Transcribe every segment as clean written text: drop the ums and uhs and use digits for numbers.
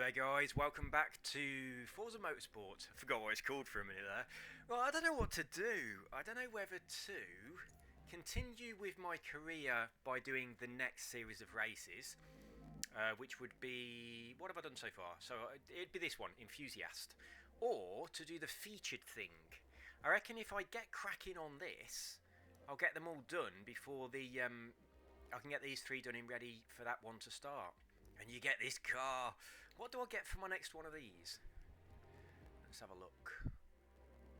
there guys, welcome back to Forza Motorsport. I forgot what it's called for a minute there. Well, I don't know what to do. I don't know whether to continue with my career by doing the next series of races, which would be... what have I done so far? So it'd be this one, Enthusiast. Or to do the featured thing. I reckon if I get cracking on this, I'll get them all done before the... I can get these three done and ready for that one to start. And you get this car. What do I get for my next one of these? Let's have a look.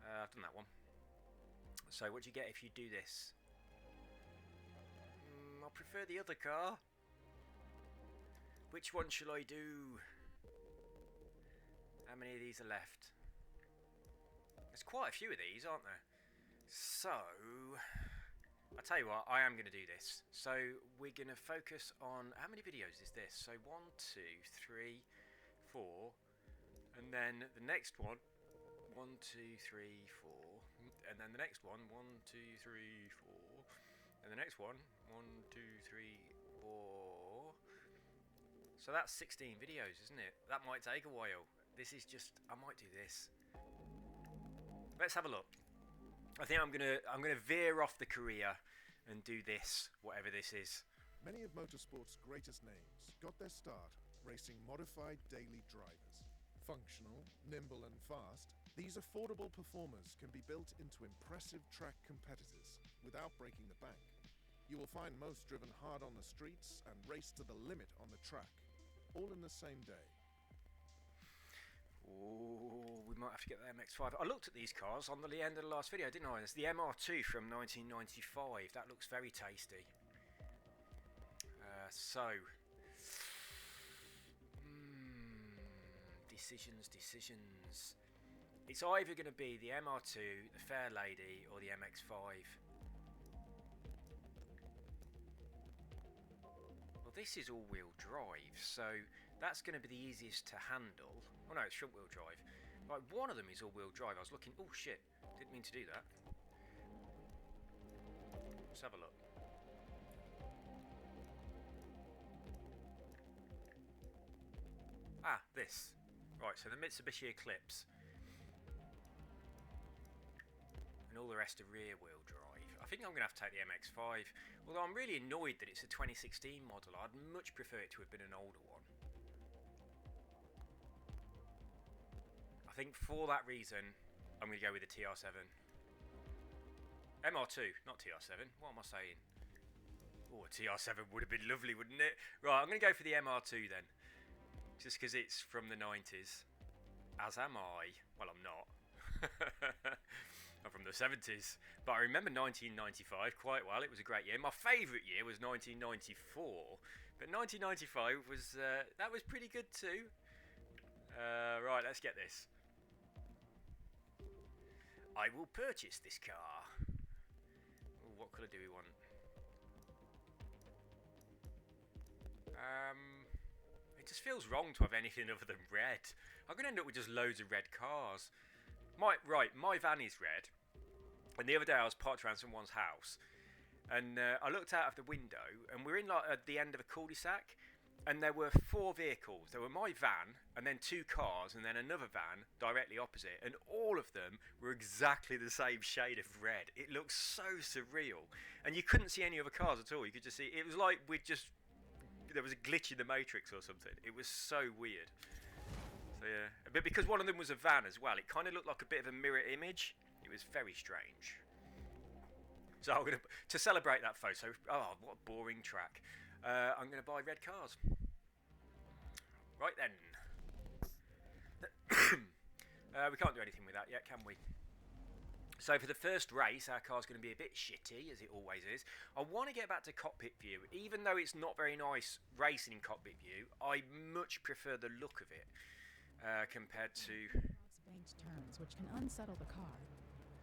I've done that one. So what do you get if you do this? I prefer the other car. Which one shall I do? How many of these are left? There's quite a few of these, aren't there? So... I'll tell you what, I am going to do this. So we're going to focus on... how many videos is this? So 1, 2, 3, 4. And then the next one. 1, 2, 3, 4. And then the next one. 1, 2, 3, 4. And the next one. 1, 2, 3, 4. So that's 16 videos, isn't it? That might take a while. This is just... I might do this. Let's have a look. I think I'm gonna veer off the career and do this, whatever this is. Many of motorsport's greatest names got their start racing modified daily drivers. Functional, nimble and fast, these affordable performers can be built into impressive track competitors without breaking the bank. You will find most driven hard on the streets and race to the limit on the track, all in the same day. Oh, we might have to get the MX-5. I looked at these cars on the end of the last video, didn't I? It's the MR2 from 1995. That looks very tasty. Decisions. It's either going to be the MR2, the Fair Lady, or the MX-5. Well, this is all-wheel drive, so that's going to be the easiest to handle. Oh no, it's front-wheel drive. Right, one of them is all-wheel drive. I was looking... oh shit, didn't mean to do that. Let's have a look. Ah, this. Right, so the Mitsubishi Eclipse. And all the rest are rear-wheel drive. I think I'm going to have to take the MX-5. Although I'm really annoyed that it's a 2016 model. I'd much prefer it to have been an older one. I think for that reason, I'm going to go with the TR7. MR2, not TR7. What am I saying? Oh, a TR7 would have been lovely, wouldn't it? Right, I'm going to go for the MR2 then. Just because it's from the 90s. As am I. Well, I'm not. I'm from the 70s, but I remember 1995 quite well. It was a great year. My favourite year was 1994, but 1995 was that was pretty good too. Right, let's get this. I will purchase this car. Ooh, what colour do we want? It just feels wrong to have anything other than red. I'm going to end up with just loads of red cars. My van is red, and the other day I was parked around someone's house, and I looked out of the window, and we're in like at the end of a cul-de-sac, and there were 4 vehicles. There were my van, and then 2 cars, and then another van directly opposite, and all of them were exactly the same shade of red. It looked so surreal, and you couldn't see any other cars at all. You could just see, it was like there was a glitch in the Matrix or something. It was so weird. So yeah, but because one of them was a van as well, it kind of looked like a bit of a mirror image. It was very strange. So I'm gonna, to celebrate that photo. Oh, what a boring track! I'm gonna buy red cars. Right then. We can't do anything with that yet, can we? So for the first race, our car's going to be a bit shitty, as it always is. I want to get back to cockpit view. Even though it's not very nice racing in cockpit view, I much prefer the look of it. Compared to banked turns, which can unsettle the car.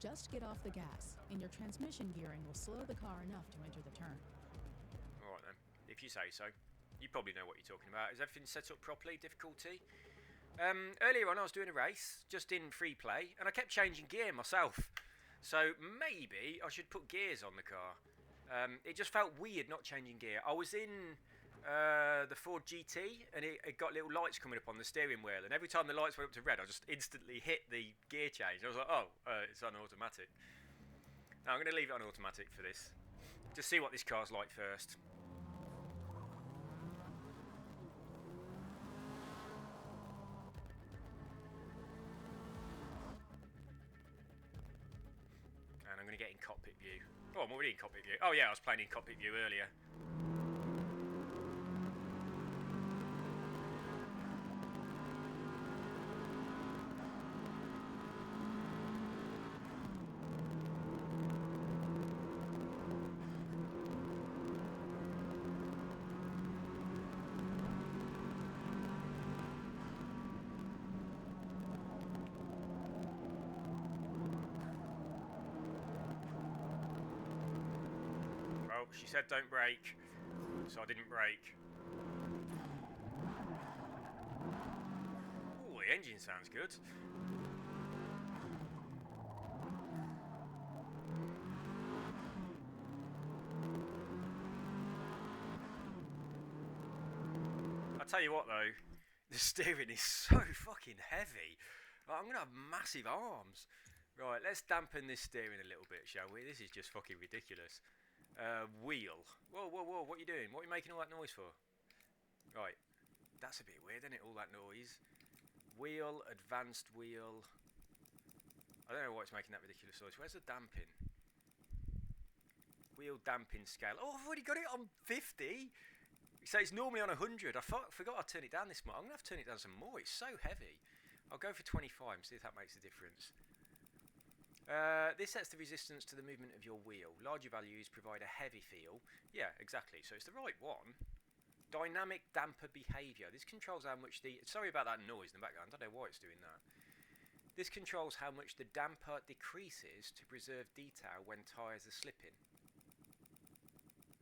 Just get off the gas, and your transmission gearing will slow the car enough to enter the turn. Alright then, if you say so. You probably know what you're talking about. Is everything set up properly? Difficulty? Earlier on I was doing a race, just in free play, and I kept changing gear myself. So maybe I should put gears on the car. It just felt weird not changing gear. I was in The Ford GT, and it got little lights coming up on the steering wheel, and every time the lights went up to red, I just instantly hit the gear change. I was like, oh, it's on automatic. Now I'm going to leave it on automatic for this. Just see what this car's like first. And I'm going to get in cockpit view. Oh, I'm already in cockpit view. Oh yeah, I was playing in cockpit view earlier. Well, she said don't brake, so I didn't brake. Oh, the engine sounds good. I'll tell you what though, the steering is so fucking heavy. Like, I'm going to have massive arms. Right, let's dampen this steering a little bit, shall we? This is just fucking ridiculous. Wheel. Whoa, whoa, whoa, what are you doing? What are you making all that noise for? Right, that's a bit weird, isn't it, all that noise? Wheel, advanced wheel. I don't know why it's making that ridiculous noise. Where's the damping? Wheel damping scale. Oh, I've already got it on 50. So it's normally on 100. I forgot I'd turn it down this much. I'm going to have to turn it down some more. It's so heavy. I'll go for 25 and see if that makes a difference. This sets the resistance to the movement of your wheel. Larger values provide a heavy feel. Yeah, exactly. So it's the right one. Dynamic damper behaviour. This controls how much the... Sorry about that noise in the background. I don't know why it's doing that. This controls how much the damper decreases to preserve detail when tyres are slipping.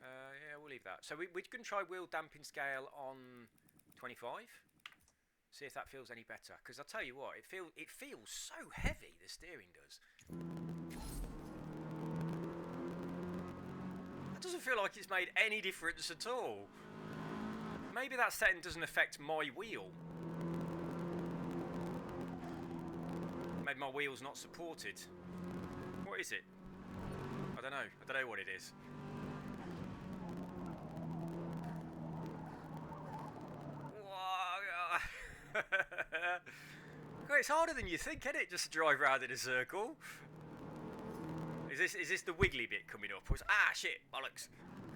Yeah, we'll leave that. So we're going to try wheel damping scale on 25. See if that feels any better. Because I'll tell you what, it feels so heavy, the steering does. That doesn't feel like it's made any difference at all. Maybe that setting doesn't affect my wheel. Maybe my wheel's not supported. What is it? I don't know what it is. It's harder than you think, isn't it? Just to drive around in a circle. Is this the wiggly bit coming up? Ah, shit, bollocks.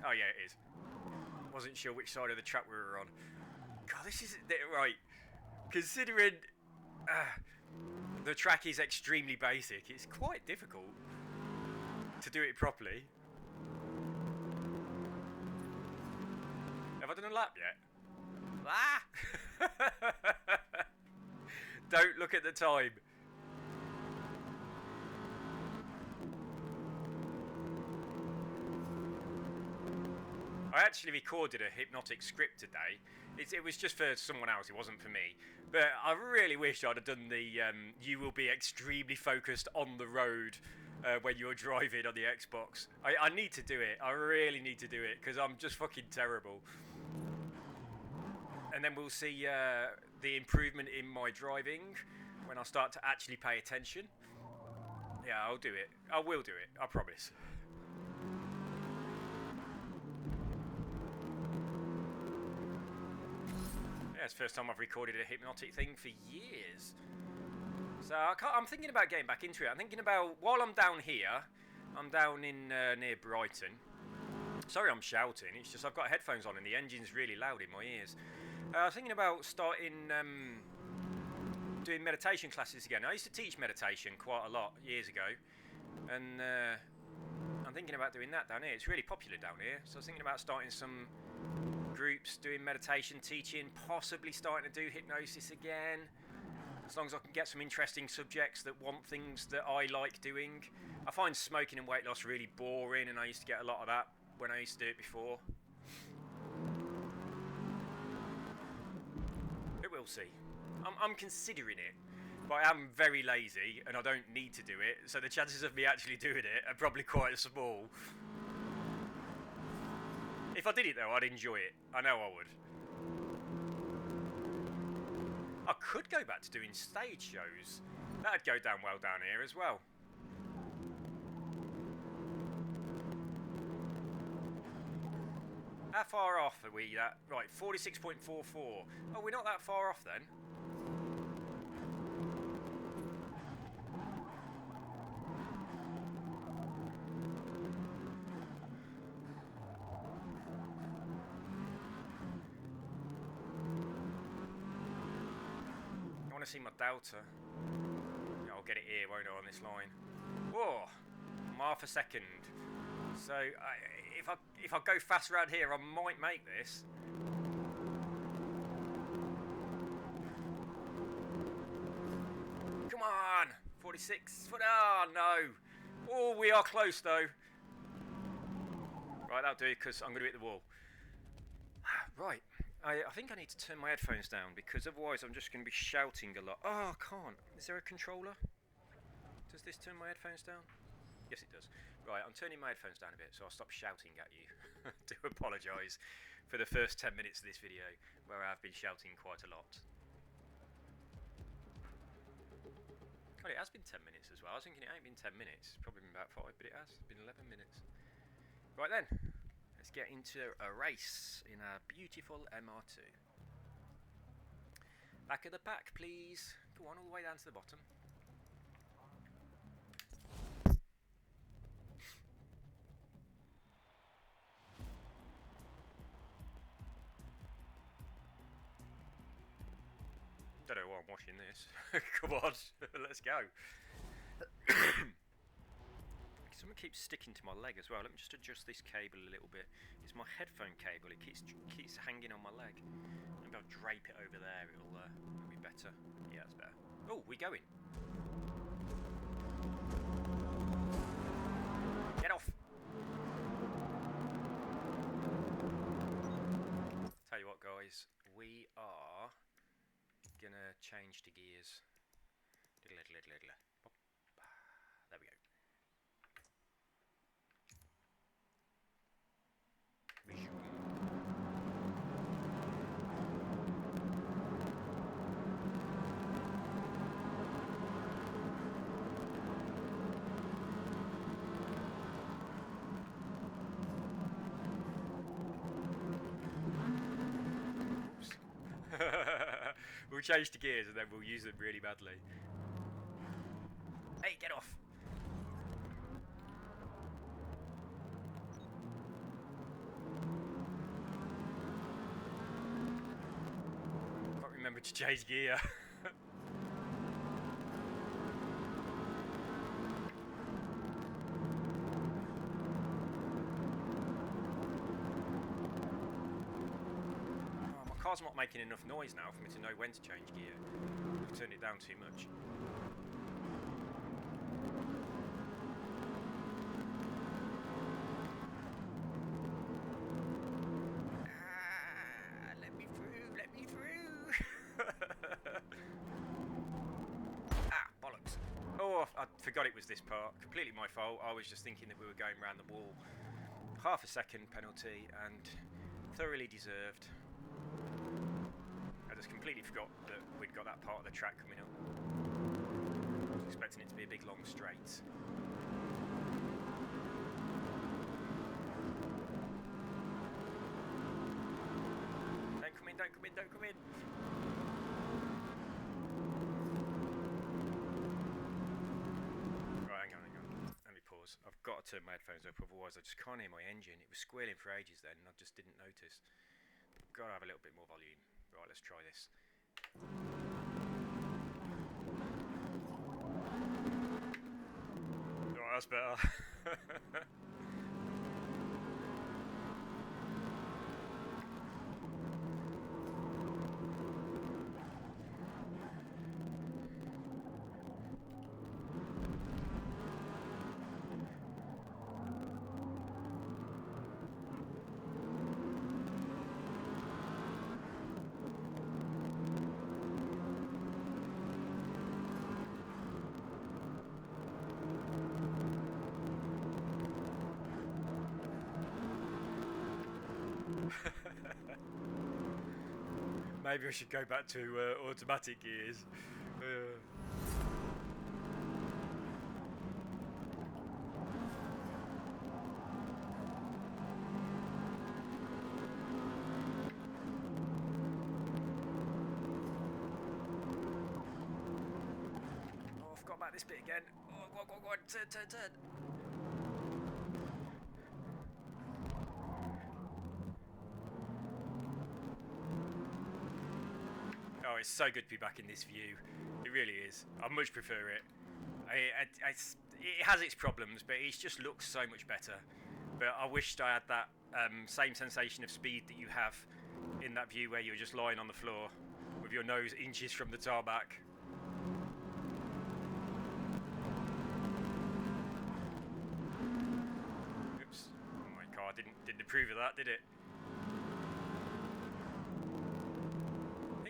Oh yeah, it is. Wasn't sure which side of the track we were on. God, this is right. Considering the track is extremely basic, it's quite difficult to do it properly. Have I done a lap yet? Ah! Don't look at the time. I actually recorded a hypnotic script today. It was just for someone else, it wasn't for me. But I really wish I'd have done the you will be extremely focused on the road when you're driving on the Xbox. I need to do it. I really need to do it because I'm just fucking terrible. And then we'll see the improvement in my driving when I start to actually pay attention. Yeah, I'll do it. I will do it. I promise. Yeah, it's the first time I've recorded a hypnotic thing for years. So I'm thinking about getting back into it. I'm thinking about, while I'm down here, I'm down in near Brighton. Sorry I'm shouting, it's just I've got headphones on and the engine's really loud in my ears. I was thinking about starting doing meditation classes again. I used to teach meditation quite a lot years ago, and I'm thinking about doing that down here. It's really popular down here, so I was thinking about starting some groups doing meditation teaching, possibly starting to do hypnosis again, as long as I can get some interesting subjects that want things that I like doing. I find smoking and weight loss really boring, and I used to get a lot of that when I used to do it before. We'll see. I'm considering it, but I am very lazy and I don't need to do it, so the chances of me actually doing it are probably quite small. If I did it though, I'd enjoy it. I know I would. I could go back to doing stage shows. That'd go down well down here as well. How far off are we? Right, 46.44. Oh, we're not that far off then. I want to see my delta. Yeah, I'll get it here, won't I, on this line? Whoa, I'm half a second. So if I go fast around here, I might make this. Come on, 46. Oh no. Oh, we are close though. Right, that'll do because I'm going to hit the wall. Right. I think I need to turn my headphones down because otherwise I'm just going to be shouting a lot. Oh, I can't. Is there a controller? Does this turn my headphones down? Yes, it does. Right, I'm turning my headphones down a bit so I'll stop shouting at you. I do apologise for the first 10 minutes of this video where I've been shouting quite a lot. God, it has been 10 minutes as well. I was thinking it ain't been 10 minutes. It's probably been about 5, but it has. It's been 11 minutes. Right then. Let's get into a race in a beautiful MR2. Back of the pack, please. Go on, all the way down to the bottom. Don't know why I'm watching this. Come on, let's go. Something keeps sticking to my leg as well. Let me just adjust this cable a little bit. It's my headphone cable. It keeps hanging on my leg. Maybe I'll drape it over there. It'll be better. Yeah, that's better. Oh, we going. Get off. Tell you what, guys. We are gonna change to gears. There we go. We'll change to gears and then we'll use them really badly. Hey, get off! Can't remember to change gear. Car's not making enough noise now for me to know when to change gear. I've turned it down too much. Let me through, let me through. Bollocks. Oh, I forgot it was this part. Completely my fault. I was just thinking that we were going around the wall. Half a second penalty and thoroughly deserved. I just completely forgot that we'd got that part of the track coming up. I was expecting it to be a big long straight. Don't come in, don't come in, don't come in! Right, hang on. Let me pause. I've got to turn my headphones up, otherwise I just can't hear my engine. It was squealing for ages then and I just didn't notice. Gotta have a little bit more volume. Right, let's try this. Right, that's better. Maybe I should go back to automatic gears. Oh, I forgot about this bit again. Oh, go on, turn. Oh, it's so good to be back in this view. It really is. I much prefer it. It has its problems, but it just looks so much better. But I wished I had that same sensation of speed that you have in that view where you're just lying on the floor with your nose inches from the tarmac. Oops. Oh, my car didn't approve of that, did it?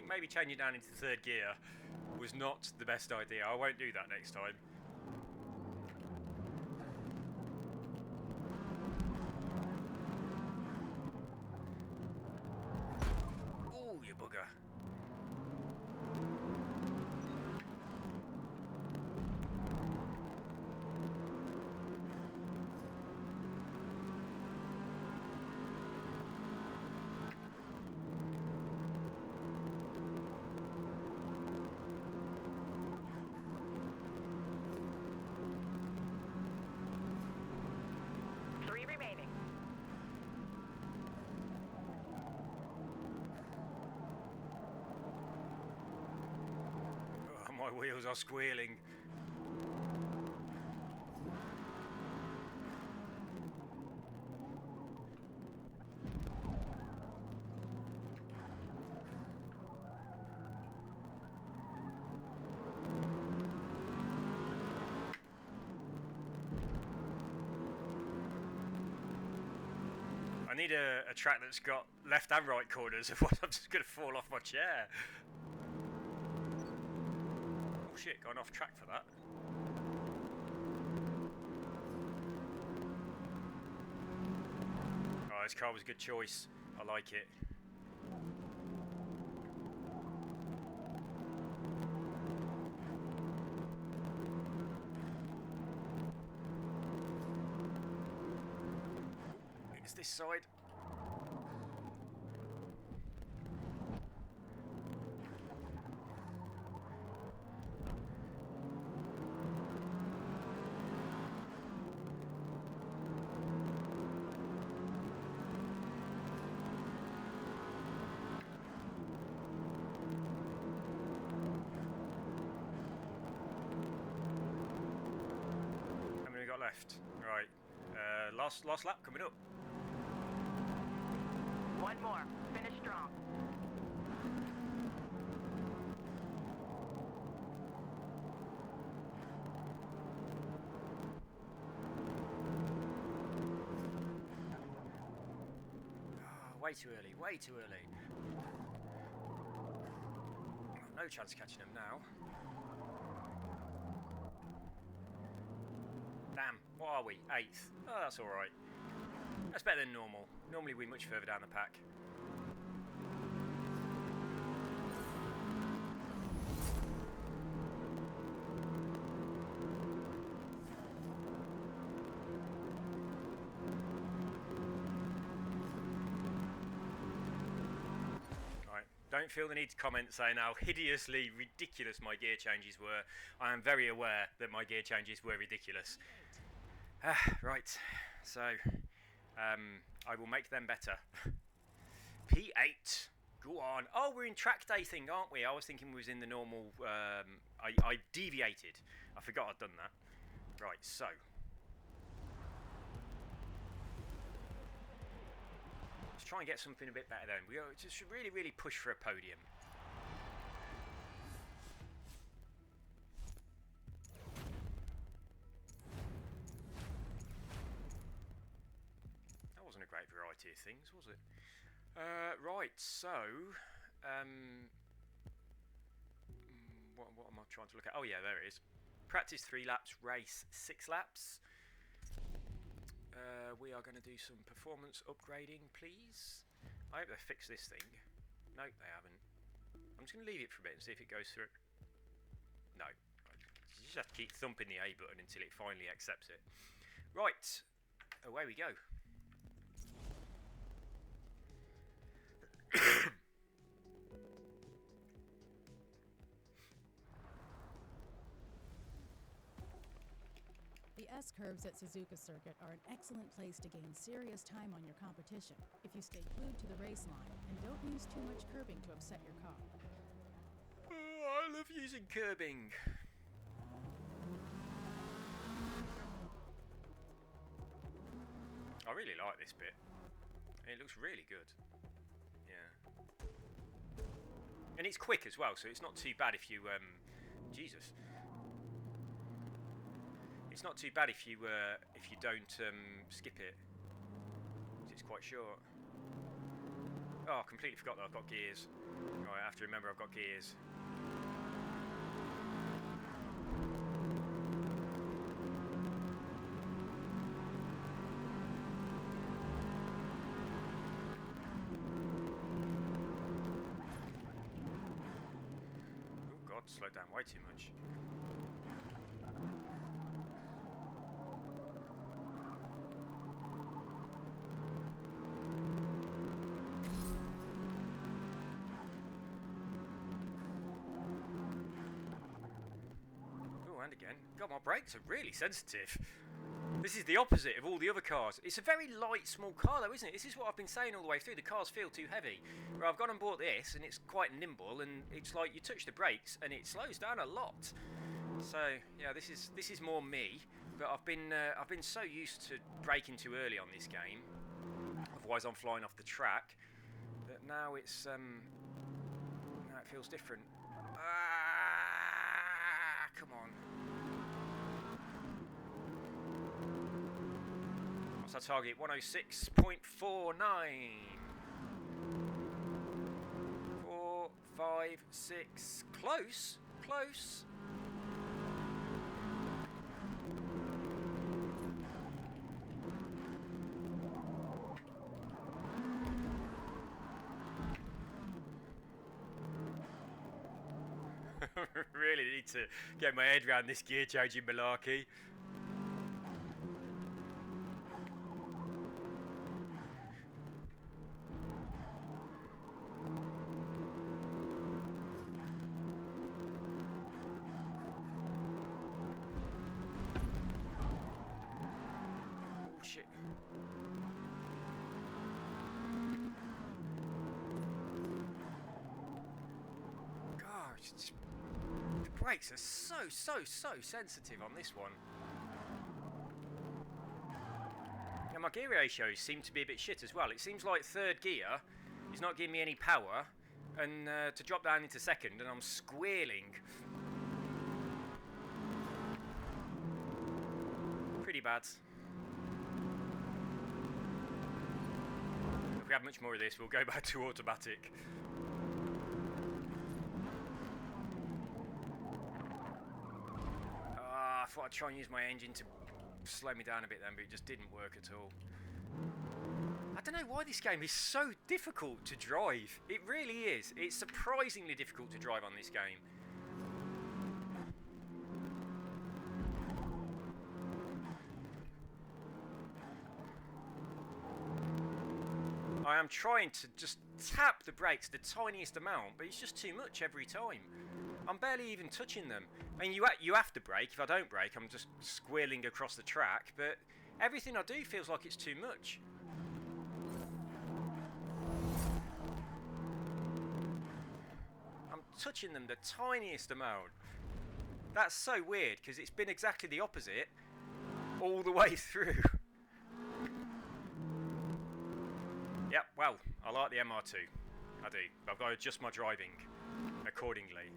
Maybe changing down into third gear was not the best idea. I won't do that next time. Oh, you bugger. My wheels are squealing. I need a track that's got left and right corners, otherwise I'm just going to fall off my chair. Oh shit, going off track for that. Oh, this car was a good choice. I like it. It's this side. How many we got left? Right. Last lap coming up. One more. Finish strong. Oh, way too early, way too early. No chance of catching them now. Damn, what are we? 8th. Oh, that's alright. That's better than normal. Normally we're much further down the pack. Right, don't feel the need to comment saying how hideously ridiculous my gear changes were. I am very aware that my gear changes were ridiculous. Right, so I will make them better. P8, go on. Oh, we're in track day thing, aren't we? I was thinking we was in the normal. I deviated. I forgot I'd done that. Right, so. Let's try and get something a bit better then. We just really push for a podium. Wasn't a great variety of things, was it? Right, so what am I trying to look at? Oh yeah, there it is. Practice 3 laps, race 6 laps. We are going to do some performance upgrading, please. I hope they fix this thing. Nope, they haven't. I'm just going to leave it for a bit and see if it goes through. No. You just have to keep thumping the A button until it finally accepts it. Right. Away we go. The S-curves at Suzuka Circuit are an excellent place to gain serious time on your competition if you stay glued to the race line and don't use too much curbing to upset your car. Oh, I love using curbing. I really like this bit. It looks really good. Yeah. And it's quick as well, so it's not too bad if you Jesus. It's not too bad if you don't skip it. It's quite short. Oh, I completely forgot that I've got gears. Right, I have to remember I've got gears. Oh God, slowed down way too much. And again. God, my brakes are really sensitive. This is the opposite of all the other cars. It's a very light, small car though, isn't it? This is what I've been saying all the way through. The cars feel too heavy. Where I've gone and bought this, and it's quite nimble, and it's like you touch the brakes, and it slows down a lot. So yeah, this is more me. But I've been so used to braking too early on this game. Otherwise, I'm flying off the track. But now it's now it feels different. Come on. What's our target? 106.49. 4, 5, 6. Close. Close. Really need to get my head around this gear changing malarkey. Oh shit. Gosh, the brakes are so sensitive on this one. And my gear ratios seem to be a bit shit as well. It seems like third gear is not giving me any power, and to drop down into second, and I'm squealing. Pretty bad. If we have much more of this, we'll go back to automatic. I thought I'd try and use my engine to slow me down a bit then, but it just didn't work at all. I don't know why this game is so difficult to drive. It really is. It's surprisingly difficult to drive on this game. I am trying to just tap the brakes the tiniest amount, but it's just too much every time. I'm barely even touching them. I mean, you have to brake. If I don't brake, I'm just squealing across the track, but everything I do feels like it's too much. I'm touching them the tiniest amount. That's so weird, because it's been exactly the opposite all the way through. Yep, well, I like the MR2. I do. I've got to adjust my driving accordingly.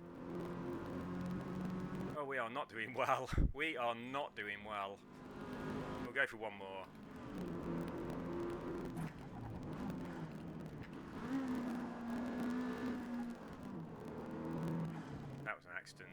Oh, we are not doing well. We are not doing well. We'll go for one more. That was an accident.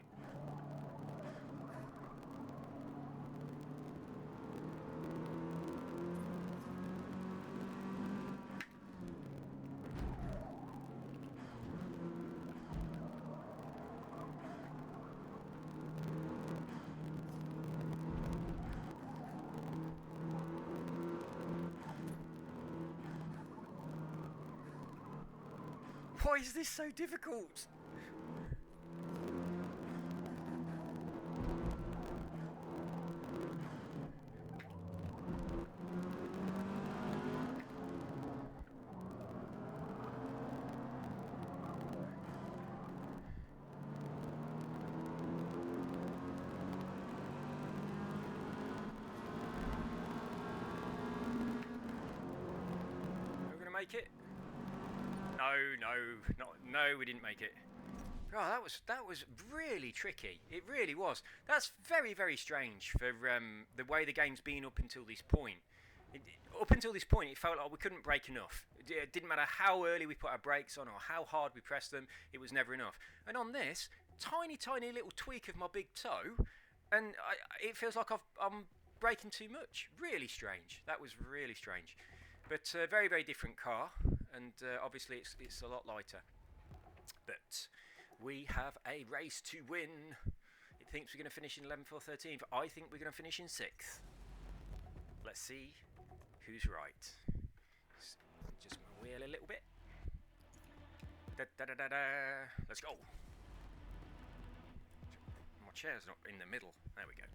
Why is this so difficult? Make it? No, we didn't make it. Oh, that was really tricky. It really was. That's very, very strange for the way the game's been up until this point. Up until this point, it felt like we couldn't brake enough. It didn't matter how early we put our brakes on or how hard we pressed them, it was never enough. And on this, tiny little tweak of my big toe, and it feels like I'm braking too much. Really strange. That was really strange. But very, very different car, and obviously it's a lot lighter. But we have a race to win. It thinks we're going to finish in 11th or 13th. I think we're going to finish in 6th. Let's see who's right. Just my wheel a little bit. Let's go. My chair's not in the middle. There we go.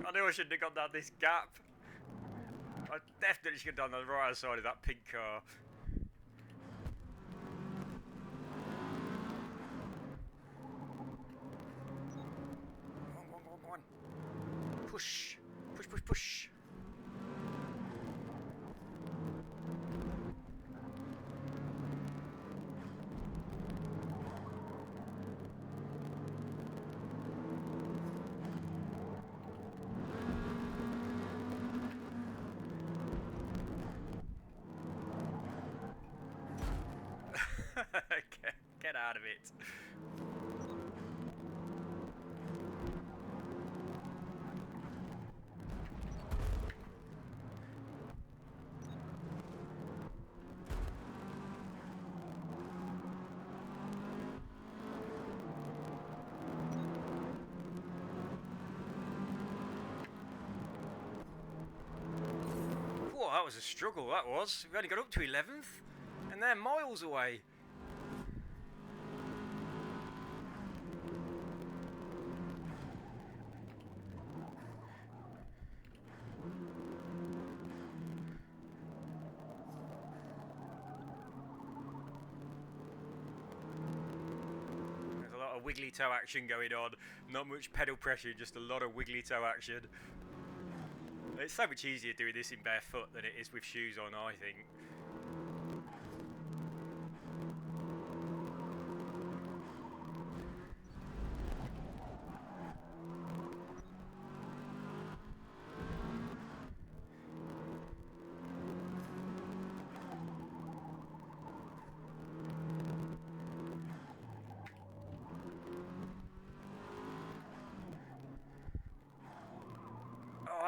I knew I shouldn't have gone down this gap. I definitely should have done the right side of that pink car. Go on. Push. Push. Get out of it. Whoa, that was a struggle, that was. We've only got up to 11th, and they're miles away. Wiggly toe action going on, not much pedal pressure, just a lot of wiggly toe action. It's so much easier doing this in barefoot than it is with shoes on, I think.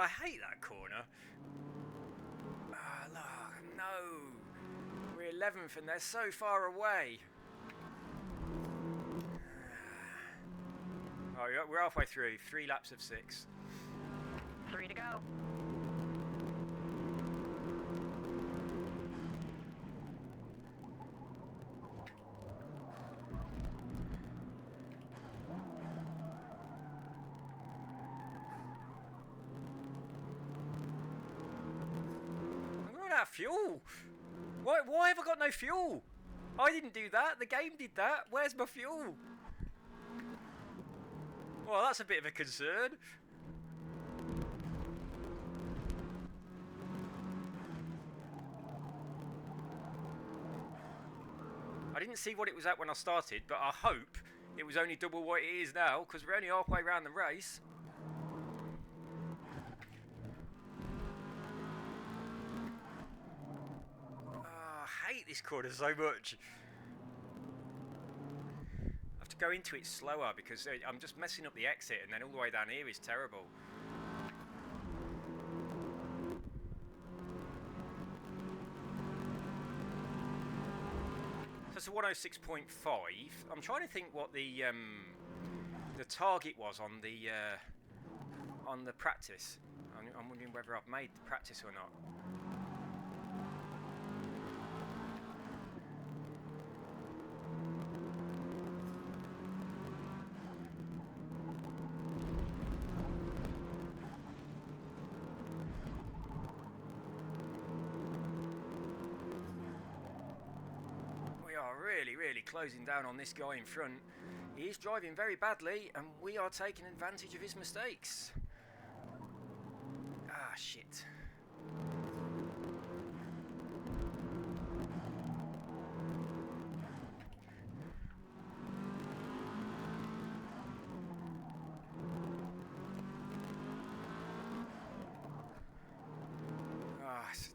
I hate that corner. Ah, look, no. We're 11th and they're so far away. Oh, we're halfway through. 3 laps of 6. 3 to go. I'm running out of fuel. Why have I got no fuel? I didn't do that. The game did that. Where's my fuel? Well, that's a bit of a concern. I didn't see what it was at when I started, but I hope it was only double what it is now, because we're only halfway around the race. I hate this corner so much. I have to go into it slower because I'm just messing up the exit, and then all the way down here is terrible. So it's a 106.5. I'm trying to think what the target was on the practice. I'm wondering whether I've made the practice or not. Really closing down on this guy in front. He is driving very badly and we are taking advantage of his mistakes. Ah, shit.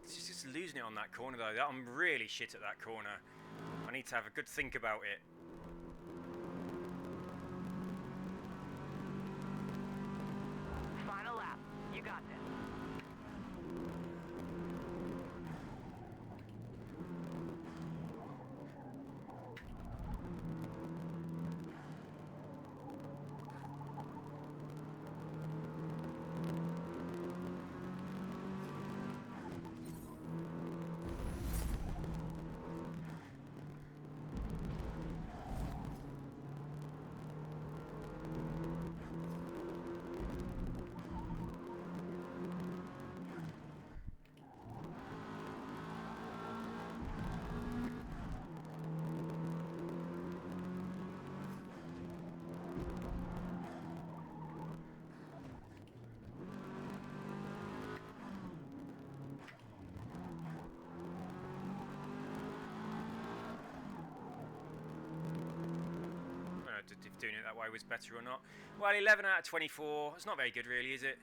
It's just losing it on that corner though. I'm really shit at that corner. I need to have a good think about it. Final lap. You got this. If doing it that way was better or not. Well, 11 out of 24. It's not very good, really, is it?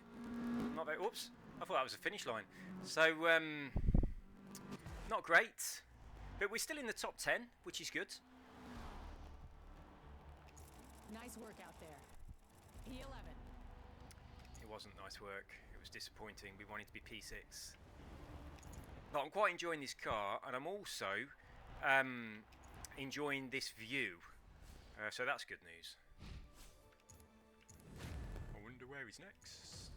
Not very. Oops! I thought that was a finish line. So, not great, but we're still in the top 10, which is good. Nice work out there. P11. It wasn't nice work. It was disappointing. We wanted to be P6. But I'm quite enjoying this car, and I'm also enjoying this view. So that's good news. I wonder where he's next.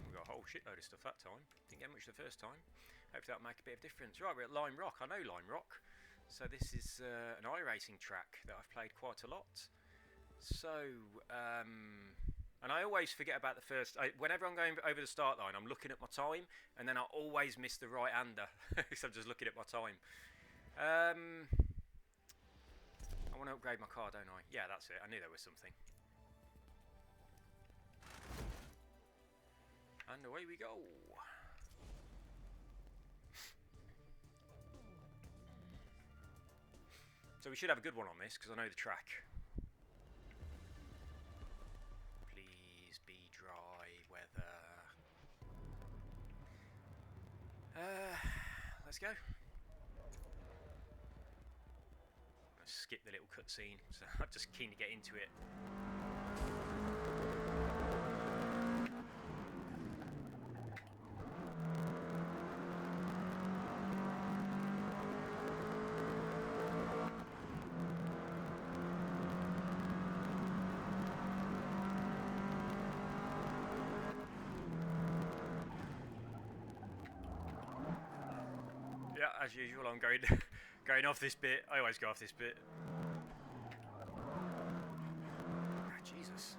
We got a whole shitload of stuff that time. Didn't get much the first time. Hope that'll make a bit of difference. Right, we're at Lime Rock. I know Lime Rock. So this is an iRacing track that I've played quite a lot. So, and I always forget about the first. Whenever I'm going over the start line, I'm looking at my time, and then I always miss the right-hander because I'm just looking at my time. I want to upgrade my car, don't I? Yeah, that's it. I knew there was something. And away we go. So we should have a good one on this because I know the track. Please be dry weather. Let's go. Skip the little cutscene, so I'm just keen to get into it. as usual, I'm going going off this bit. I always go off this bit. Ah, Jesus.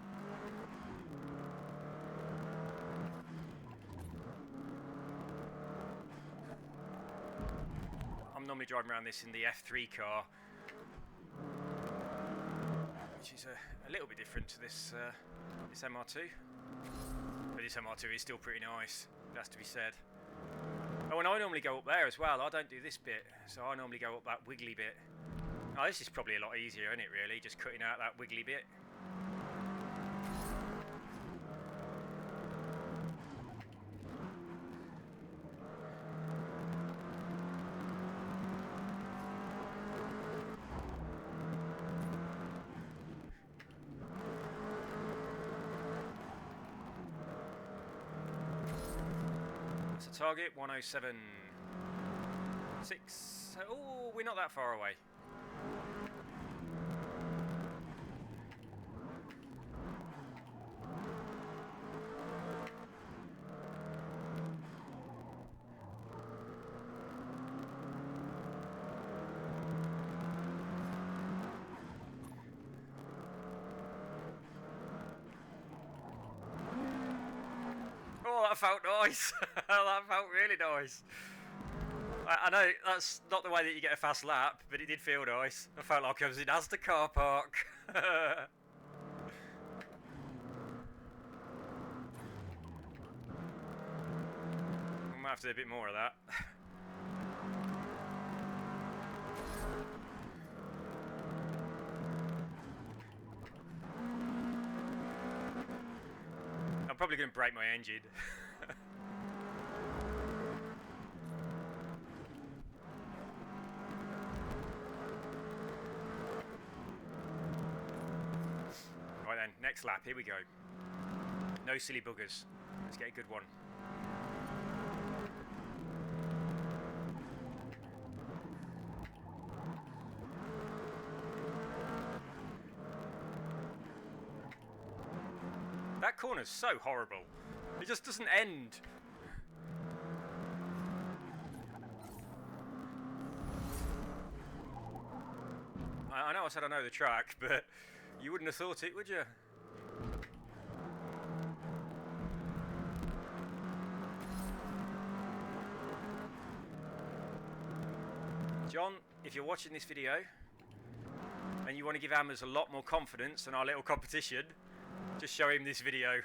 I'm normally driving around this in the F3 car, which is a little bit different to this this MR2. But this MR2 is still pretty nice, it has to be said. Oh, and I normally go up there as well. I don't do this bit, so I normally go up that wiggly bit. Oh, this is probably a lot easier, isn't it, really? Just cutting out that wiggly bit. Target 107.6. Oh, we're not that far away. Oh, that felt nice. That felt really nice. I know that's not the way that you get a fast lap, but it did feel nice. I felt like I was in Asda car park. I might have to do a bit more of that. I'm probably going to break my engine. Right then, next lap, here we go. No silly buggers. Let's get a good one. That corner's so horrible. It just doesn't end. I know I said I know the track, but you wouldn't have thought it, would you? John, if you're watching this video and you want to give Hammers a lot more confidence in our little competition, just show him this video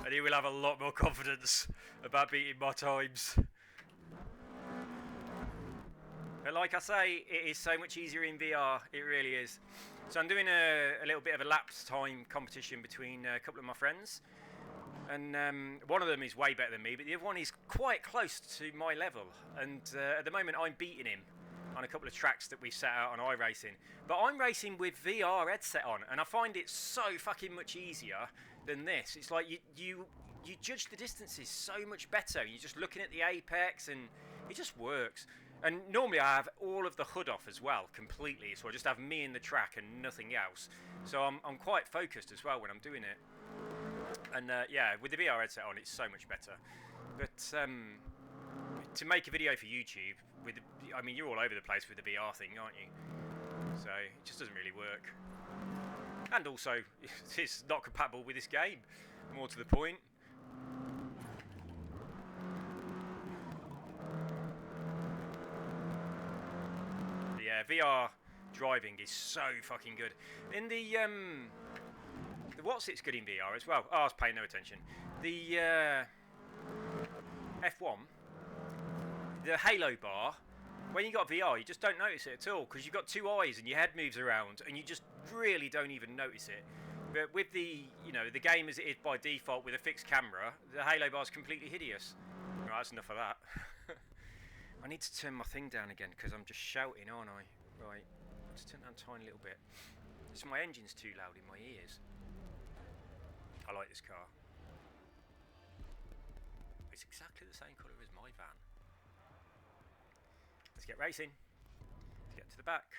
and he will have a lot more confidence about beating my times. But like I say, it is so much easier in VR, it really is. So I'm doing a little bit of a lapse time competition between a couple of my friends. And one of them is way better than me, but the other one is quite close to my level. And at the moment I'm beating him on a couple of tracks that we set out on iRacing. But I'm racing with VR headset on, and I find it so fucking much easier than this. It's like you judge the distances so much better. You're just looking at the apex, and it just works. And normally I have all of the HUD off as well, completely. So I just have me in the track and nothing else. So I'm quite focused as well when I'm doing it. And yeah, with the VR headset on, it's so much better. But to make a video for YouTube, I mean, you're all over the place with the VR thing, aren't you? So it just doesn't really work. And also, it's not compatible with this game, more to the point. But yeah, VR driving is so fucking good. In the what's it's good in VR as well. Oh, I was paying no attention. The F1, the halo bar, when you got VR, you just don't notice it at all because you've got two eyes and your head moves around and you just really don't even notice it. But with the, the game as it is by default with a fixed camera, the halo bar is completely hideous. Right, that's enough of that. I need to turn my thing down again because I'm just shouting, aren't I? Right, let's turn down a tiny little bit. So my engine's too loud in my ears. I like this car. It's exactly the same colour as my van. Let's get racing. Let's get to the back.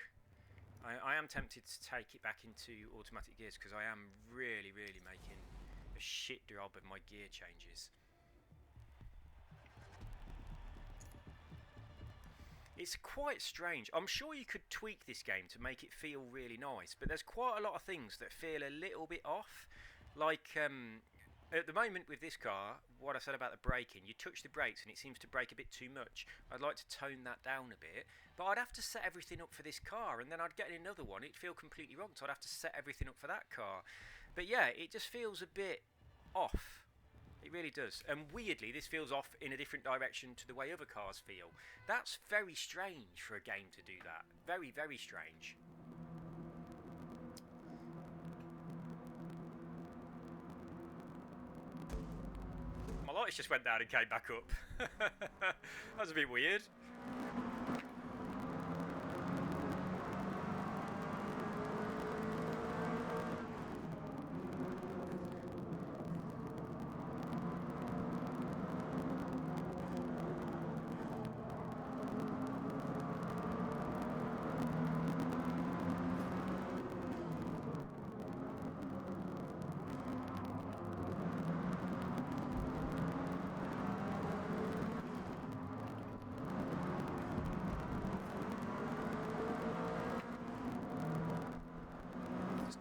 I am tempted to take it back into automatic gears because I am really making a shit job of my gear changes. It's quite strange. I'm sure you could tweak this game to make it feel really nice, but there's quite a lot of things that feel a little bit off. Like, at the moment with this car, what I said about the braking, you touch the brakes and it seems to brake a bit too much. I'd like to tone that down a bit, but I'd have to set everything up for this car, and then I'd get another one. It'd feel completely wrong, so I'd have to set everything up for that car. But yeah, it just feels a bit off. It really does. And weirdly, this feels off in a different direction to the way other cars feel. That's very strange for a game to do that. Very, very strange. My lights just went down and came back up. That was a bit weird.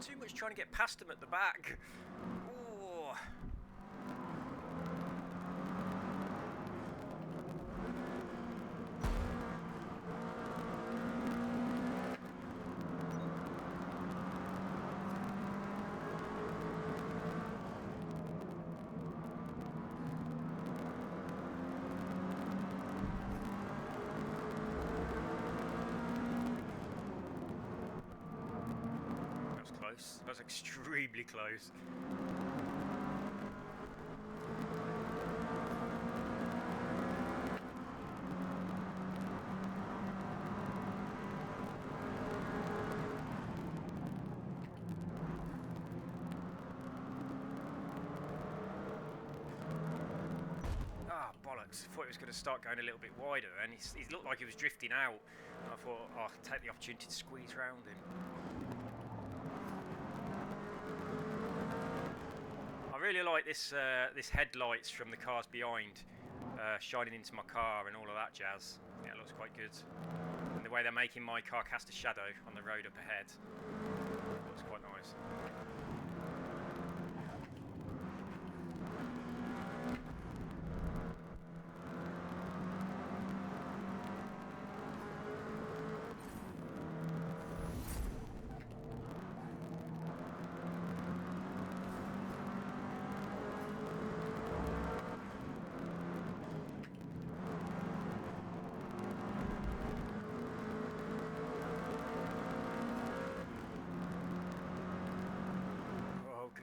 Too much trying to get past them at the back. Oh. That was extremely close. Ah, bollocks. I thought it was going to start going a little bit wider, and he looked like he was drifting out. I thought, oh, I'll take the opportunity to squeeze round him. I really like this headlights from the cars behind shining into my car and all of that jazz. Yeah, it looks quite good. And the way they're making my car cast a shadow on the road up ahead looks quite nice.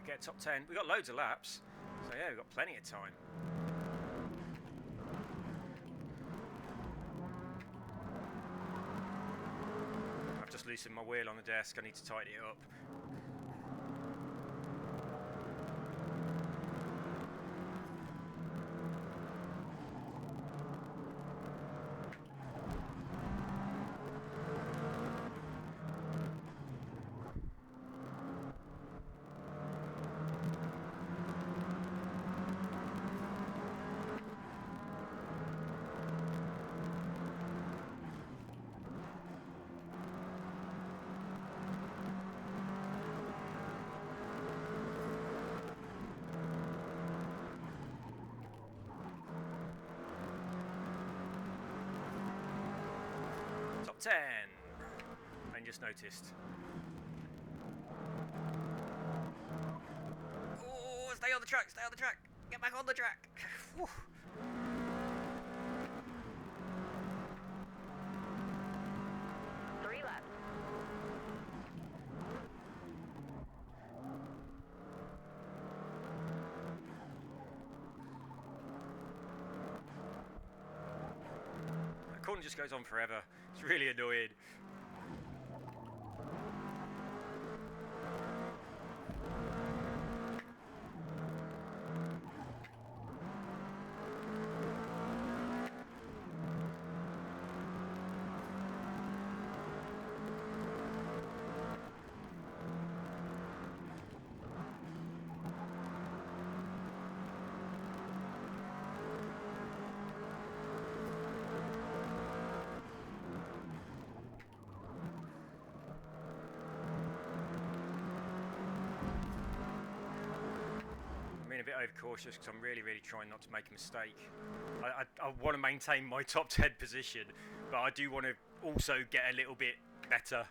Get top 10. We've got loads of laps, so yeah, we've got plenty of time. I've just loosened my wheel on the desk. I need to tighten it up. Top 10. I just noticed. Oh, stay on the track, stay on the track. Get back on the track. Whew. Corner just goes on forever. It's really annoying. overcautious because I'm really trying not to make a mistake. I want to maintain my top 10 position, but I do want to also get a little bit better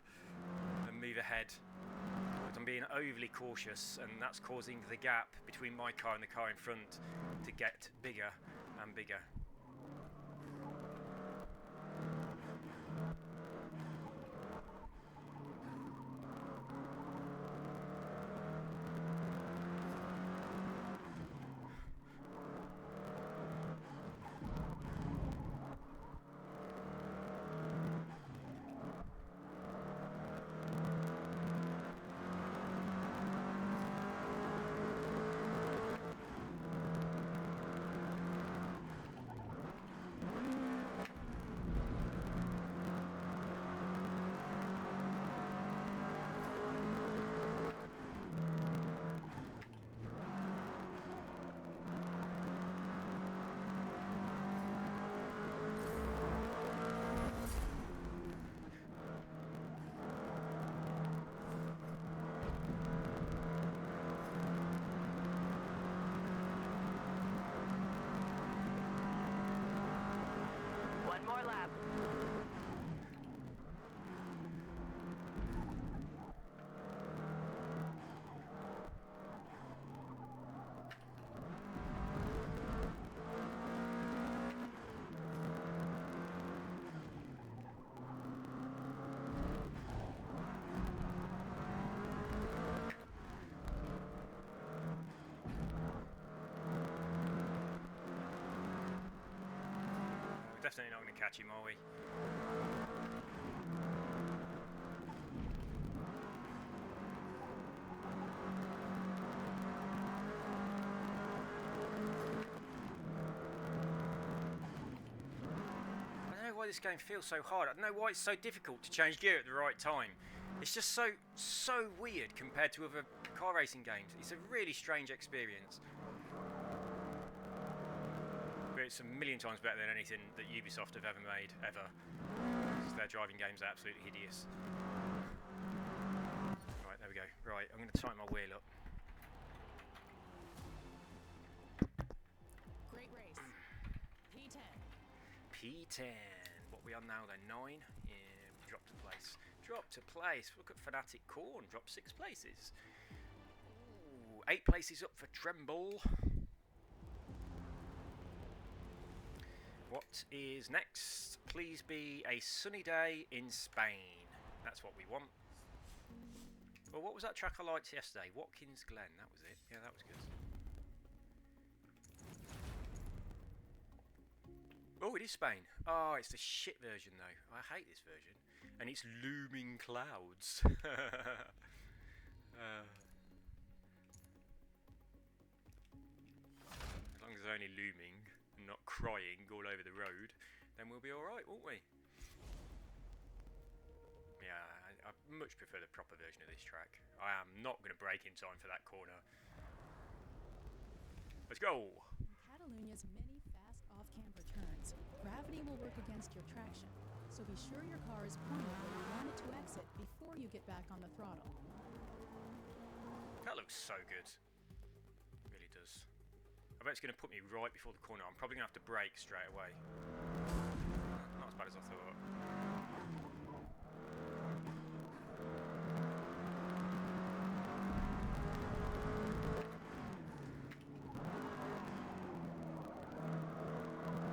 and move ahead. But I'm being overly cautious, and that's causing the gap between my car and the car in front to get bigger and bigger. One more lap. We're definitely not going to catch him, are we? I don't know why this game feels so hard. I don't know why it's so difficult to change gear at the right time. It's just so weird compared to other car racing games. It's a really strange experience. But it's a million times better than anything that Ubisoft have ever made, ever. Because their driving games are absolutely hideous. Right, there we go. Right, I'm going to tighten my wheel up. Great race. P10. P10. What we are now then? 9. Yeah, drop to place. Drop to place. Look at Fanatic Corn. Drop 6 places. Ooh, 8 places up for Tremble. What is next? Please be a sunny day in Spain. That's what we want. Well, what was that track I liked yesterday? Watkins Glen. That was it. Yeah, that was good. Oh, it is Spain. Oh, it's the shit version though. I hate this version. And it's looming clouds. As long as it's only looming and not crying all over the road, then we'll be alright, won't we? Yeah, I much prefer the proper version of this track. I am not going to brake in time for that corner. Let's go! In Catalonia's many fast off-camber turns, gravity will work against your traction, so be sure your car is pointed where you want it to exit before you get back on the throttle. That looks so good. It really does. I bet it's going to put me right before the corner. I'm probably going to have to brake straight away. Not as bad as I thought.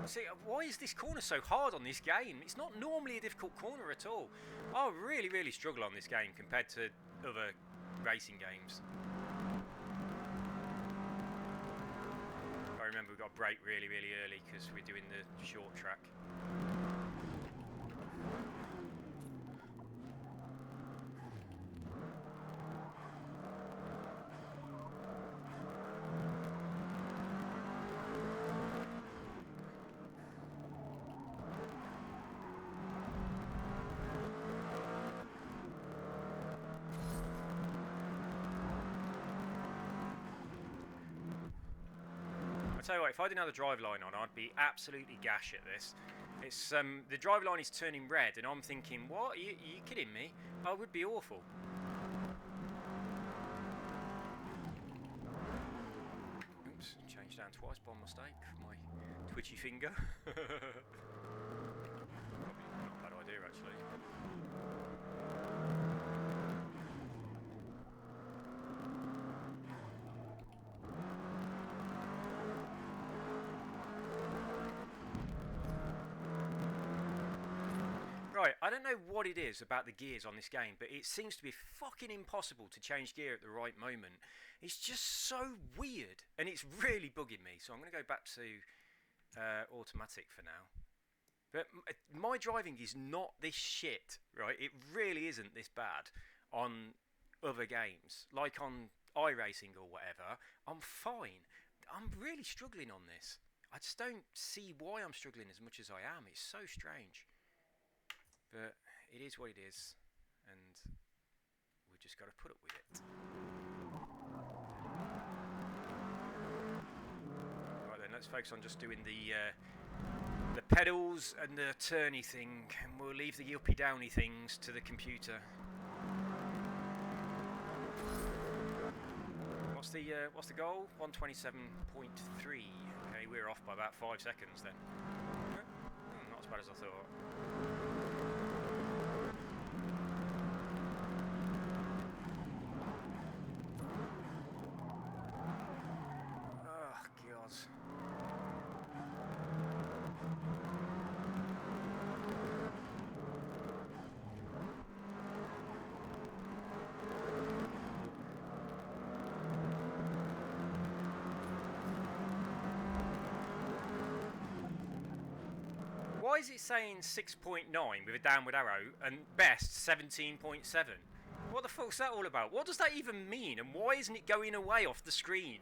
See, why is this corner so hard on this game? It's not normally a difficult corner at all. I really struggle on this game compared to other racing games. I remember we got to brake really early because we're doing the short track. Tell you what, if I didn't have the drive line on, I'd be absolutely gash at this. It's the drive line is turning red, and I'm thinking, what? Are you kidding me? I would be awful. Oops. mistake. My twitchy finger. Probably not a bad idea, actually. Right, I don't know what it is about the gears on this game, but it seems to be fucking impossible to change gear at the right moment. It's just so weird, and it's really bugging me. So I'm going to go back to automatic for now. But my driving is not this shit, right? It really isn't this bad on other games, like on iRacing or whatever. I'm fine. I'm really struggling on this. I just don't see why I'm struggling as much as I am. It's so strange. But it is what it is, and we've just got to put up with it. Right then, let's focus on just doing the pedals and the turny thing, and we'll leave the uppy downy things to the computer. What's the goal? 127.3. Okay, we're off by about 5 seconds then. Not as bad as I thought. Why is it saying 6.9 with a downward arrow and best 17.7? What the fuck's that all about? What does that even mean, and why isn't it going away off the screen?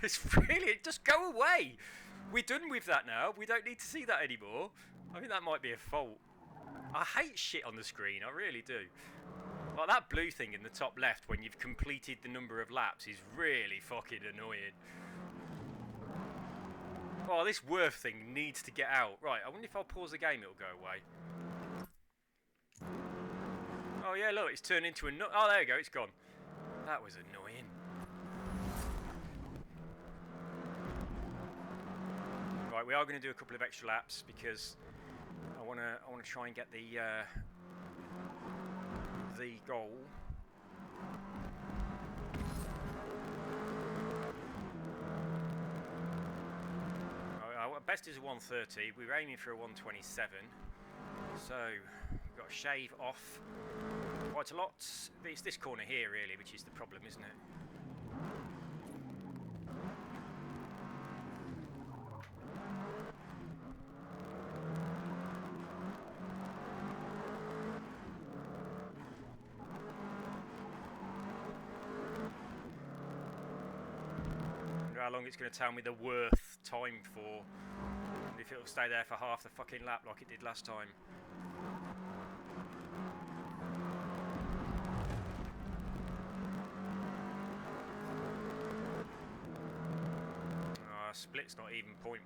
It's really, just go away. We're done with that now. We don't need to see that anymore. I think that might be a fault. I hate shit on the screen, I really do. Like that blue thing in the top left when you've completed the number of laps is really fucking annoying. Oh, this worth thing needs to get out. Right, I wonder if I'll pause the game, it'll go away. Oh yeah, look, it's turned into a... Oh, there you go, it's gone. That was annoying. Right, we are going to do a couple of extra laps because I want to try and get the goal. Best is a 130. We were aiming for a 127. So we've got to shave off quite a lot. It's this corner here really, which is the problem, isn't it? How long it's going to tell me the worth time for, and if it'll stay there for half the fucking lap like it did last time. Split's not even 0.1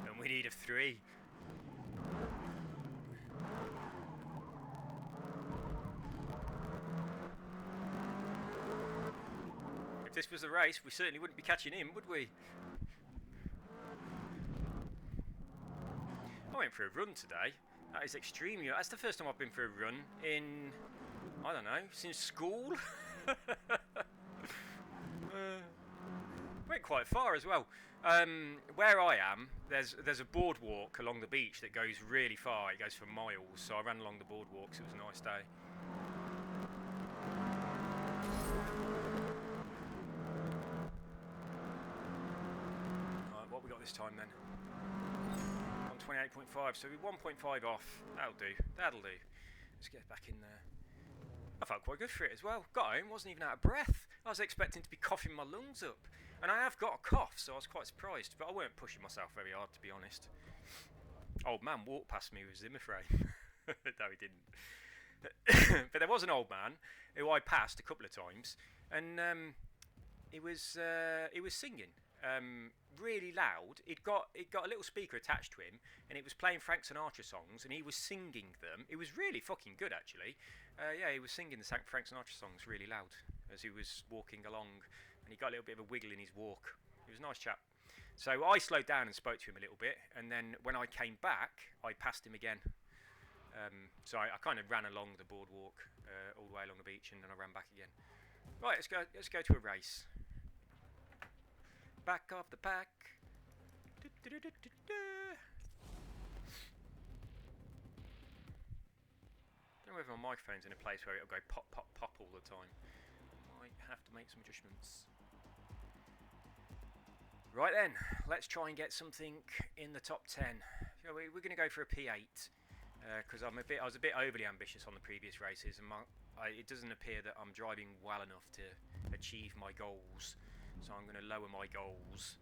and we need a 3. If this was a race, we certainly wouldn't be catching him, would we? I went for a run today. That is extremely... That's the first time I've been for a run in... I don't know, since school? Went quite far as well. Where I am, there's a boardwalk along the beach that goes really far. It goes for miles, so I ran along the boardwalk, so it was a nice day. What we got this time then? 128.5, so we're 1.5 off. That'll do. Let's get back in there. I felt quite good for it as well. Got home, wasn't even out of breath. I was expecting to be coughing my lungs up. And I have got a cough, so I was quite surprised. But I weren't pushing myself very hard, to be honest. Old man walked past me with Zimmer frame. No, he didn't. But there was an old man who I passed a couple of times. And he was singing. Really loud. It got a little speaker attached to him, and it was playing Frank Sinatra songs, and he was singing them. It was really fucking good, actually. Yeah, he was singing the Frank Sinatra songs really loud as he was walking along, and he got a little bit of a wiggle in his walk. He was a nice chap. So I slowed down and spoke to him a little bit, and then when I came back, I passed him again. So I kind of ran along the boardwalk all the way along the beach, and then I ran back again. Right, let's go to a race. Back off the pack. I don't know whether my microphone's in a place where it'll go pop, pop, pop all the time. Might have to make some adjustments. Right then, let's try and get something in the top 10. We're going to go for a P8 because I was a bit overly ambitious on the previous races, and it doesn't appear that I'm driving well enough to achieve my goals. So I'm going to lower my goals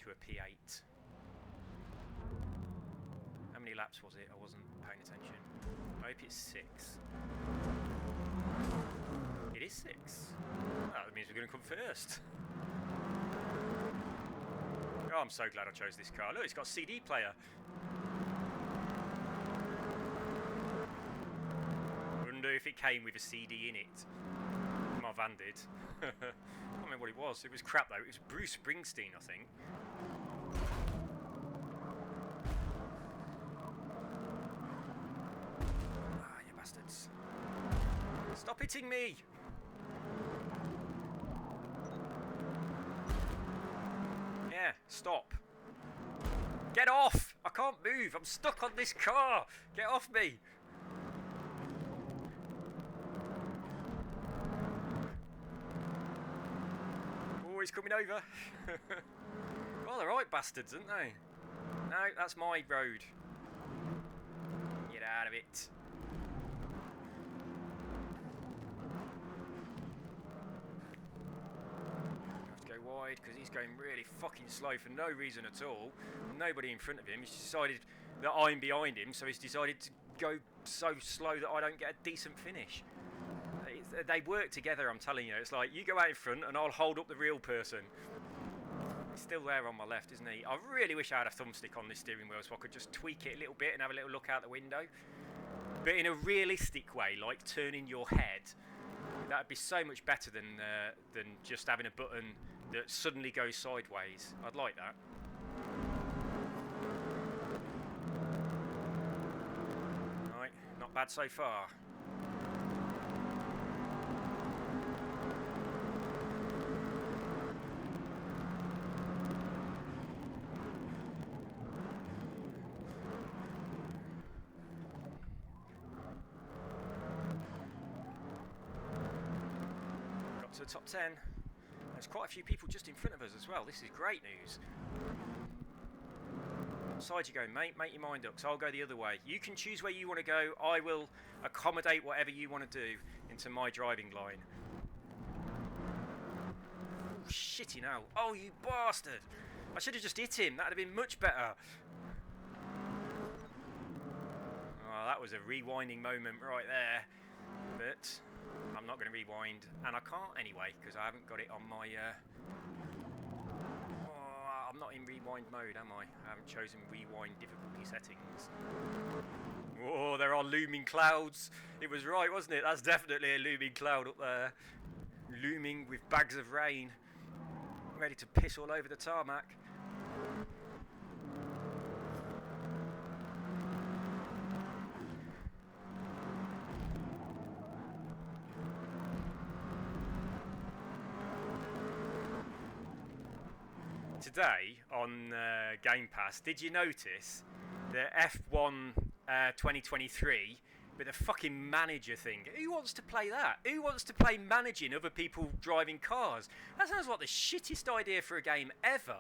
to a P8. How many laps was it? I wasn't paying attention. I hope it's 6. It is 6. Oh, that means we're going to come first. Oh, I'm so glad I chose this car. Look, it's got a CD player. Wonder if it came with a CD in it. My van did. I can't remember what it was. It was crap though. It was Bruce Springsteen, I think. Ah, you bastards. Stop hitting me! Yeah, stop. Get off! I can't move. I'm stuck on this car. Get off me. Oh, he's coming over. Well, they're right bastards, aren't they? No, that's my road. Get out of it. Wide because he's going really fucking slow for no reason at all. Nobody in front of him. He's decided that I'm behind him, so he's decided to go so slow that I don't get a decent finish. They work together, I'm telling you. It's like, you go out in front and I'll hold up the real person. He's still there on my left, isn't he? I really wish I had a thumbstick on this steering wheel so I could just tweak it a little bit and have a little look out the window. But in a realistic way, like turning your head, that would be so much better than just having a button that suddenly goes sideways. I'd like that. Right, not bad so far. Got to the top 10. There's quite a few people just in front of us as well. This is great news. What side you going, mate? Make your mind up, because I'll go the other way. You can choose where you want to go. I will accommodate whatever you want to do into my driving line. Oh, shitty now. Oh, you bastard. I should have just hit him. That would have been much better. Oh, that was a rewinding moment right there. But I'm not going to rewind, and I can't anyway because I haven't got it on my I'm not in rewind mode, am I? I haven't chosen rewind difficulty settings. Oh, there are looming clouds. It was right, wasn't it? That's definitely a looming cloud up there, looming with bags of rain, ready to piss all over the tarmac. Today on Game Pass, did you notice the F1 2023 with a fucking manager thing? Who wants to play that? Who wants to play managing other people driving cars? That sounds like the shittest idea for a game ever.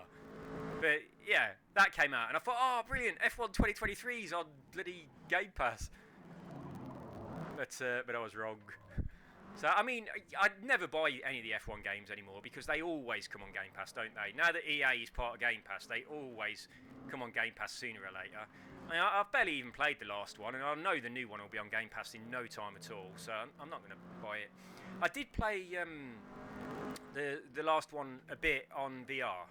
But yeah, that came out and I thought, oh brilliant, F1 2023's on bloody Game Pass. But I was wrong. So, I mean, I'd never buy any of the F1 games anymore because they always come on Game Pass, don't they? Now that EA is part of Game Pass, they always come on Game Pass sooner or later. I mean, I've barely even played the last one, and I know the new one will be on Game Pass in no time at all, so I'm not going to buy it. I did play the last one a bit on VR,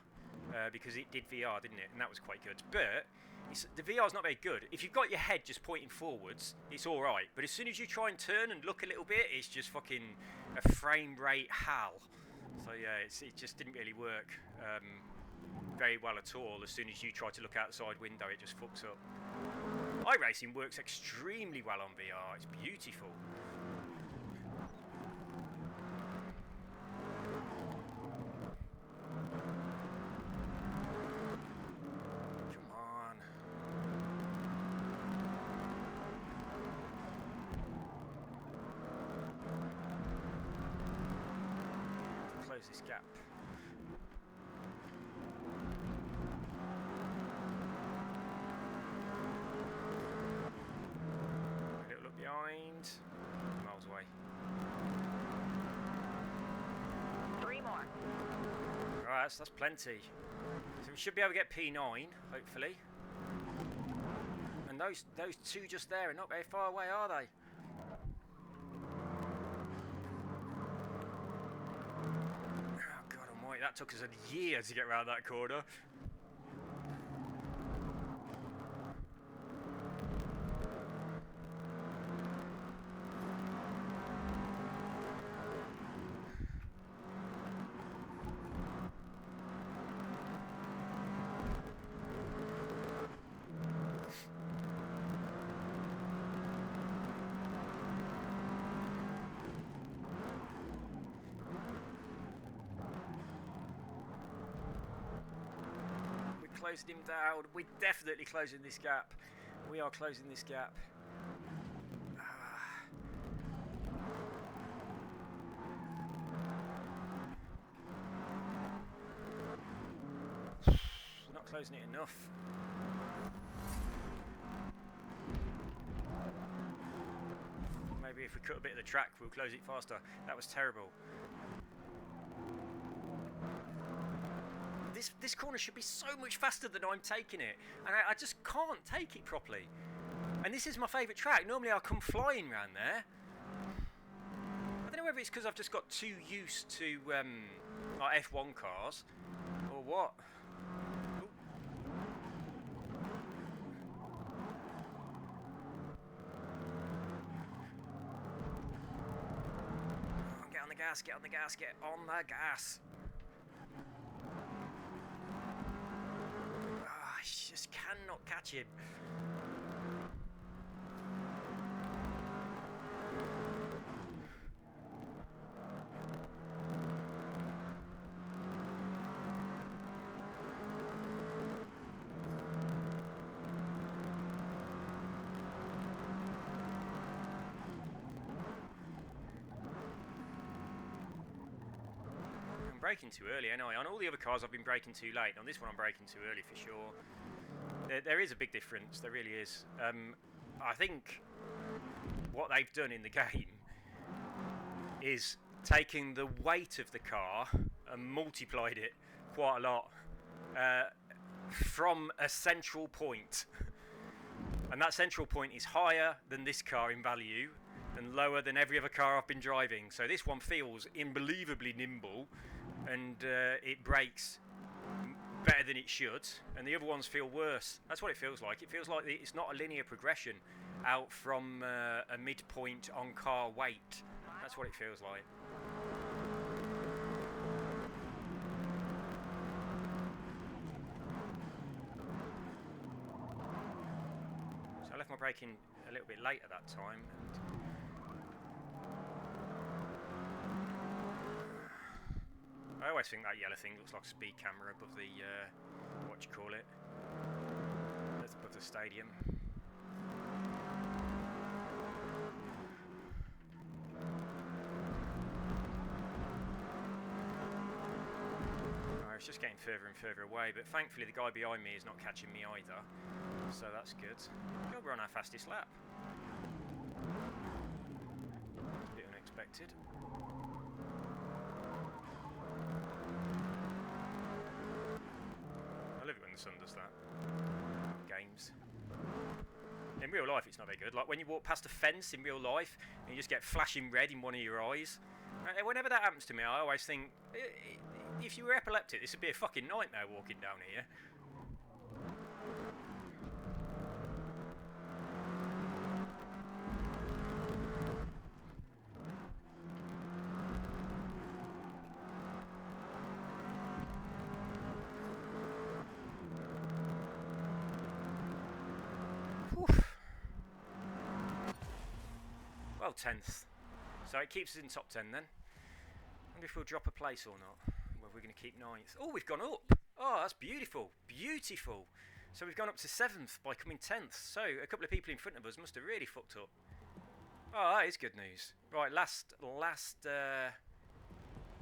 because it did VR, didn't it? And that was quite good. But the VR's not very good. If you've got your head just pointing forwards, it's alright. But as soon as you try and turn and look a little bit, it's just fucking a frame rate hell. So yeah, it just didn't really work very well at all. As soon as you try to look out the side window, it just fucks up. iRacing works extremely well on VR. It's beautiful. Come on. Close this gap. A little look behind. Miles away. 3 more. Alright, that's plenty. So we should be able to get P9, hopefully. And those two just there are not very far away, are they? Oh God almighty, that took us a year to get around that corner. Closing him down. We're definitely closing this gap. We are closing this gap. Not closing it enough. Maybe if we cut a bit of the track, we'll close it faster. That was terrible. This corner should be so much faster than I'm taking it, and I just can't take it properly. And this is my favourite track. Normally I'll come flying round there. I don't know whether it's because I've just got too used to like F1 cars, or what. Ooh. Oh, get on the gas, get on the gas, get on the gas. Just cannot catch him. I'm braking too early anyway. On all the other cars I've been braking too late. On this one I'm braking too early for sure. There is a big difference, there really is. I think what they've done in the game is taking the weight of the car and multiplied it quite a lot from a central point. And that central point is higher than this car in value and lower than every other car I've been driving. So this one feels unbelievably nimble, and it brakes better than it should, and the other ones feel worse. That's what it feels like. It feels like it's not a linear progression out from a midpoint on car weight. That's what it feels like. So I left my braking a little bit late at that time. I always think that yellow thing looks like a speed camera above the, what do you call it? That's above the stadium. It's just getting further and further away, but thankfully the guy behind me is not catching me either, so that's good. God, we're on our fastest lap. A bit unexpected. I love it when the sun does that. Games. In real life it's not very good. Like when you walk past a fence in real life and you just get flashing red in one of your eyes. Whenever that happens to me, I always think, if you were epileptic, this would be a fucking nightmare walking down here. Well, 10th. So it keeps us in top 10 then. I wonder if we'll drop a place or not. Well, we're going to keep 9th. Oh, we've gone up. Oh, that's beautiful. Beautiful. So we've gone up to 7th by coming 10th. So a couple of people in front of us must have really fucked up. Oh, that is good news. Right, last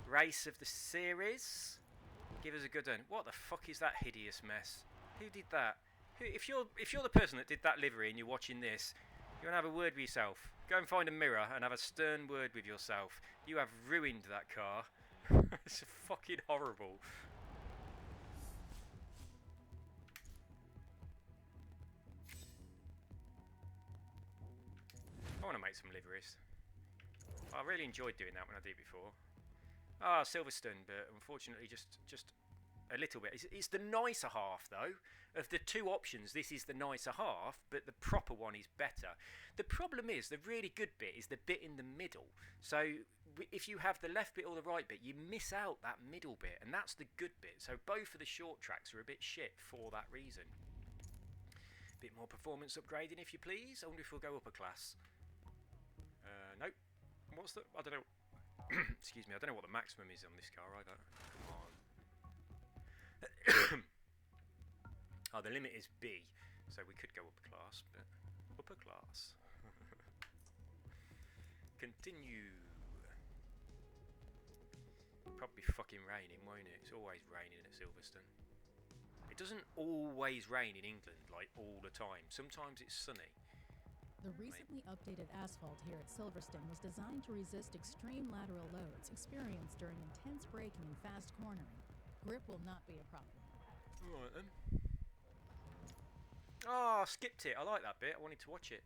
race of the series. Give us a good one. What the fuck is that hideous mess? Who did that? If you're the person that did that livery and you're watching this, you want to have a word with yourself. Go and find a mirror and have a stern word with yourself. You have ruined that car. It's fucking horrible. I want to make some liveries. I really enjoyed doing that when I did before. Ah, Silverstone, but unfortunately just a little bit. It's the nicer half, though. Of the two options, this is the nicer half, but the proper one is better. The problem is, the really good bit is the bit in the middle. So if you have the left bit or the right bit, you miss out that middle bit, and that's the good bit. So both of the short tracks are a bit shit for that reason. Bit more performance upgrading, if you please. I wonder if we'll go up a class. Nope. What's the... I don't know. Excuse me, I don't know what the maximum is on this car either. Come on. Oh, the limit is B, so we could go up a class, but upper class. Continue. Probably fucking raining, won't it? It's always raining at Silverstone. It doesn't always rain in England, like all the time. Sometimes it's sunny. The recently updated asphalt here at Silverstone was designed to resist extreme lateral loads experienced during intense braking and fast cornering. Grip will not be a problem. Alright then. Oh, I skipped it. I like that bit. I wanted to watch it.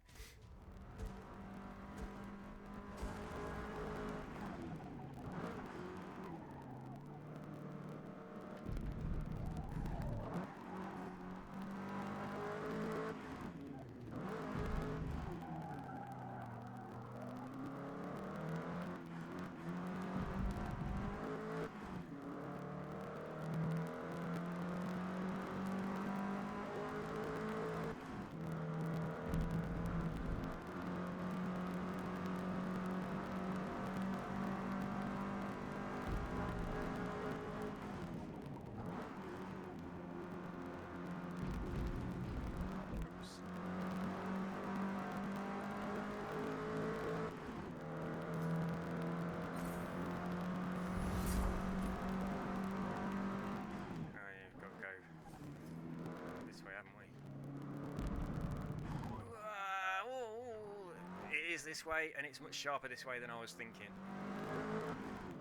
This way, and it's much sharper this way than I was thinking.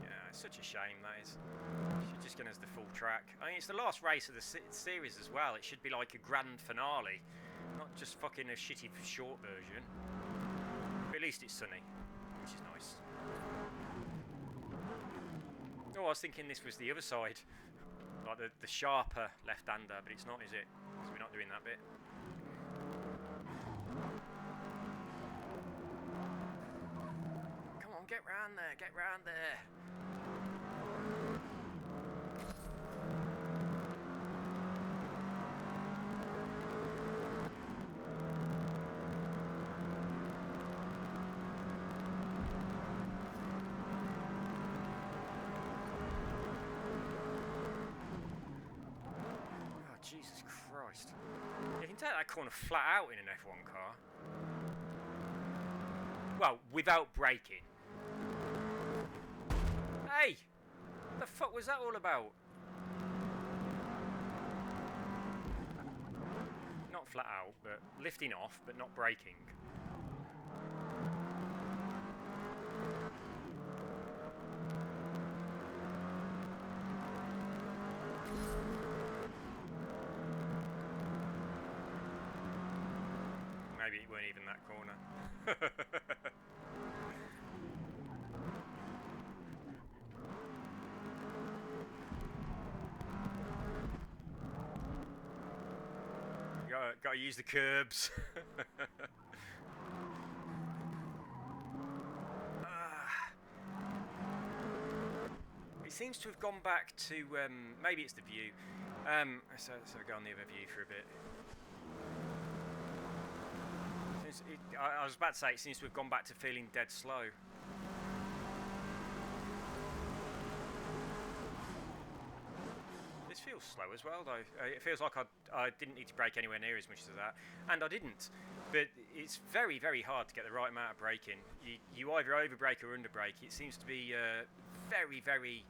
Yeah, it's such a shame that is. Should just get us the full track. I mean, it's the last race of the series as well. It should be like a grand finale, not just fucking a shitty short version. But at least it's sunny, which is nice. Oh, I was thinking this was the other side, like the sharper left-hander, but it's not, is it? So we're not doing that bit. Get round there, get round there. Oh, Jesus Christ. You can take that corner flat out in an F1 car. Well, without braking. Hey! What the fuck was that all about? Not flat out, but lifting off, but not braking. Maybe it weren't even that corner. Gotta use the curbs. It seems to have gone back to maybe it's the view. So go on the other view for a bit. Seems I was about to say, it seems to have gone back to feeling dead slow. This feels slow as well, though. It feels like I didn't need to brake anywhere near as much as that, and I didn't. But it's very, very hard to get the right amount of braking. You either over-brake or under-brake. It seems to be very, very...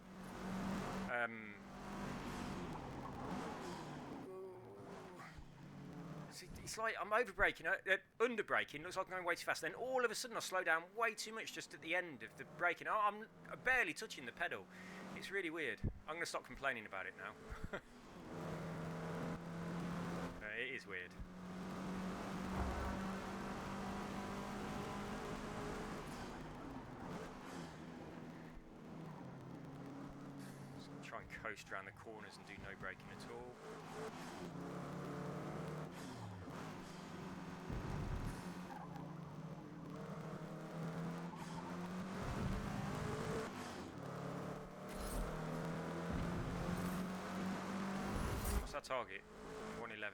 It's like I'm over-braking, under-braking, looks like I'm going way too fast. Then all of a sudden I slow down way too much just at the end of the braking. I'm barely touching the pedal. It's really weird. I'm going to stop complaining about it now. It is weird. Just try and coast around the corners and do no braking at all. What's our target? 111.05.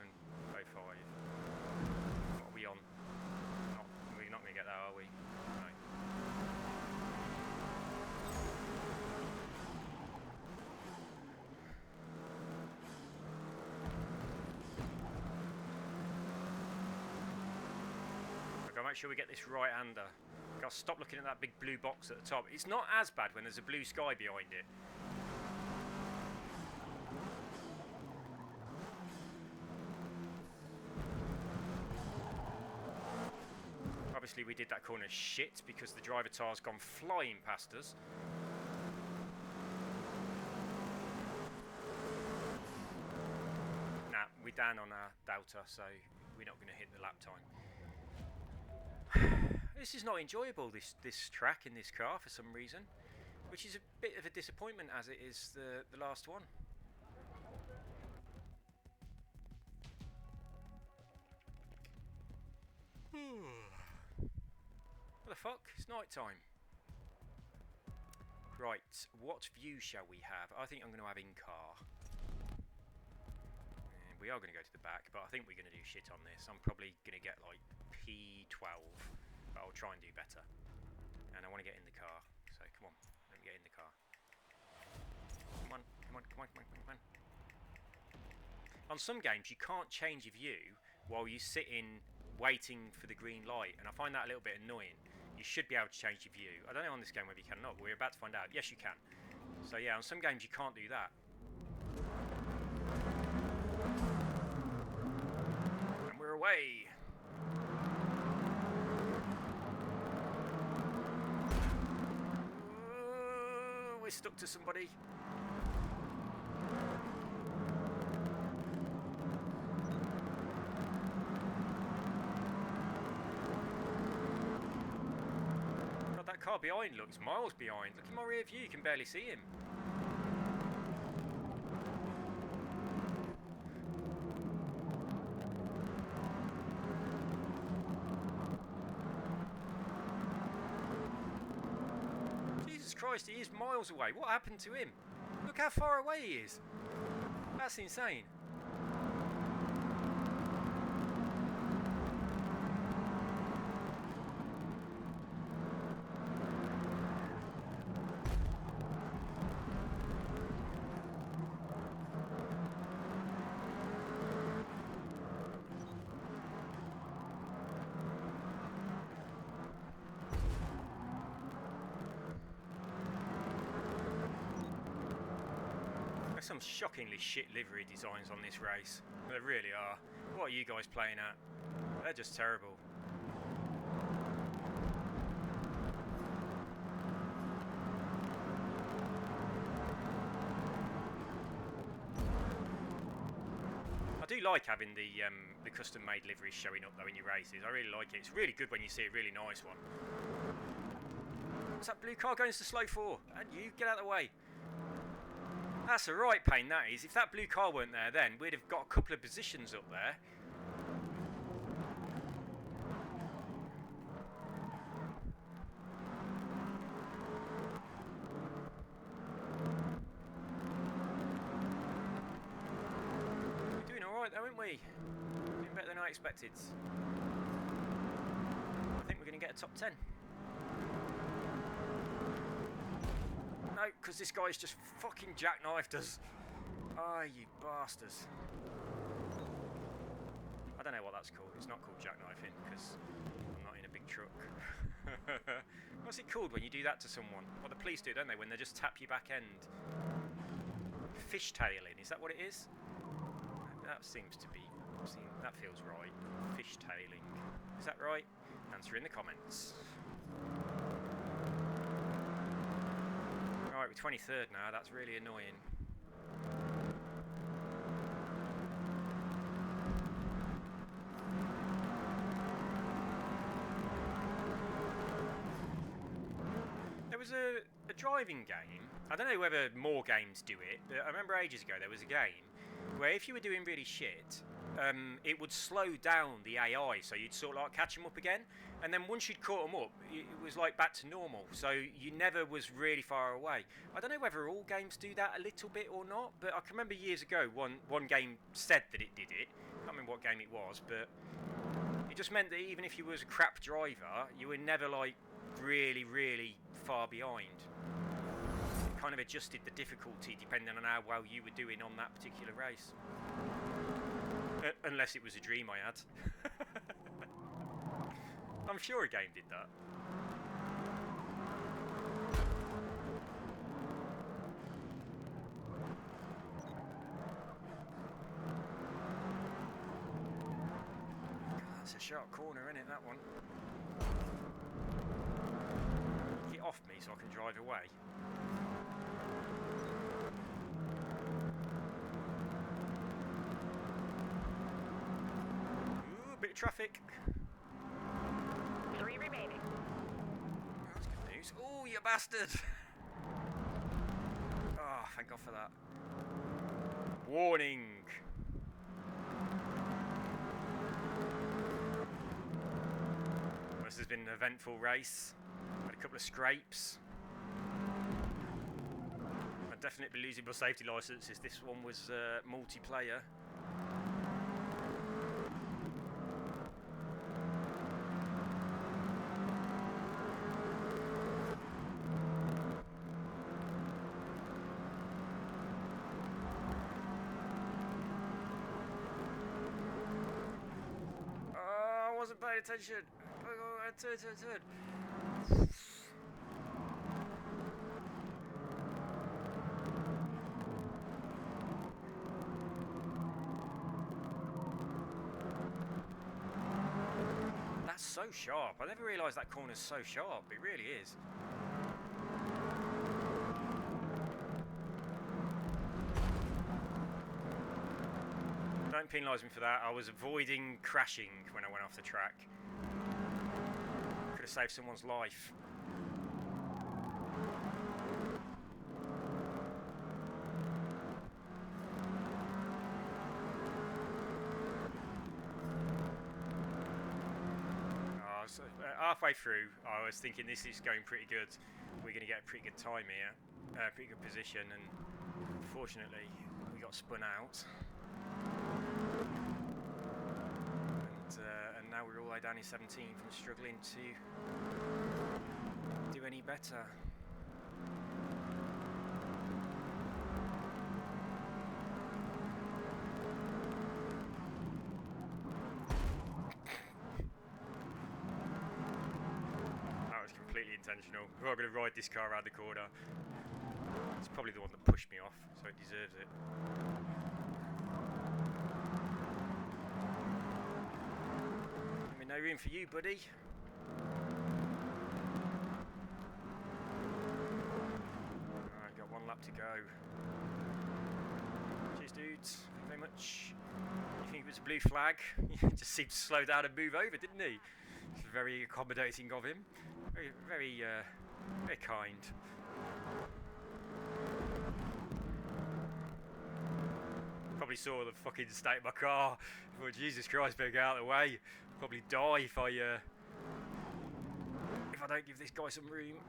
What are we on? We're not going to get that, are we? No. I've got to make sure we get this right-hander. Got to stop looking at that big blue box at the top. It's not as bad when there's a blue sky behind it. Obviously we did that corner shit because the driver tire's gone flying past us. Nah, we're down on our delta, so we're not going to hit the lap time. This is not enjoyable, this track in this car for some reason, which is a bit of a disappointment as it is the last one. What the fuck? It's night time. Right, what view shall we have? I think I'm going to have in-car. We are going to go to the back, but I think we're going to do shit on this. I'm probably going to get like P12, but I'll try and do better. And I want to get in the car, so come on, let me get in the car. Come on, come on, come on, come on, come on. On some games, you can't change your view while you sit in waiting for the green light, and I find that a little bit annoying. You should be able to change your view. I don't know on this game whether you can or not, but we're about to find out. Yes, you can. So yeah, on some games you can't do that. And we're away. We're stuck to somebody. That car behind looks miles behind. Look in my rear view, you can barely see him. Jesus Christ, he is miles away. What happened to him? Look how far away he is. That's insane. Some shockingly shit livery designs on this race. They really are. What are you guys playing at? They're just terrible. I do like having the custom-made liveries showing up though in your races. I really like it. It's really good when you see a really nice one. What's that blue car going so slow for? And you get out of the way. That's a right pain, that is. If that blue car weren't there then, we'd have got a couple of positions up there. We're doing alright though, aren't we? Doing better than I expected. get a top 10. No, because this guy's just fucking jackknifed us. Ah, you bastards. I don't know what that's called. It's not called jackknifing because I'm not in a big truck. What's it called when you do that to someone? Well, the police do, don't they? When they just tap your back end. Fishtailing, is that what it is? That seems to be... that feels right. Fishtailing. Is that right? Answer in the comments. Alright, we're 23rd now. That's really annoying. There was a driving game. I don't know whether more games do it, but I remember ages ago there was a game where if you were doing really shit, it would slow down the AI, so you'd sort of like catch them up again, and then once you'd caught them up, it was like back to normal, so you never was really far away. I don't know whether all games do that a little bit or not, but I can remember years ago one game said that it did it. I can't remember what game it was, but it just meant that even if you was a crap driver, you were never like really, really far behind. It kind of adjusted the difficulty depending on how well you were doing on that particular race. Unless it was a dream I had. I'm sure a game did that. God, that's a sharp corner, isn't it, that one? Get off me so I can drive away. Ooh, a bit of traffic. 3 remaining. Oh, that's good news. Oh, you bastard! Oh, thank God for that. Warning! Well, this has been an eventful race. Had a couple of scrapes. I'd definitely be losing my safety licence if this one was multiplayer. I wasn't paying attention. Turn. That's so sharp. I never realised that corner's so sharp. It really is. Don't penalise me for that. I was avoiding crashing when I went off the track. Could have saved someone's life. So, halfway through, I was thinking this is going pretty good. We're going to get a pretty good time here, pretty good position, and unfortunately, we got spun out. And now we're all the way down in 17th and struggling to do any better. Completely intentional. We're not going to ride this car around the corner. It's probably the one that pushed me off, so it deserves it. I mean, no room for you, buddy. Alright, got one lap to go. Cheers, dudes. Thank you very much. You think it was a blue flag? He just seemed to slow down and move over, didn't he? It's very accommodating of him. Very kind. Probably saw the fucking state of my car. Thought, Jesus Christ, better get out of the way. Probably die if I don't give this guy some room.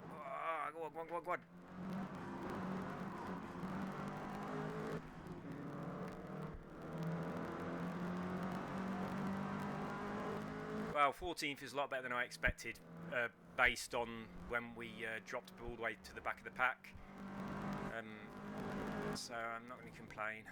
Go on. Well, 14th is a lot better than I expected. based on when we dropped all the way to the back of the pack. So I'm not going to complain.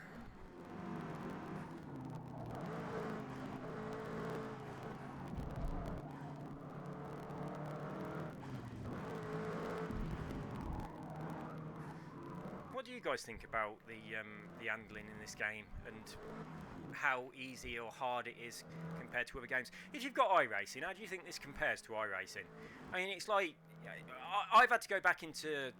What do you guys think about the handling in this game and how easy or hard it is compared to other games? If you've got iRacing, how do you think this compares to iRacing? I mean, it's like I've had to go back into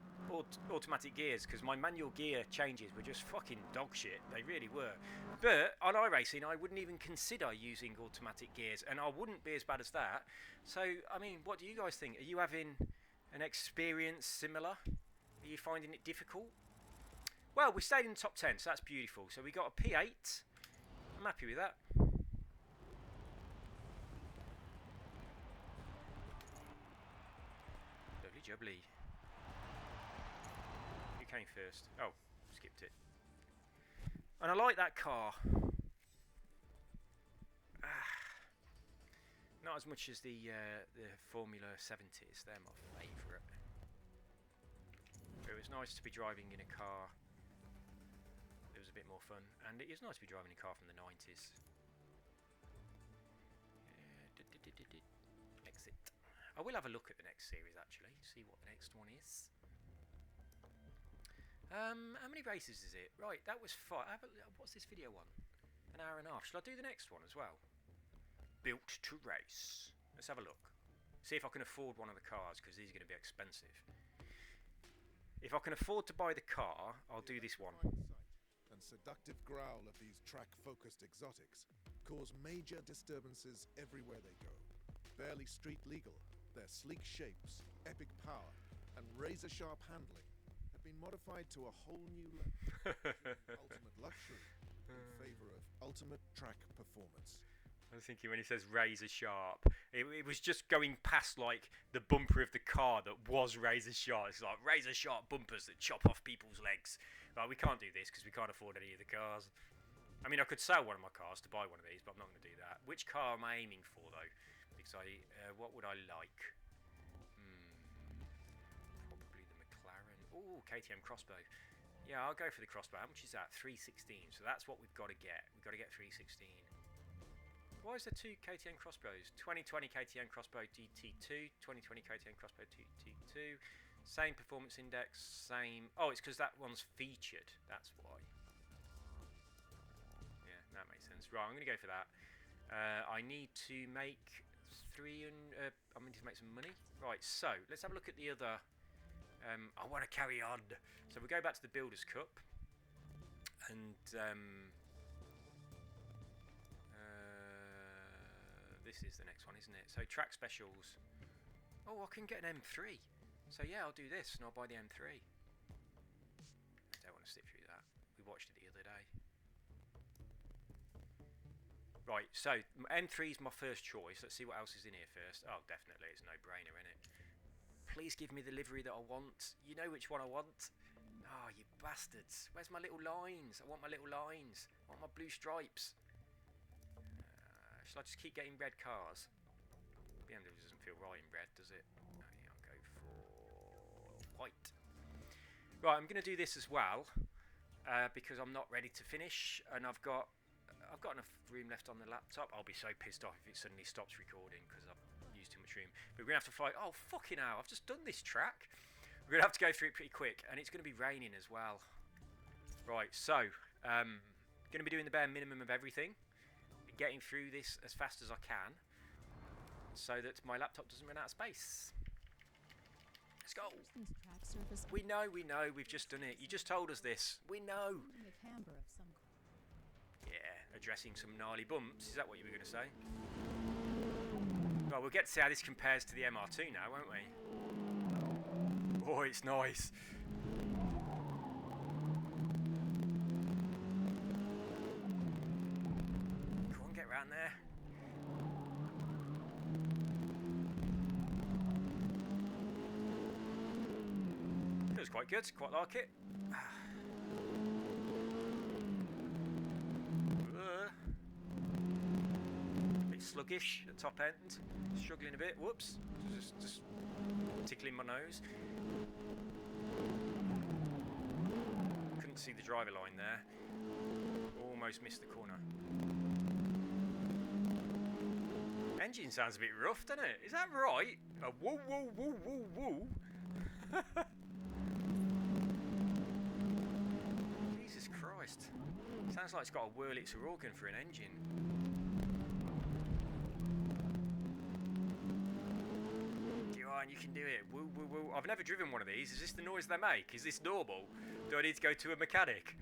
automatic gears because my manual gear changes were just fucking dog shit. They really were. But on iRacing, I wouldn't even consider using automatic gears, and I wouldn't be as bad as that. So, I mean, what do you guys think? Are you having an experience similar? Are you finding it difficult? Well, we stayed in the top 10, so that's beautiful. So we got a P8. I'm happy with that. Lovely jubbly. Who came first? Oh, skipped it. And I like that car. Not as much as the Formula 70s. They're my favourite. It was nice to be driving in a car. It was a bit more fun, and it is nice to be driving a car from the 90s. Exit. I will have a look at the next series actually, see what the next one is. How many races is it? Right, that was 5. What's this video on? An hour and a half. Shall I do the next one as well? Built to race. Let's have a look. See if I can afford one of the cars, because these are going to be expensive. If I can afford to buy the car, I'll do this one. And seductive growl of these track-focused exotics cause major disturbances everywhere they go. Barely street legal, their sleek shapes, epic power, and razor-sharp handling have been modified to a whole new level. Ultimate luxury in favor of ultimate track performance. I was thinking when he says razor sharp, it was just going past like the bumper of the car that was razor sharp. It's like razor sharp bumpers that chop off people's legs. Right, we can't do this because we can't afford any of the cars. I mean, I could sell one of my cars to buy one of these, but I'm not going to do that. Which car am I aiming for though? Because what would I like? Probably the McLaren. Oh, KTM crossbow. Yeah, I'll go for the crossbow. How much is that? 316. So that's what we've got to get. We've got to get 316. Why is there 2 KTM crossbows? 2020 KTM crossbow GT2, 2020 KTM crossbow GT2. Same performance index, same... Oh, it's because that one's featured. That's why. Yeah, that makes sense. Right, I'm going to go for that. I need to make I need to make some money. Right, so let's have a look at the other... I want to carry on. So we go back to the Builders' Cup. And... this is the next one, isn't it? So track specials. Oh, I can get an M3. So yeah, I'll do this and I'll buy the M3. I don't want to sit through that. We watched it the other day. Right, so M3 is my first choice. Let's see what else is in here first. Oh, definitely, it's a no-brainer, isn't it? Please give me the livery that I want. You know which one I want. Oh, you bastards. Where's my little lines? I want my little lines. I want my blue stripes. Shall I just keep getting red cars? BMW doesn't feel right in red, does it? No, yeah, I'll go for white. Right, I'm going to do this as well because I'm not ready to finish, and I've got enough room left on the laptop. I'll be so pissed off if it suddenly stops recording because I've used too much room. But we're going to have to fly. Oh, fucking hell! I've just done this track. We're going to have to go through it pretty quick, and it's going to be raining as well. Right, so going to be doing the bare minimum of everything. Getting through this as fast as I can so that my laptop doesn't run out of space. Let's go. We know, we've just done it. You just told us this. We know. Yeah, addressing some gnarly bumps. Is that what you were going to say? Well, we'll get to see how this compares to the MR2 now, won't we? Oh, it's nice. Around there. Feels quite good, quite like it. A bit sluggish at top end. Struggling a bit. Whoops. Just tickling my nose. Couldn't see the driver line there. Almost missed the corner. Engine sounds a bit rough, doesn't it? Is that right? A woo woo woo woo woo. Jesus Christ. Sounds like it's got a Wurlitzer organ for an engine. Go on, you can do it. Woo woo woo. I've never driven one of these. Is this the noise they make? Is this normal? Do I need to go to a mechanic?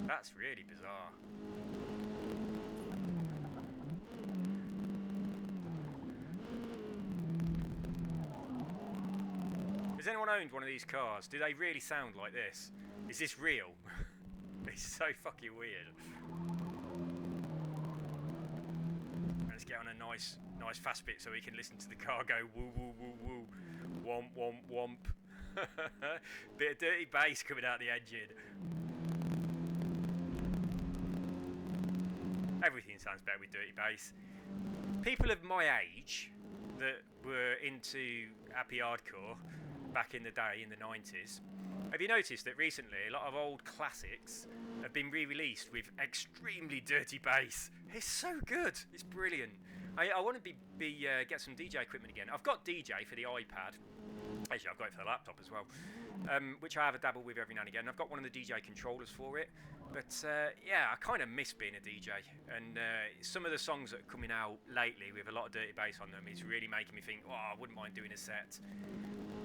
That's really bizarre. Has anyone owned one of these cars? Do they really sound like this? Is this real? It's so fucking weird. Let's get on a nice fast bit so we can listen to the car go woo woo woo woo, womp womp womp. Bit of dirty bass coming out the engine. Everything sounds better with dirty bass. People of my age that were into happy hardcore back in the day, in the 90s, have you noticed that recently a lot of old classics have been re-released with extremely dirty bass? It's so good. It's brilliant. I want to get some DJ equipment again. I've got DJ for the iPad. Actually, I've got it for the laptop as well, which I have a dabble with every now and again. I've got one of the DJ controllers for it. But yeah, I kind of miss being a DJ. And some of the songs that are coming out lately with a lot of dirty bass on them is really making me think, oh, I wouldn't mind doing a set.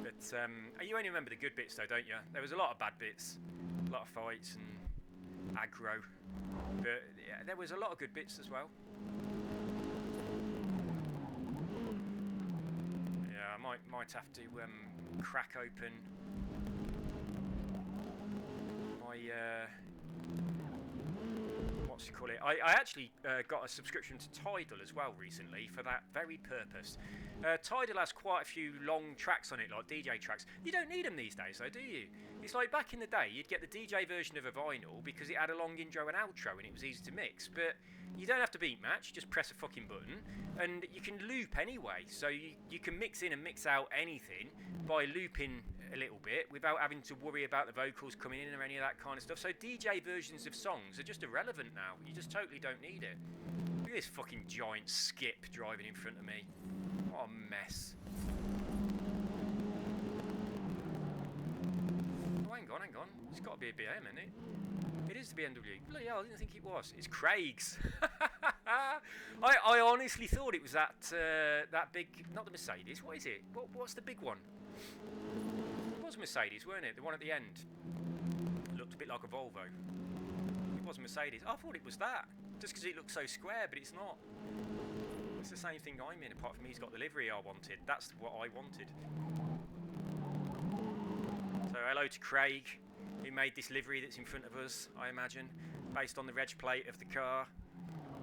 But you only remember the good bits though, don't you? There was a lot of bad bits, a lot of fights and aggro. But yeah, there was a lot of good bits as well. Yeah, I might have to crack open my what's it call it? I actually got a subscription to Tidal as well recently for that very purpose. Tidal has quite a few long tracks on it, like DJ tracks. You don't need them these days though, do you? It's like back in the day, you'd get the DJ version of a vinyl because it had a long intro and outro and it was easy to mix. But you don't have to beat match, you just press a fucking button and you can loop anyway. So you can mix in and mix out anything by looping a little bit without having to worry about the vocals coming in or any of that kind of stuff. So DJ versions of songs are just irrelevant now. You just totally don't need it. Look at this fucking giant skip driving in front of me. What a mess. Oh, hang on. It's got to be a BM, isn't it? It is the BMW. Bloody hell, I didn't think it was. It's Craig's. I honestly thought it was that big, not the Mercedes. What is it? What's the big one? It was Mercedes, weren't it? The one at the end. It looked a bit like a Volvo. It was Mercedes. I thought it was that. Just because it looks so square, but it's not. It's the same thing I'm in, apart from he's got the livery I wanted. That's what I wanted. So hello to Craig, who made this livery that's in front of us, I imagine, based on the reg plate of the car.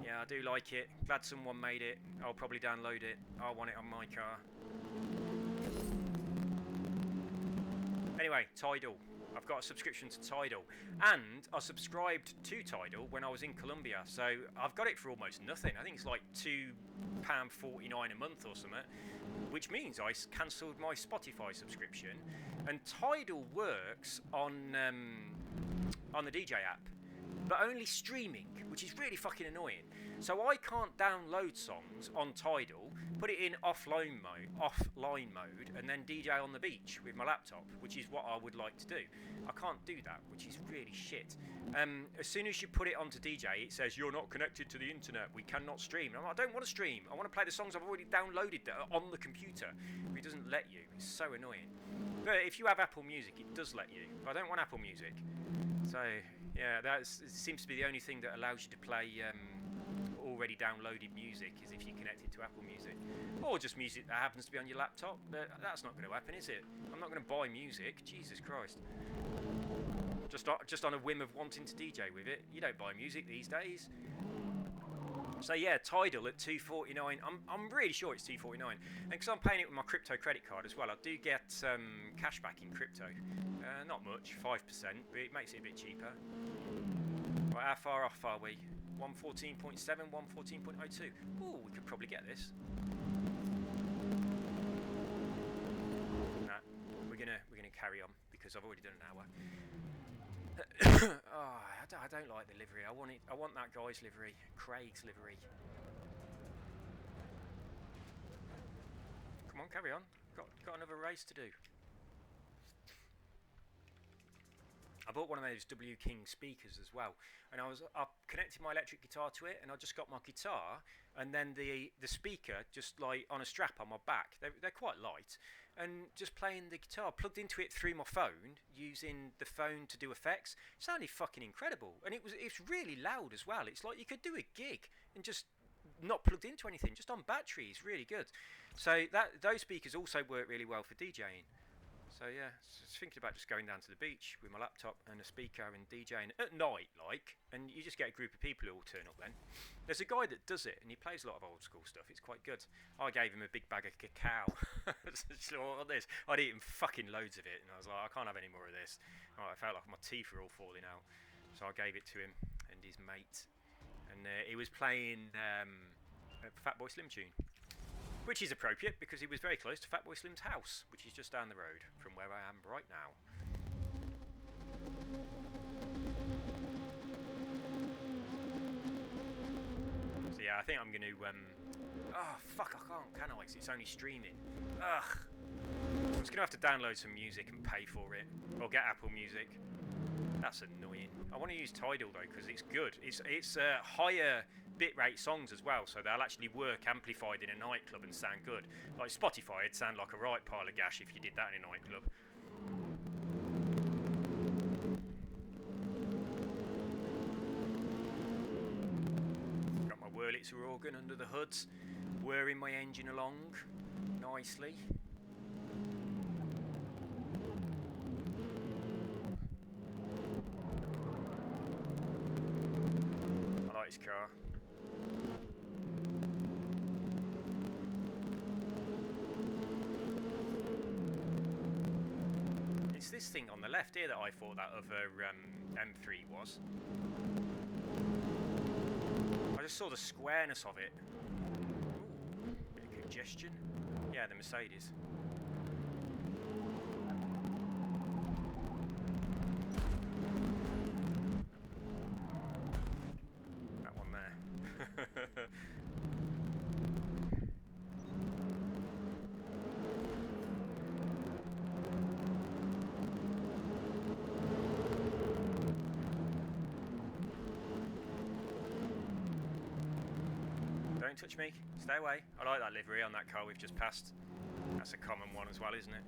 Yeah, I do like it. Glad someone made it. I'll probably download it. I want it on my car. Anyway, Tidal. I've got a subscription to Tidal. And I subscribed to Tidal when I was in Colombia. So I've got it for almost nothing. I think it's like £2.49 a month or something. Which means I cancelled my Spotify subscription. And Tidal works on the DJ app. But only streaming, which is really fucking annoying. So I can't download songs on Tidal, put it in offline mode, and then DJ on the beach with my laptop, which is what I would like to do. I can't do that, which is really shit. As soon as you put it onto DJ, it says you're not connected to the internet. We cannot stream. I don't want to stream. I want to play the songs I've already downloaded that are on the computer. It doesn't let you. It's so annoying. But if you have Apple Music, it does let you. I don't want Apple Music, so. Yeah, that seems to be the only thing that allows you to play already downloaded music is if you connect it to Apple Music. Or just music that happens to be on your laptop. But that's not going to happen, is it? I'm not going to buy music. Jesus Christ. Just on a whim of wanting to DJ with it. You don't buy music these days. So yeah, Tidal at $2.49. I'm really sure it's $2.49. And because I'm paying it with my crypto credit card as well, I do get cash back in crypto. Not much, 5%, but it makes it a bit cheaper. Right, how far off are we? 114.7, 114.02. Oh, we could probably get this. Nah, we're gonna carry on because I've already done an hour. Oh, I don't like the livery. I want that guy's livery, Craig's livery. Come on, carry on. Got another race to do. I bought one of those W King speakers as well, and I connected my electric guitar to it, and I just got my guitar, and then the speaker just like on a strap on my back. They're quite light, and just playing the guitar plugged into it through my phone, using the phone to do effects. It sounded fucking incredible, and it's really loud as well. It's like you could do a gig and just not plugged into anything, just on batteries. Really good. So those speakers also work really well for DJing. So yeah, just thinking about just going down to the beach with my laptop and a speaker and DJing at night, and you just get a group of people who all turn up then. There's a guy that does it, and he plays a lot of old school stuff. It's quite good. I gave him a big bag of cacao. So what this? I'd eaten fucking loads of it, and I was like, I can't have any more of this. I felt like my teeth were all falling out. So I gave it to him and his mate, and he was playing a Fatboy Slim tune. Which is appropriate because he was very close to Fatboy Slim's house, which is just down the road from where I am right now. So yeah, I think I'm going to... oh, fuck, I can't, can I? 'Cause it's only streaming. Ugh. I'm just going to have to download some music and pay for it. Or get Apple Music. That's annoying. I want to use Tidal, though, because it's good. It's higher bitrate songs as well, so they'll actually work amplified in a nightclub and sound good. Like Spotify, it'd sound like a right pile of gash if you did that in a nightclub. Got my Wurlitzer organ under the hood, whirring my engine along nicely. I like his car. It's this thing on the left here that I thought that other M3 was. I just saw the squareness of it. Ooh, bit of congestion. Yeah, the Mercedes. That one there. Don't touch me. Stay away. I like that livery on that car we've just passed. That's a common one as well, isn't it?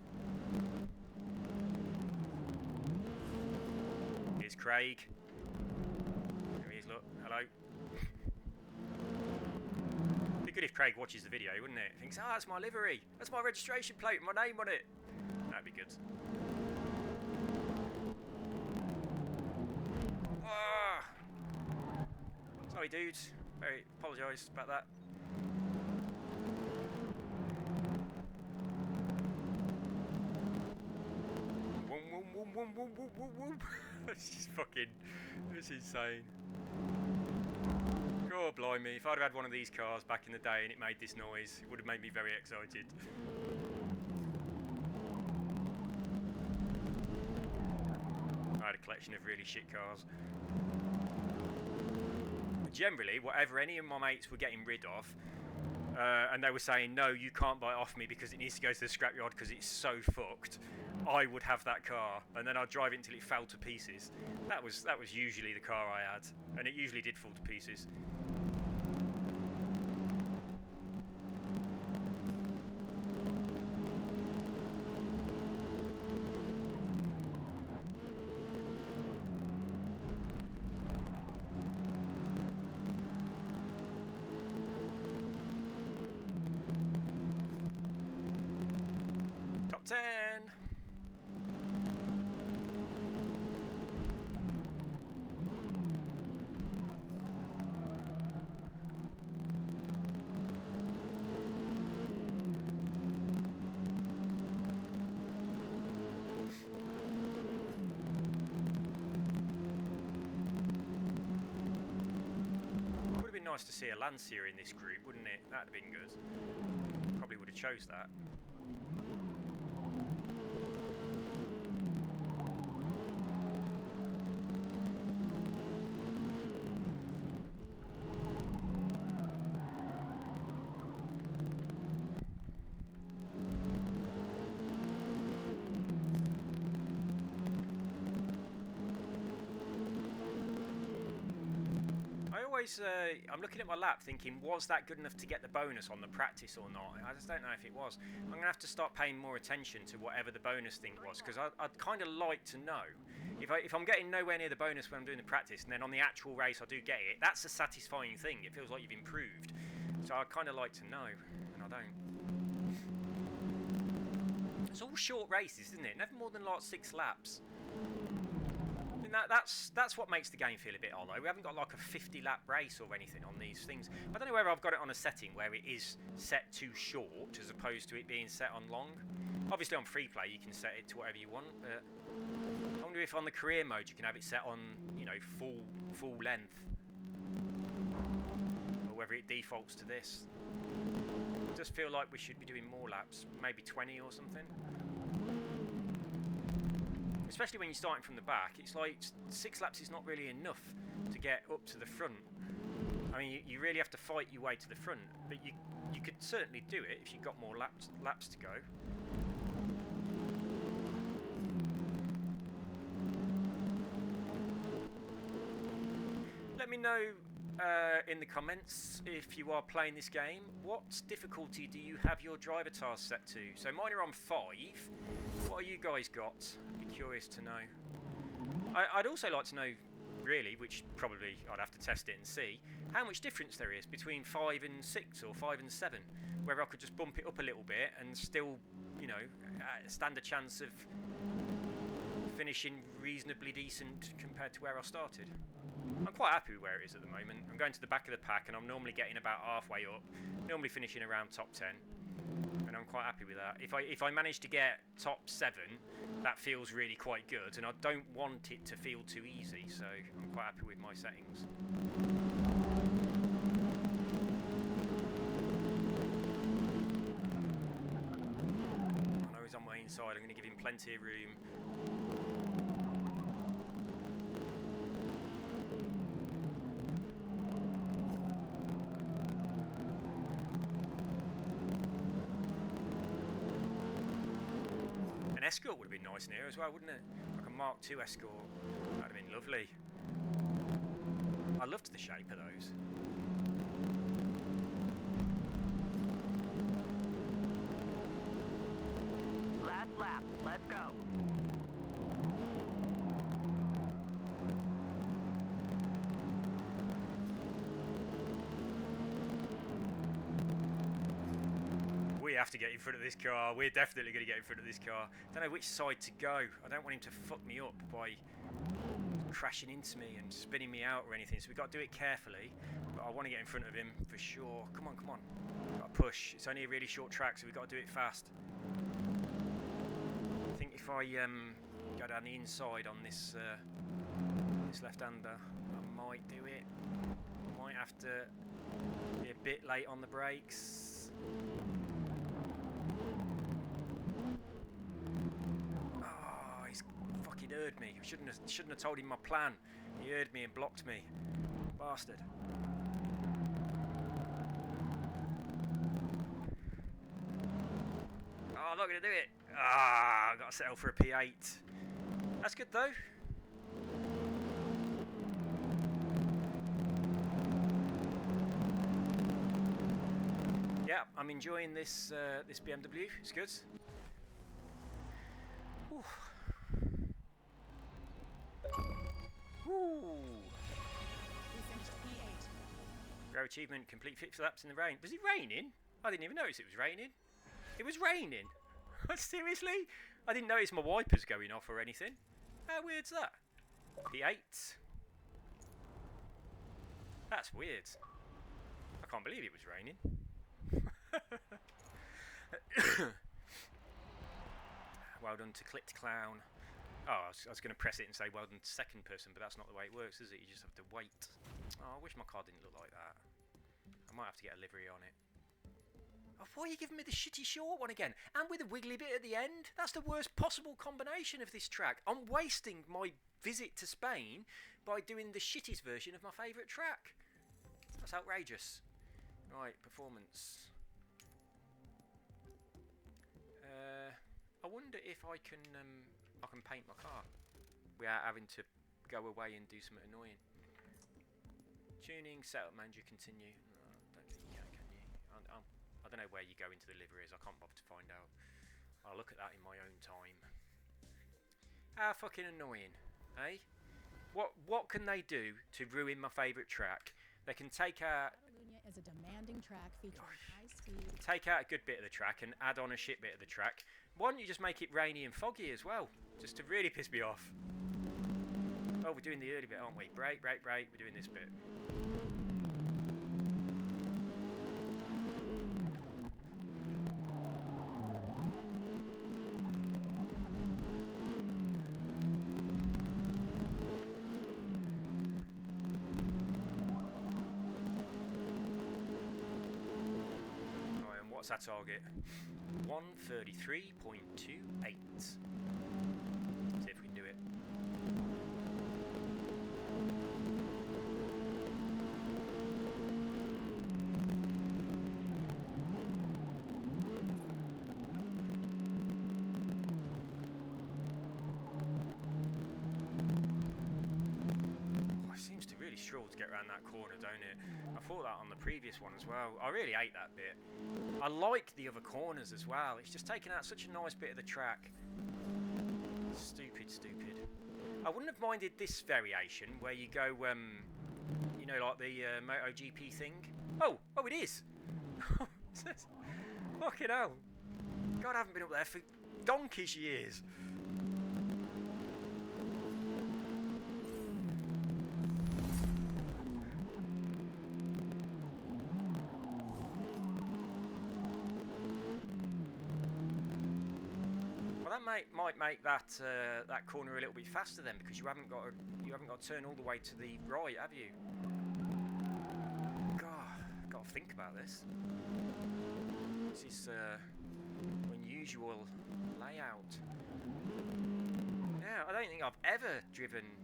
Here's Craig. There he is, look. Hello. It'd be good if Craig watches the video, wouldn't it? Thinks, oh, that's my livery. That's my registration plate with my name on it. That'd be good. Ah! Sorry, dudes. Very apologise about that. It's just fucking... It's insane. God blimey, if I'd have had one of these cars back in the day and it made this noise, it would have made me very excited. I had a collection of really shit cars. Generally, whatever any of my mates were getting rid of, and they were saying, no, you can't buy it off me because it needs to go to the scrapyard because it's so fucked, I would have that car, and then I'd drive it until it fell to pieces. That was usually the car I had, and it usually did fall to pieces. Top 10! nice to see a Lancia in this group, wouldn't it? That'd have been good. Probably would have chose that. I'm looking at my lap thinking, was that good enough to get the bonus on the practice or not? I just don't know if it was. I'm going to have to start paying more attention to whatever the bonus thing was, because I'd kind of like to know. If I'm getting nowhere near the bonus when I'm doing the practice, and then on the actual race I do get it, that's a satisfying thing. It feels like you've improved. So I'd kind of like to know, and I don't. It's all short races, isn't it? Never more than like 6 laps. That's what makes the game feel a bit hollow. We haven't got like a 50-lap race or anything on these things. I don't know whether I've got it on a setting where it is set to short as opposed to it being set on long. Obviously on free play you can set it to whatever you want, but I wonder if on the career mode you can have it set on, you know, full length, or whether it defaults to this. It does feel like we should be doing more laps, maybe 20 or something. Especially when you're starting from the back, it's like 6 laps is not really enough to get up to the front. I mean, you really have to fight your way to the front, but you could certainly do it if you've got more laps to go. Let me know in the comments if you are playing this game. What difficulty do you have your driver task set to? So mine are on 5. What have you guys got? I'd be curious to know. I'd also like to know, really, which probably I'd have to test it and see, how much difference there is between 5 and 6 or 5 and 7. Whether I could just bump it up a little bit and still, you know, stand a chance of finishing reasonably decent compared to where I started. I'm quite happy with where it is at the moment. I'm going to the back of the pack and I'm normally getting about halfway up, normally finishing around top 10. And I'm quite happy with that. If I manage to get top 7, that feels really quite good, and I don't want it to feel too easy, so I'm quite happy with my settings. I know he's on my inside, I'm going to give him plenty of room. Escort would have been nice in here as well, wouldn't it? Like a Mark II Escort. That would have been lovely. I loved the shape of those. Last lap. Let's go. We have to get in front of this car. We're definitely going to get in front of this car. Don't know which side to go. I don't want him to fuck me up by crashing into me and spinning me out or anything. So we've got to do it carefully. But I want to get in front of him for sure. Come on, come on. Got to push. It's only a really short track, so we've got to do it fast. I think if I go down the inside on this this left-hander, I might do it. Might have to be a bit late on the brakes. Heard me. I shouldn't have told him my plan. He heard me and blocked me. Bastard. Oh, I'm not going to do it. I've got to settle for a P8. That's good though. Yeah, I'm enjoying this this BMW. It's good. Ooh. Ooh. Rare achievement, complete 50 laps in the rain. Was it raining? I didn't even notice it was raining. It was raining? Seriously? I didn't notice my wipers going off or anything. How weird's that? P8. That's weird. I can't believe it was raining. Well done to Clicked Clown. Oh, I was going to press it and say well done to second person, but that's not the way it works, is it? You just have to wait. Oh, I wish my car didn't look like that. I might have to get a livery on it. Oh, why are you giving me the shitty short one again? And with a wiggly bit at the end? That's the worst possible combination of this track. I'm wasting my visit to Spain by doing the shittiest version of my favourite track. That's outrageous. Right, performance. I wonder if I can paint my car without having to go away and do something annoying. Tuning, setup manager, continue. No, I don't think you can you? I don't know where you go into the liveries. I can't bother to find out. I'll look at that in my own time. How fucking annoying, eh? What can they do to ruin my favourite track? They can take out... Catalunya is a demanding track featuring high speed. Take out a good bit of the track and add on a shit bit of the track. Why don't you just make it rainy and foggy as well? Just to really piss me off. Oh, we're doing the early bit, aren't we? Break. We're doing this bit. Right, and what's our target? 133.28. See if we can do it. Oh, it seems to really struggle to get around that corner, don't it? I thought that on the previous one as well. I really hate that bit. I like the other corners as well. It's just taken out such a nice bit of the track. Stupid. I wouldn't have minded this variation where you go, you know, like the MotoGP thing. Oh, it is. Fucking hell. God, I haven't been up there for donkey's years. Might make that that corner a little bit faster then, because you haven't got to turn all the way to the right, have you? God, got to think about this. This is unusual layout. Yeah, I don't think I've ever driven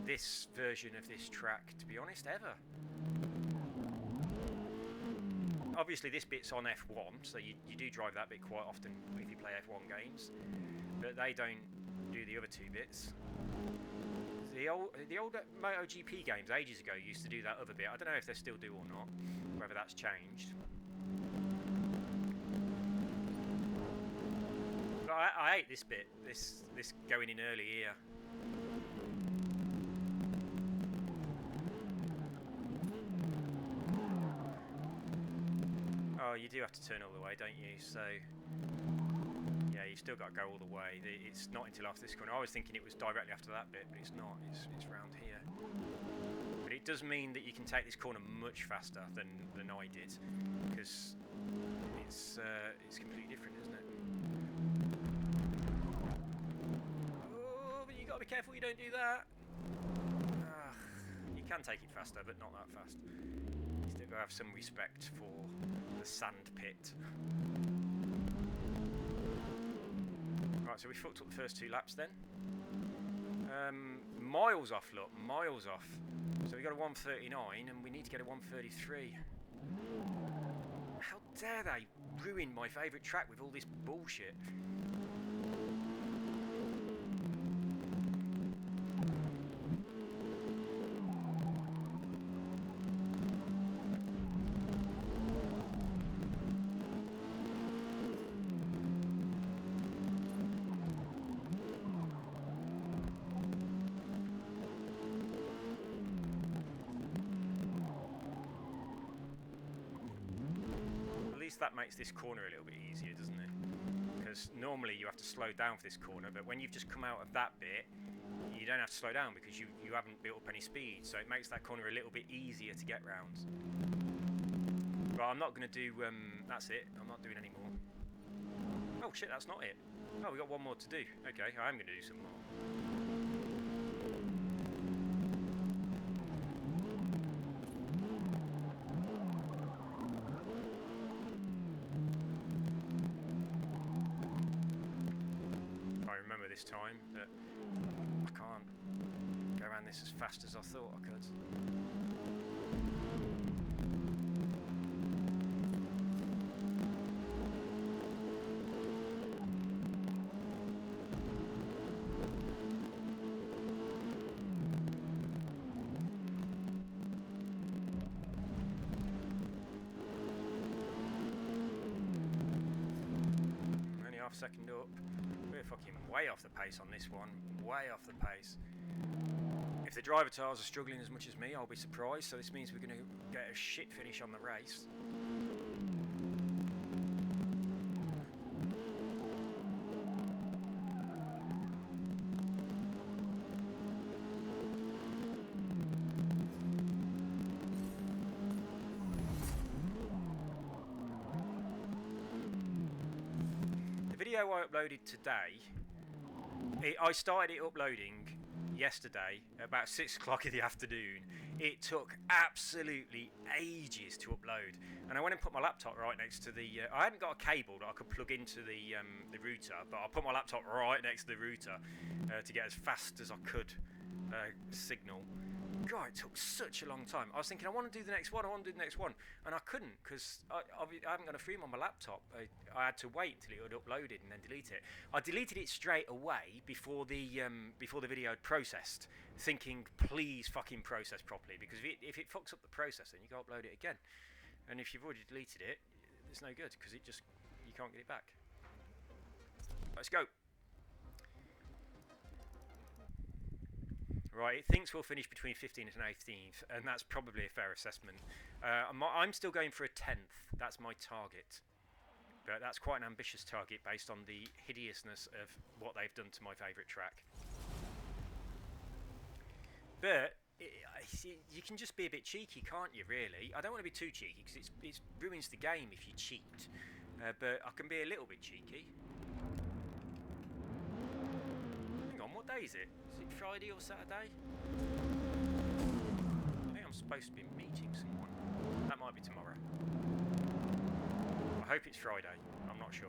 this version of this track, to be honest, ever. Obviously this bit's on F1, so you do drive that bit quite often if you play F1 games, but they don't do the other two bits. The old MotoGP games ages ago used to do that other bit. I don't know if they still do or not, whether that's changed. But I hate this bit, this going in early here. Oh, you do have to turn all the way, don't you? So, yeah, you've still got to go all the way. It's not until after this corner. I was thinking it was directly after that bit, but it's not. It's round here. But it does mean that you can take this corner much faster than I did, because it's completely different, isn't it? Oh, but you got to be careful you don't do that. You can take it faster, but not that fast. You still got to have some respect for the sand pit. Right, so we fucked up the first 2 laps then. Miles off, look, miles off. So we got a 139 and we need to get a 133. How dare they ruin my favourite track with all this bullshit? That makes this corner a little bit easier, doesn't it? Because normally you have to slow down for this corner, but when you've just come out of that bit, you don't have to slow down because you haven't built up any speed, so it makes that corner a little bit easier to get round. But I'm not going to do, that's it, I'm not doing any more. Oh shit, that's not it. Oh, we got one more to do. Okay, I am going to do some more. this time that I can't go around this as fast as I thought I could. Only half a second up. We're fucking way off the pace on this one. Way off the pace. If the driver tires are struggling as much as me, I'll be surprised. So this means we're going to get a shit finish on the race. The video I uploaded today, I started it uploading yesterday at about 6 o'clock in the afternoon. It took absolutely ages to upload, and I went and put my laptop right next to the I hadn't got a cable that I could plug into the router, but I put my laptop right next to the router to get as fast as I could signal. God, it took such a long time. I was thinking, I want to do the next one, and I couldn't because I haven't got a frame on my laptop. I had to wait until it had uploaded and then delete it. I deleted it straight away before the video had processed, thinking, please fucking process properly, because if it fucks up the process, then you go upload it again. And if you've already deleted it, it's no good because you can't get it back. Let's go. Right, it thinks we'll finish between 15th and 18th, and that's probably a fair assessment. I'm still going for a 10th. That's my target. But that's quite an ambitious target based on the hideousness of what they've done to my favourite track. But you can just be a bit cheeky, can't you, really? I don't want to be too cheeky, because it ruins the game if you cheat. But I can be a little bit cheeky. Hang on, what day is it? Is it Friday or Saturday? I think I'm supposed to be meeting someone. That might be tomorrow. I hope it's Friday. I'm not sure.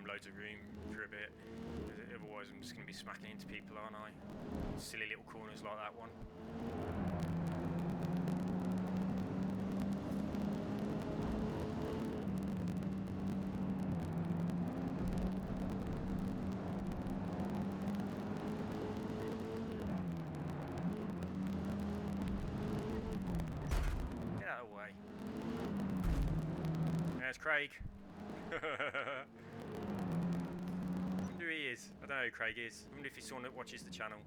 Loads of room for a bit, otherwise I'm just going to be smacking into people, aren't I? Silly little corners like that one. Get out of the way. There's Craig. Who he is. I don't know who Craig is. I wonder if he's someone that watches the channel.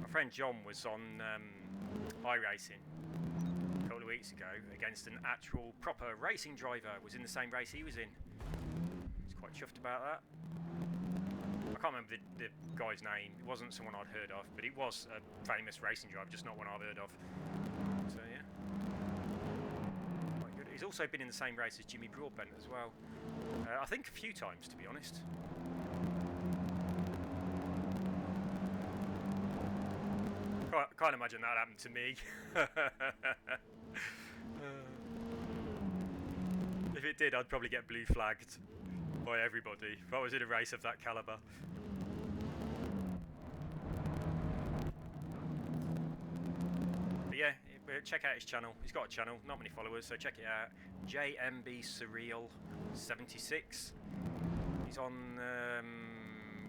My friend John was on iRacing a couple of weeks ago against an actual proper racing driver. Was in the same race he was in. He's quite chuffed about that. I can't remember the guy's name. It wasn't someone I'd heard of, but it was a famous racing driver, just not one I've heard of. So yeah, quite good. He's also been in the same race as Jimmy Broadbent as well. I think a few times, to be honest. Can't imagine that happened to me. If it did, I'd probably get blue flagged by everybody if I was in a race of that caliber. But yeah, check out his channel. He's got a channel, not many followers, so check it out. JMB Surreal 76. He's on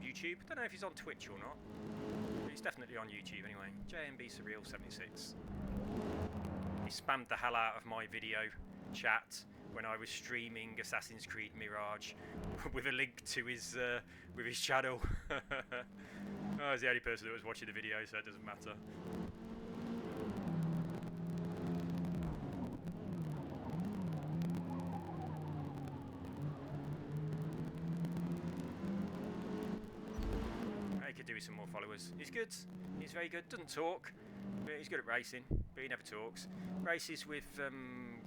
YouTube. I don't know if he's on Twitch or not. He's definitely on YouTube anyway. JMB Surreal 76. He spammed the hell out of my video chat when I was streaming Assassin's Creed Mirage with a link to his channel. I was the only person that was watching the video, so it doesn't matter. He could do with some more followers. He's good. He's very good. Doesn't talk, but he's good at racing. But he never talks. Races with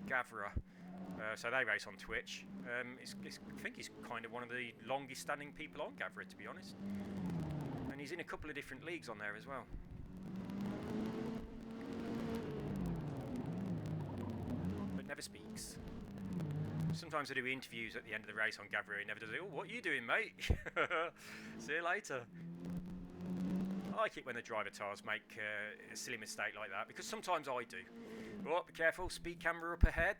Gavra. So they race on Twitch. I think he's kind of one of the longest standing people on Gavra, to be honest. And he's in a couple of different leagues on there as well. But never speaks. Sometimes I do interviews at the end of the race on Gavra. He never does it. Oh, what are you doing, mate? See you later. I like it when the driver tars make a silly mistake like that, because sometimes I do. Oh, be careful, speed camera up ahead.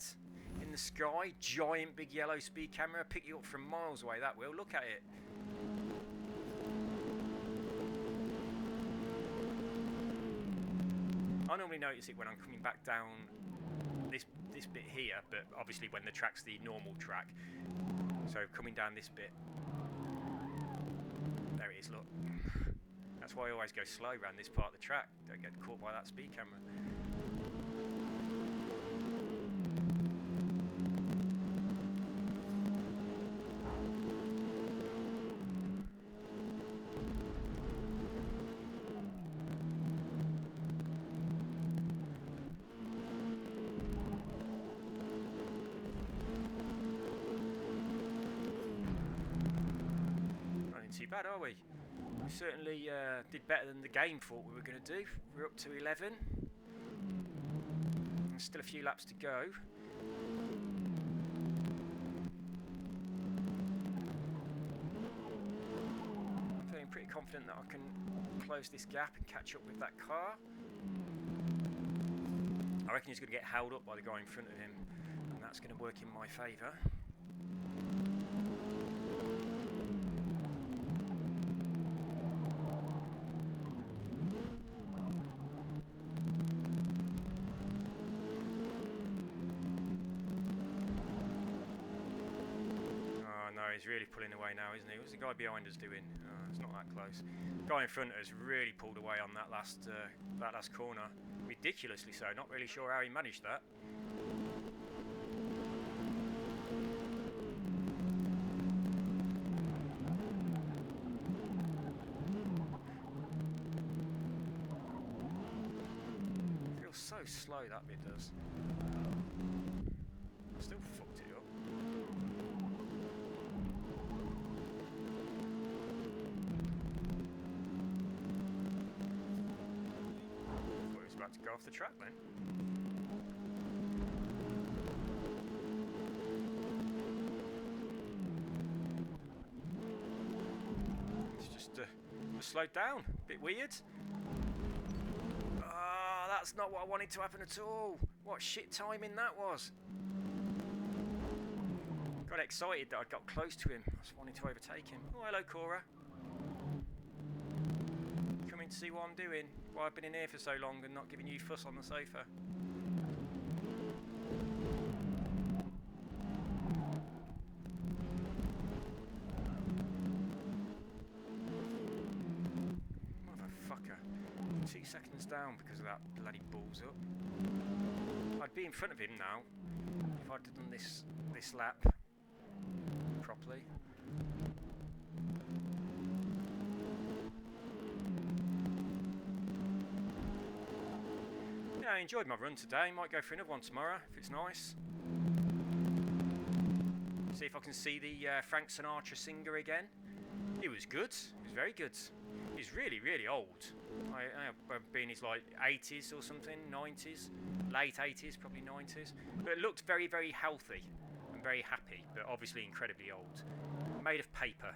In the sky, giant big yellow speed camera, pick you up from miles away, that will. Look at it. I normally notice it when I'm coming back down this bit here, but obviously when the track's the normal track. So coming down this bit. There it is, look. That's why I always go slow around this part of the track. Don't get caught by that speed camera. Too bad, are we? We certainly did better than the game thought we were going to do. We're up to 11. There's still a few laps to go. I'm feeling pretty confident that I can close this gap and catch up with that car. I reckon he's going to get held up by the guy in front of him, and that's going to work in my favour. He's really pulling away now, isn't he? What's the guy behind us doing? Oh, it's not that close. The guy in front of us really pulled away on that last corner. Ridiculously so. Not really sure how he managed that. Feels so slow, that bit does. Still fucked it up. To go off the track then. It's just slowed down. Bit weird. Ah, that's not what I wanted to happen at all. What shit timing that was. Got excited that I got close to him. I just wanted to overtake him. Oh, hello, Cora. Coming to see what I'm doing. Why I've been in here for so long and not giving you fuss on the sofa. Motherfucker. 2 seconds down because of that bloody balls up. I'd be in front of him now if I'd done this lap properly. I enjoyed my run today. Might go for another one tomorrow if it's nice. See if I can see the Frank Sinatra singer again. He was good. He was very good. He's really, really old. I've been in his like 80s or something, 90s, late 80s, probably 90s. But it looked very, very healthy and very happy, but obviously incredibly old. Made of paper.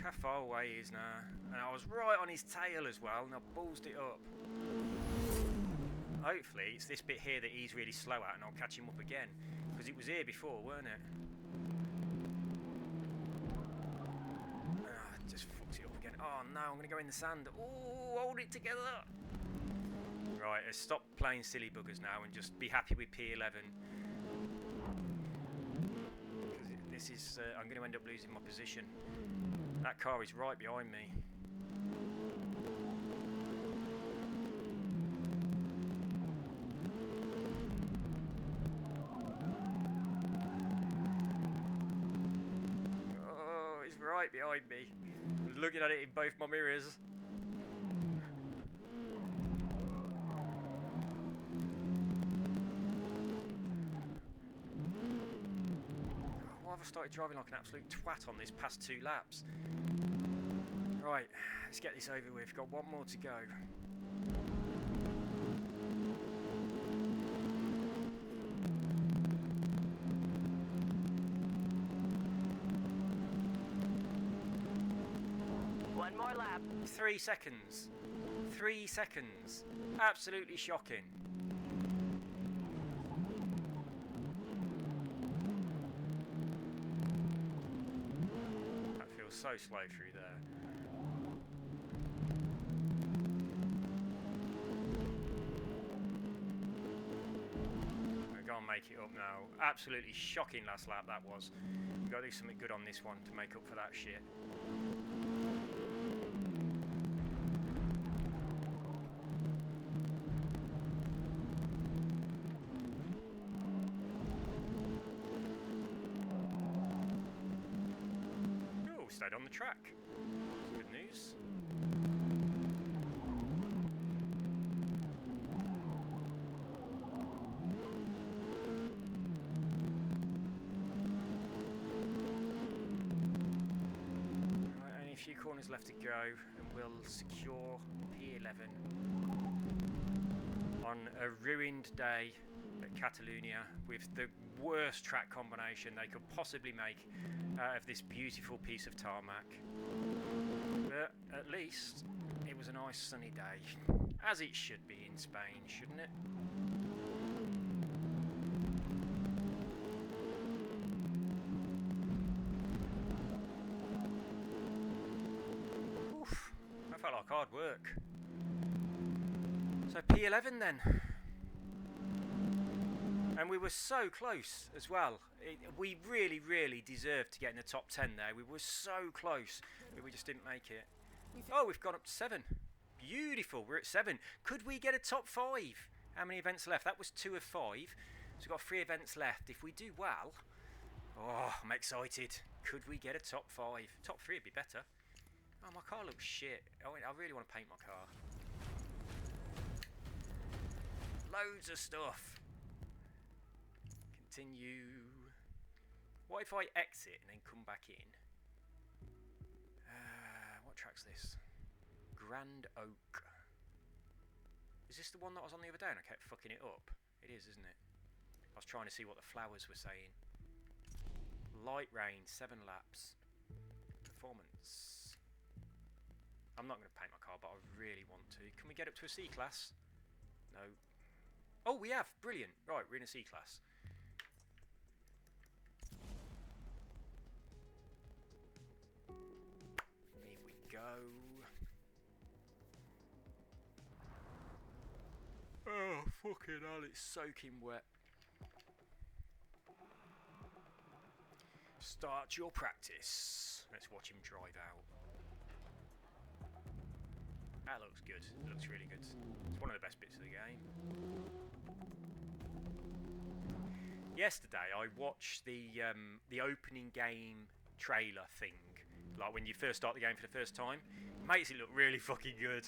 How far away he is now. And I was right on his tail as well, and I ballsed it up. Hopefully it's this bit here that he's really slow at and I'll catch him up again. Because it was here before, weren't it? Oh Oh no, I'm going to go in the sand. Oh, hold it together. Right, let's stop playing silly buggers now and just be happy with P11. This is, I'm going to end up losing my position. That car is right behind me. Oh, it's right behind me. I'm looking at it in both my mirrors. Why have I started driving like an absolute twat on this past 2 laps? Right, let's get this over with. Got one more to go. One more lap. 3 seconds. 3 seconds. Absolutely shocking. That feels so slow through there. We're going to make it up now. Absolutely shocking last lap that was. We've got to do something good on this one to make up for that shit. Stayed on the track. Good news. Right, only a few corners left to go and we'll secure P11 on a ruined day at Catalonia with the worst track combination they could possibly make out of this beautiful piece of tarmac. But at least it was a nice sunny day, as it should be in Spain, shouldn't it? Oof, that felt like hard work. So P11 then. And we were so close as well. We really, really deserved to get in the top 10 there. We were so close, but we just didn't make it. Oh, we've gone up to 7. Beautiful, we're at 7. Could we get a top 5? How many events left? That was 2 of 5. So we've got 3 events left. If we do well, oh, I'm excited. Could we get a top 5? Top 3 would be better. Oh, my car looks shit. I really want to paint my car. Loads of stuff. Continue. What if I exit and then come back in? What track's this? Grand Oak. Is this the one that I was on the other day and I kept fucking it up? It is, isn't it? I was trying to see what the flowers were saying. Light rain, 7 laps. Performance. I'm not going to paint my car, but I really want to. Can we get up to a C class? No. Oh, we have. Brilliant. Right, we're in a C class. Here we go. Oh, fucking hell, it's soaking wet. Start your practice. Let's watch him drive out. That looks good. It looks really good. It's one of the best bits of the game. Yesterday, I watched the opening game trailer thing. Like when you first start the game for the first time. Makes it look really fucking good.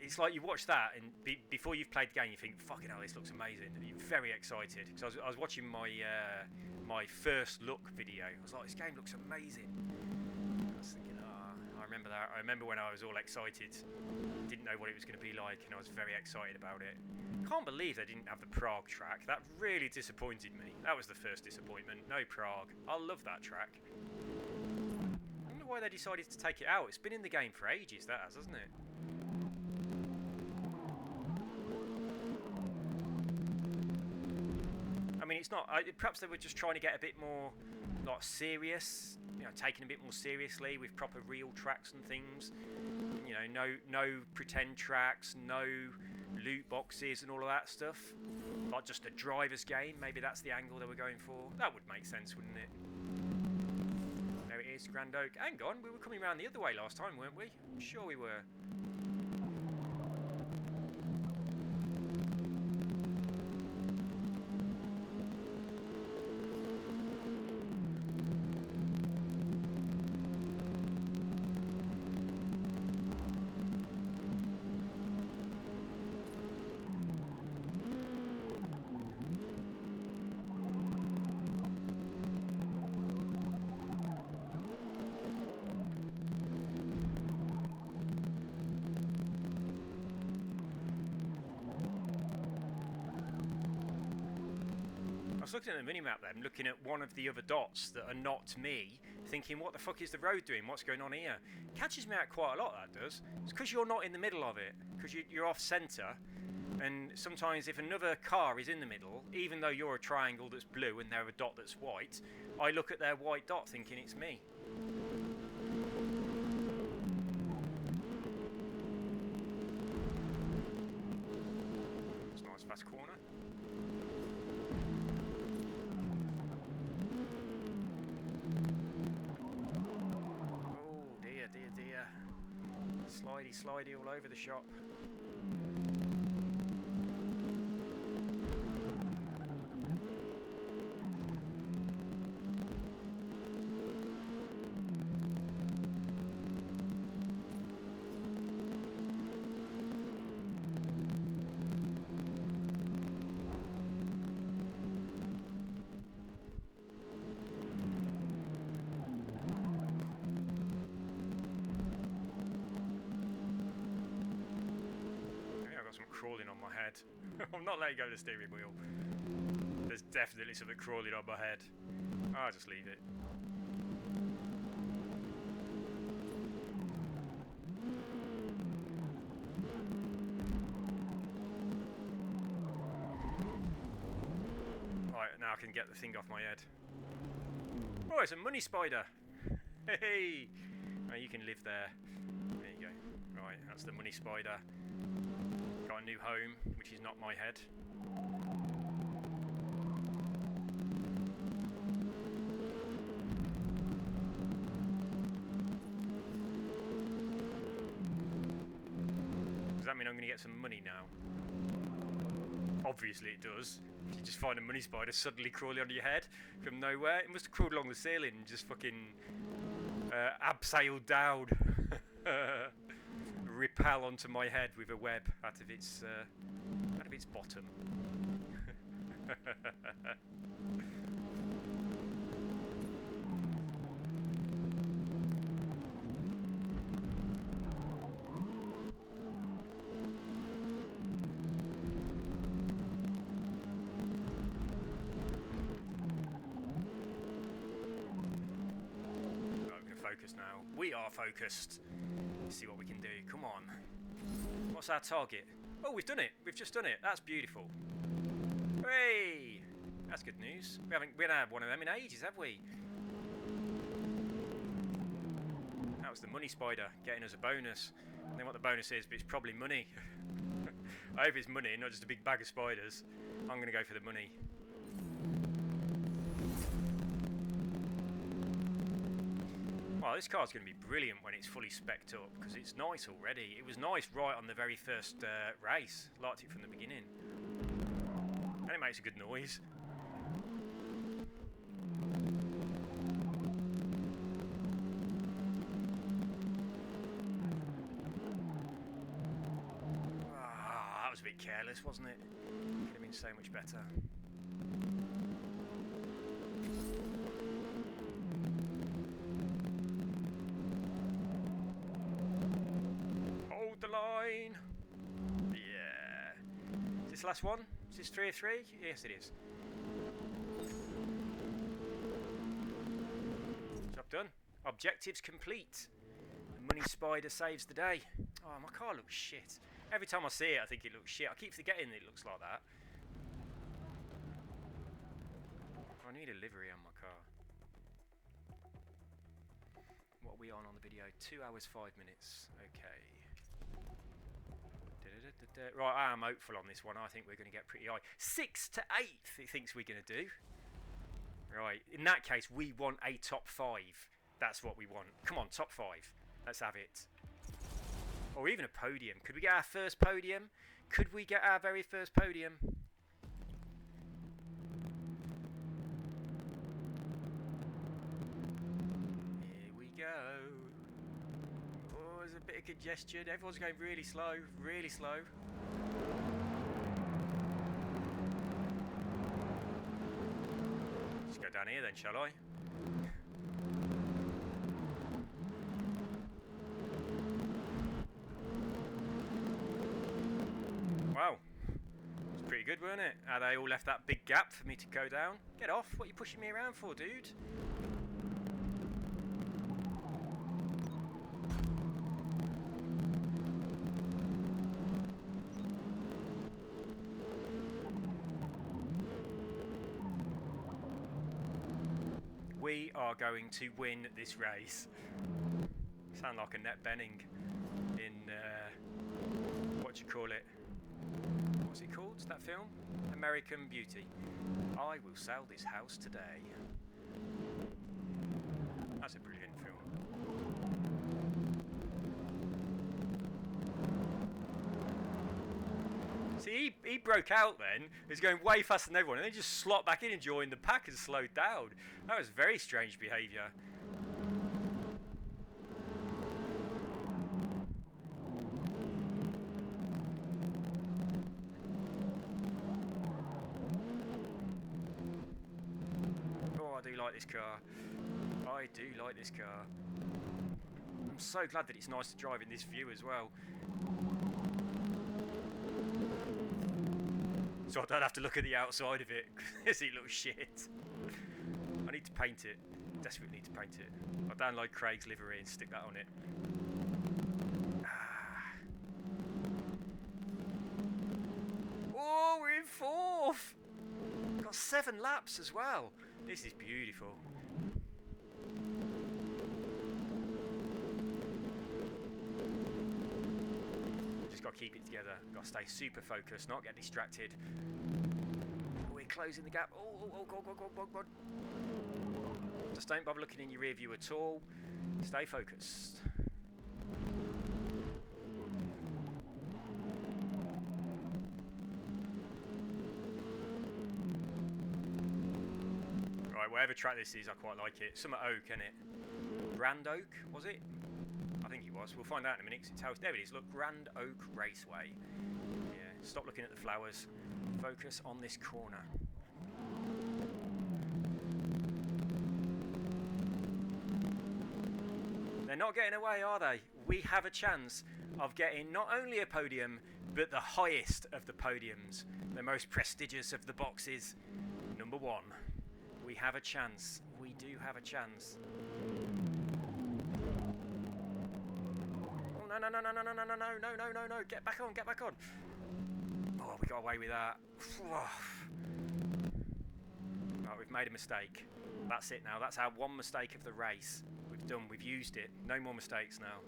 It's like you watch that and before you've played the game you think, fucking hell, this looks amazing. And you're very excited. Because I was watching my my first look video. I was like, this game looks amazing. I was thinking, I remember that. I remember when I was all excited. Didn't know what it was going to be like and I was very excited about it. Can't believe they didn't have the Prague track. That really disappointed me. That was the first disappointment. No Prague. I love that track. I don't know why they decided to take it out. It's been in the game for ages, that has, hasn't it? I mean, it's not. Perhaps they were just trying to get a bit more like serious, you know, taken a bit more seriously with proper real tracks and things. You know, no pretend tracks, no loot boxes and all of that stuff. Like just a driver's game. Maybe that's the angle they were going for. That would make sense, wouldn't it? There it is, Grand Oak. Hang on, we were coming around the other way last time, weren't we? I'm sure we were. I was looking at the minimap then, looking at one of the other dots that are not me, thinking, what the fuck is the road doing? What's going on here? Catches me out quite a lot, that does. It's because you're not in the middle of it, because you're off centre, and sometimes if another car is in the middle, even though you're a triangle that's blue and they're a dot that's white, I look at their white dot thinking it's me. It's a nice fast corner. Slidey all over the shop. Crawling on my head. I'm not letting go of the steering wheel. There's definitely something crawling on my head. I'll just leave it. Right, now I can get the thing off my head. Oh, it's a money spider. Hey! Oh, you can live there. There you go. Right, that's the money spider. Got a new home, which is not my head. Does that mean I'm going to get some money now? Obviously it does. You just find a money spider suddenly crawling onto your head from nowhere. It must have crawled along the ceiling and just fucking abseiled down. Repel onto my head with a web out of its bottom. Right, we can focus now. We are focused. Let's see what we can do. Come on. What's our target? Oh, we've done it. We've just done it. That's beautiful. Hey! That's good news. We haven't had one of them in ages, have we? That was the money spider getting us a bonus. I don't know what the bonus is, but it's probably money. I hope it's money, not just a big bag of spiders. I'm going to go for the money. Well, this car's going to be brilliant when it's fully spec'd up, because it's nice already. It was nice right on the very first race. Liked it from the beginning. And it makes a good noise. Ah, that was a bit careless, wasn't it? Could have been so much better. Line. Yeah. Is this the last one? Is this 3 of 3? Yes, it is. Job done. Objectives complete. The money spider saves the day. Oh, my car looks shit. Every time I see it, I think it looks shit. I keep forgetting that it looks like that. I need a livery on my car. we on the video? 2 hours 5 minutes. Okay. Right, I am hopeful on this one. I think we're going to get pretty high. 6 to 8th it thinks we're going to do. Right, in that case, we want a top 5. That's what we want. Come on, top 5. Let's have it. Or even a podium. Could we get our first podium? Could we get our very first podium? Here we go. Oh, there's a bit of congestion. Everyone's going really slow, really slow. Just go down here then, shall I? Wow. It's pretty good, weren't it? How they all left that big gap for me to go down. Get off. What are you pushing me around for, dude? We are going to win this race. Sound like Annette Bening in, what do you call it? What's it called, that film? American Beauty. I will sell this house today. That's a brilliant film. See, he broke out then. He was going way faster than everyone, and then just slopped back in and joined the pack and slowed down. That was very strange behaviour. Oh, I do like this car. I do like this car. I'm so glad that it's nice to drive in this view as well. So I don't have to look at the outside of it because it looks shit. I need to paint it. Desperately need to paint it. I'll download Craig's livery and stick that on it. Oh, we're in 4th! Got 7 laps as well. This is beautiful. Got to keep it together. Got to stay super focused, not get distracted. We're closing the gap. Oh, God. Just don't bother looking in your rear view at all. Stay focused. Right, whatever track this is, I quite like it. Some oak, innit? Grand Oak, was it? I think it was. We'll find out in a minute. It tells. There it is. Look, Grand Oak Raceway. Yeah. Stop looking at the flowers. Focus on this corner. They're not getting away, are they? We have a chance of getting not only a podium, but the highest of the podiums, the most prestigious of the boxes. Number 1. We have a chance. We do have a chance. No. Get back on. Oh, we got away with that. Right, we've made a mistake. That's it now. That's our one mistake of the race. We've done. We've used it. No more mistakes now.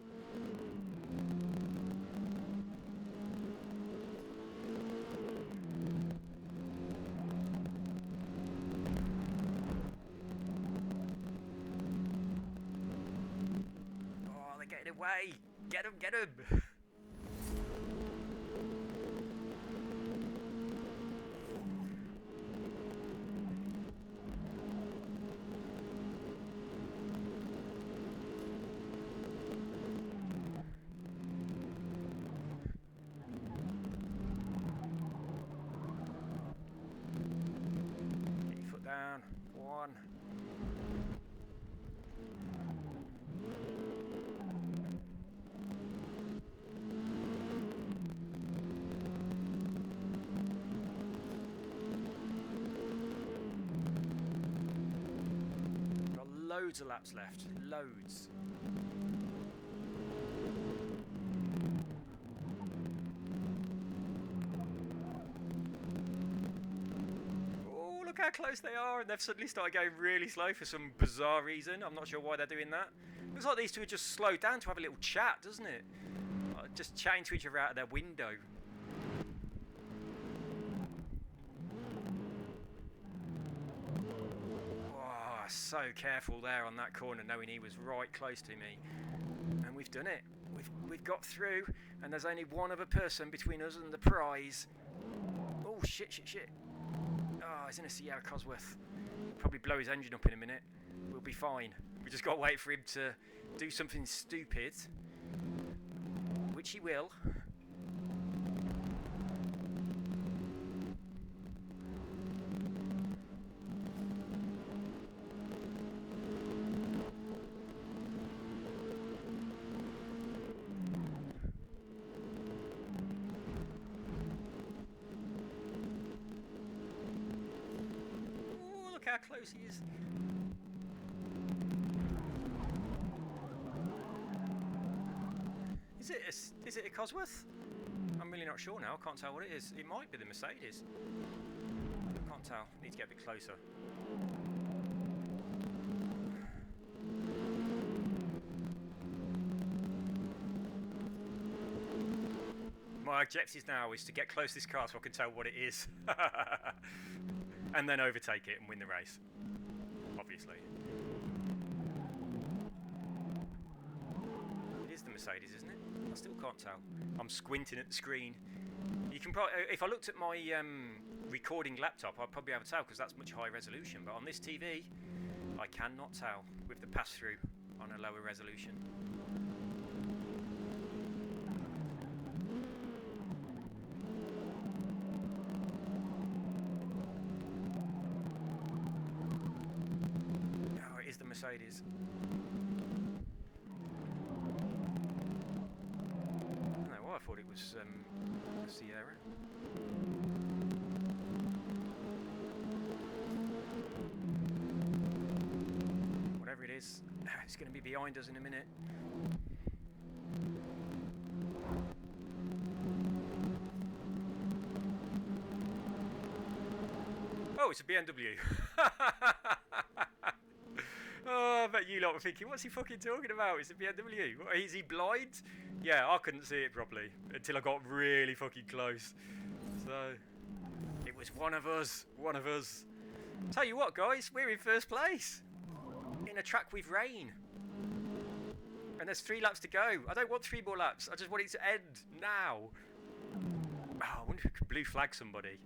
Oh, they're getting away. Get him! Get your foot down. 1. Loads of laps left. Loads. Oh, look how close they are, and they've suddenly started going really slow for some bizarre reason. I'm not sure why they're doing that. Looks like these two have just slowed down to have a little chat, doesn't it? Just chatting to each other out of their window. Oh, so careful there on that corner, knowing he was right close to me. And we've done it. We've got through, and there's only one other person between us and the prize. Oh, shit. Oh, he's in a Sierra Cosworth. Probably blow his engine up in a minute. We'll be fine. We just got to wait for him to do something stupid, which he will. Oh, look how close he is. Is it a Cosworth? I'm really not sure now. I can't tell what it is. It might be the Mercedes. I can't tell. Need to get a bit closer. My objective now is to get close to this car so I can tell what it is. And then overtake it and win the race. Obviously. It is the Mercedes, isn't it? I still can't tell. I'm squinting at the screen. You can probably, if I looked at my recording laptop, I'd probably be able to tell because that's much higher resolution. But on this TV, I cannot tell with the pass-through on a lower resolution. Oh, it is the Mercedes. I thought it was a Sierra. Whatever it is, it's going to be behind us in a minute. Oh, it's a BMW. Oh, I bet you lot were thinking, what's he fucking talking about? It's a BMW. What, is he blind? Yeah, I couldn't see it properly until I got really fucking close. So, it was one of us. One of us. Tell you what, guys, we're in first place. In a track with rain. And there's 3 laps to go. I don't want 3 more laps. I just want it to end now. Oh, I wonder if we could blue flag somebody.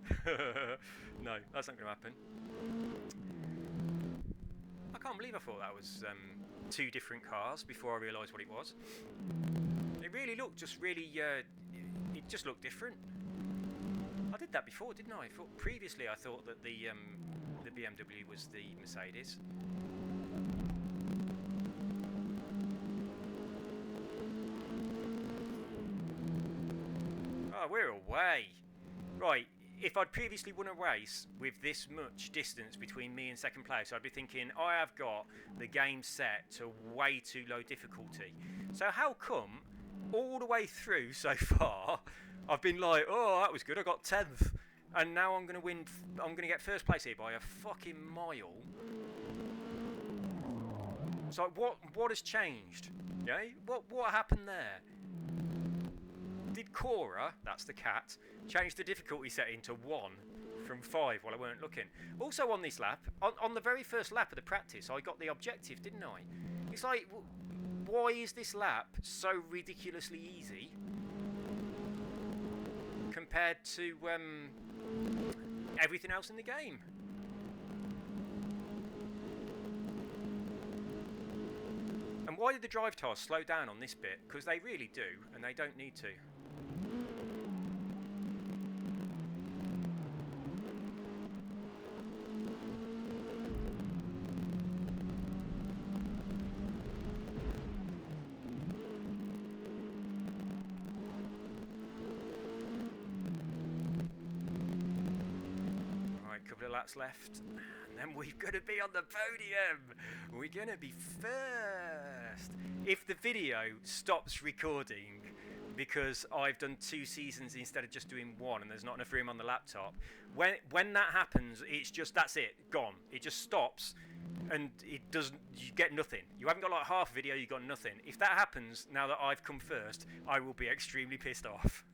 No, that's not going to happen. I can't believe I thought that was 2 different cars before I realised what it was. It really looked just really, it just looked different. I did that before, didn't I? Previously I thought that the BMW was the Mercedes. Oh, we're away. Right. If I'd previously won a race with this much distance between me and second place, I'd be thinking, I have got the game set to way too low difficulty. So how come, all the way through so far, I've been like, oh, that was good, I got 10th. And now I'm going to win, I'm going to get first place here by a fucking mile. So what has changed? Yeah? What happened there? Did Cora, that's the cat, change the difficulty setting to 1 from 5 while I weren't looking? Also on this lap, on the very first lap of the practice, I got the objective, didn't I? It's like, why is this lap so ridiculously easy compared to everything else in the game? And why did the drive tires slow down on this bit? Because they really do, and they don't need to. Laps left, and then we're going to be on the podium. We're going to be first. If the video stops recording because I've done 2 seasons instead of just doing 1 and there's not enough room on the laptop, when that happens, it's just, that's it, gone. It just stops and it doesn't. You get nothing. You haven't got like half a video. You got nothing. If that happens now that I've come first, I will be extremely pissed off.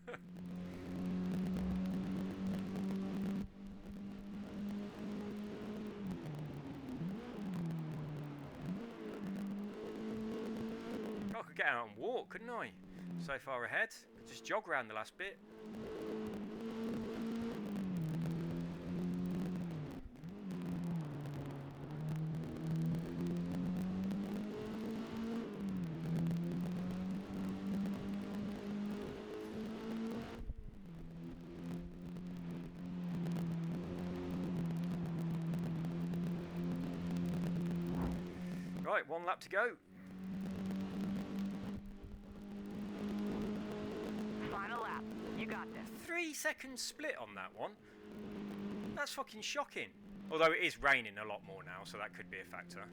I could get out and walk, couldn't I? So far ahead, just jog around the last bit. Right, 1 lap to go. Final lap. You got this. 3 seconds split on that one. That's fucking shocking. Although it is raining a lot more now, so that could be a factor.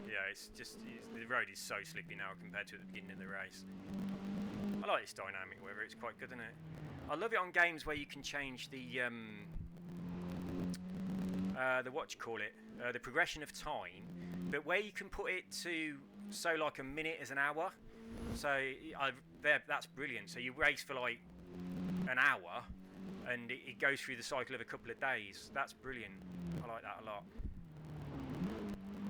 Yeah, the road is so slippy now compared to at the beginning of the race. I like this dynamic weather, it's quite good, isn't it? I love it on games where you can change the what you call it, the progression of time, but where you can put it to, so like a minute is an hour. So that's brilliant. So you race for like an hour, and it goes through the cycle of a couple of days. That's brilliant. I like that a lot.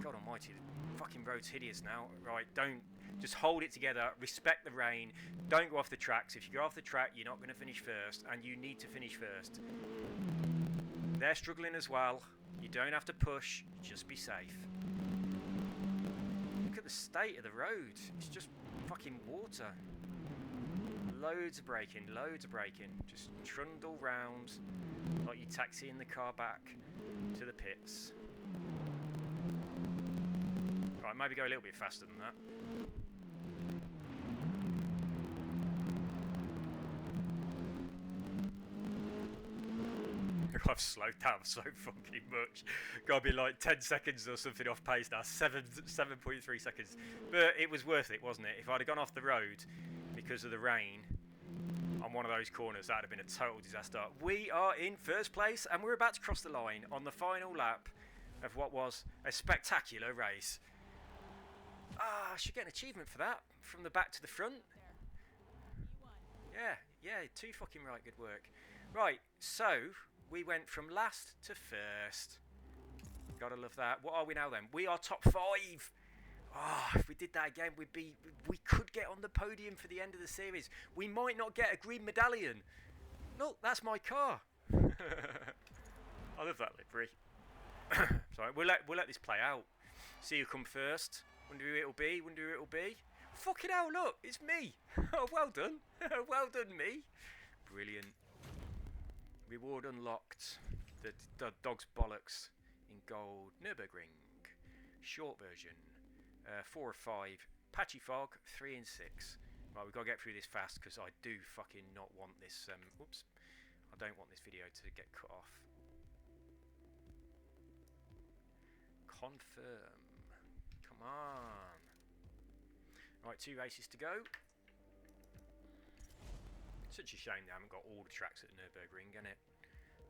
God almighty, the fucking road's hideous now. Right, don't. Just hold it together, respect the rain, don't go off the tracks. If you go off the track, you're not going to finish first, and you need to finish first. They're struggling as well. You don't have to push, just be safe. Look at the state of the road. It's just fucking water. Loads of braking, loads of braking. Just trundle round like you're taxiing the car back to the pits. Right, maybe go a little bit faster than that. I've slowed down so fucking much. Gotta be like 10 seconds or something off pace now. 7.3 seconds. But it was worth it, wasn't it? If I'd have gone off the road because of the rain on one of those corners, that'd have been a total disaster. We are in first place, and we're about to cross the line on the final lap of what was a spectacular race. I should get an achievement for that. From the back to the front. Yeah, too fucking right. Good work. Right, so we went from last to first. Gotta love that. What are we now then? We are top 5. If we did that again, we could get on the podium for the end of the series. We might not get a green medallion. Look, that's my car. I love that livery. Sorry, we'll let this play out. See who come first. Wonder who it'll be. Fucking hell, look, it's me. Oh, well done. Well done, me. Brilliant. Reward unlocked. The dog's bollocks in gold. Nürburgring. Short version. 4 of 5. Patchy fog. 3 and 6. Right, we've got to get through this fast because I do fucking not want this. Oops. I don't want this video to get cut off. Confirm. Come on. Right, 2 races to go. Such a shame they haven't got all the tracks at Nürburgring, isn't it?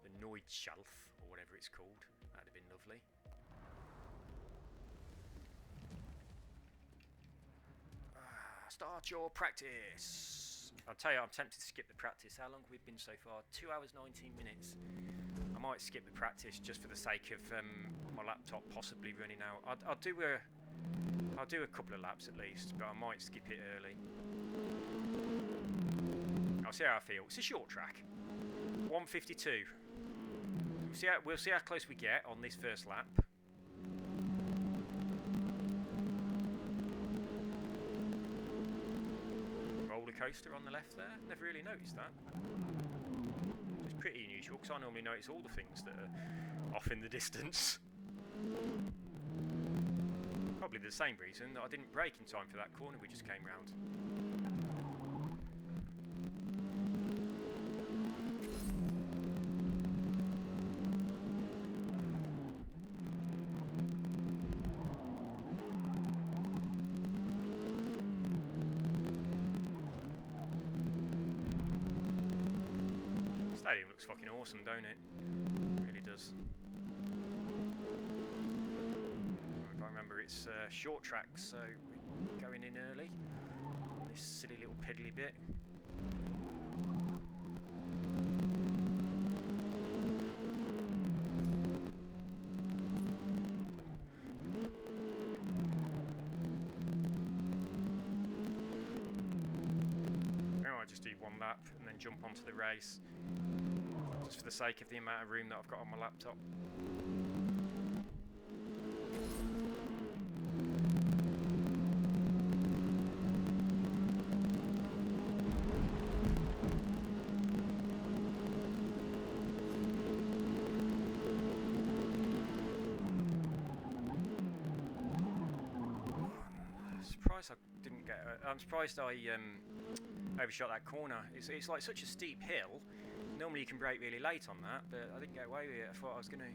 The Neudschalf, or whatever it's called. That'd have been lovely. Start your practice. I'll tell you, I'm tempted to skip the practice. How long have we been so far? 2 hours 19 minutes. I might skip the practice just for the sake of my laptop possibly running out. I'll do a couple of laps at least, but I might skip it early. I'll see how I feel. It's a short track. 1:52. We'll see how close we get on this first lap. Roller coaster on the left there. Never really noticed that. It's pretty unusual because I normally notice all the things that are off in the distance. Probably the same reason that I didn't brake in time for that corner we just came round. Stadium looks fucking awesome, don't it? It really does. If I remember, it's short track, so we're going in early. This silly little piddly bit. Just do one lap and then jump onto the race, just for the sake of the amount of room that I've got on my laptop. I'm surprised I overshot that corner. It's like such a steep hill. Normally you can brake really late on that, but I didn't get away with it. I thought I was going to.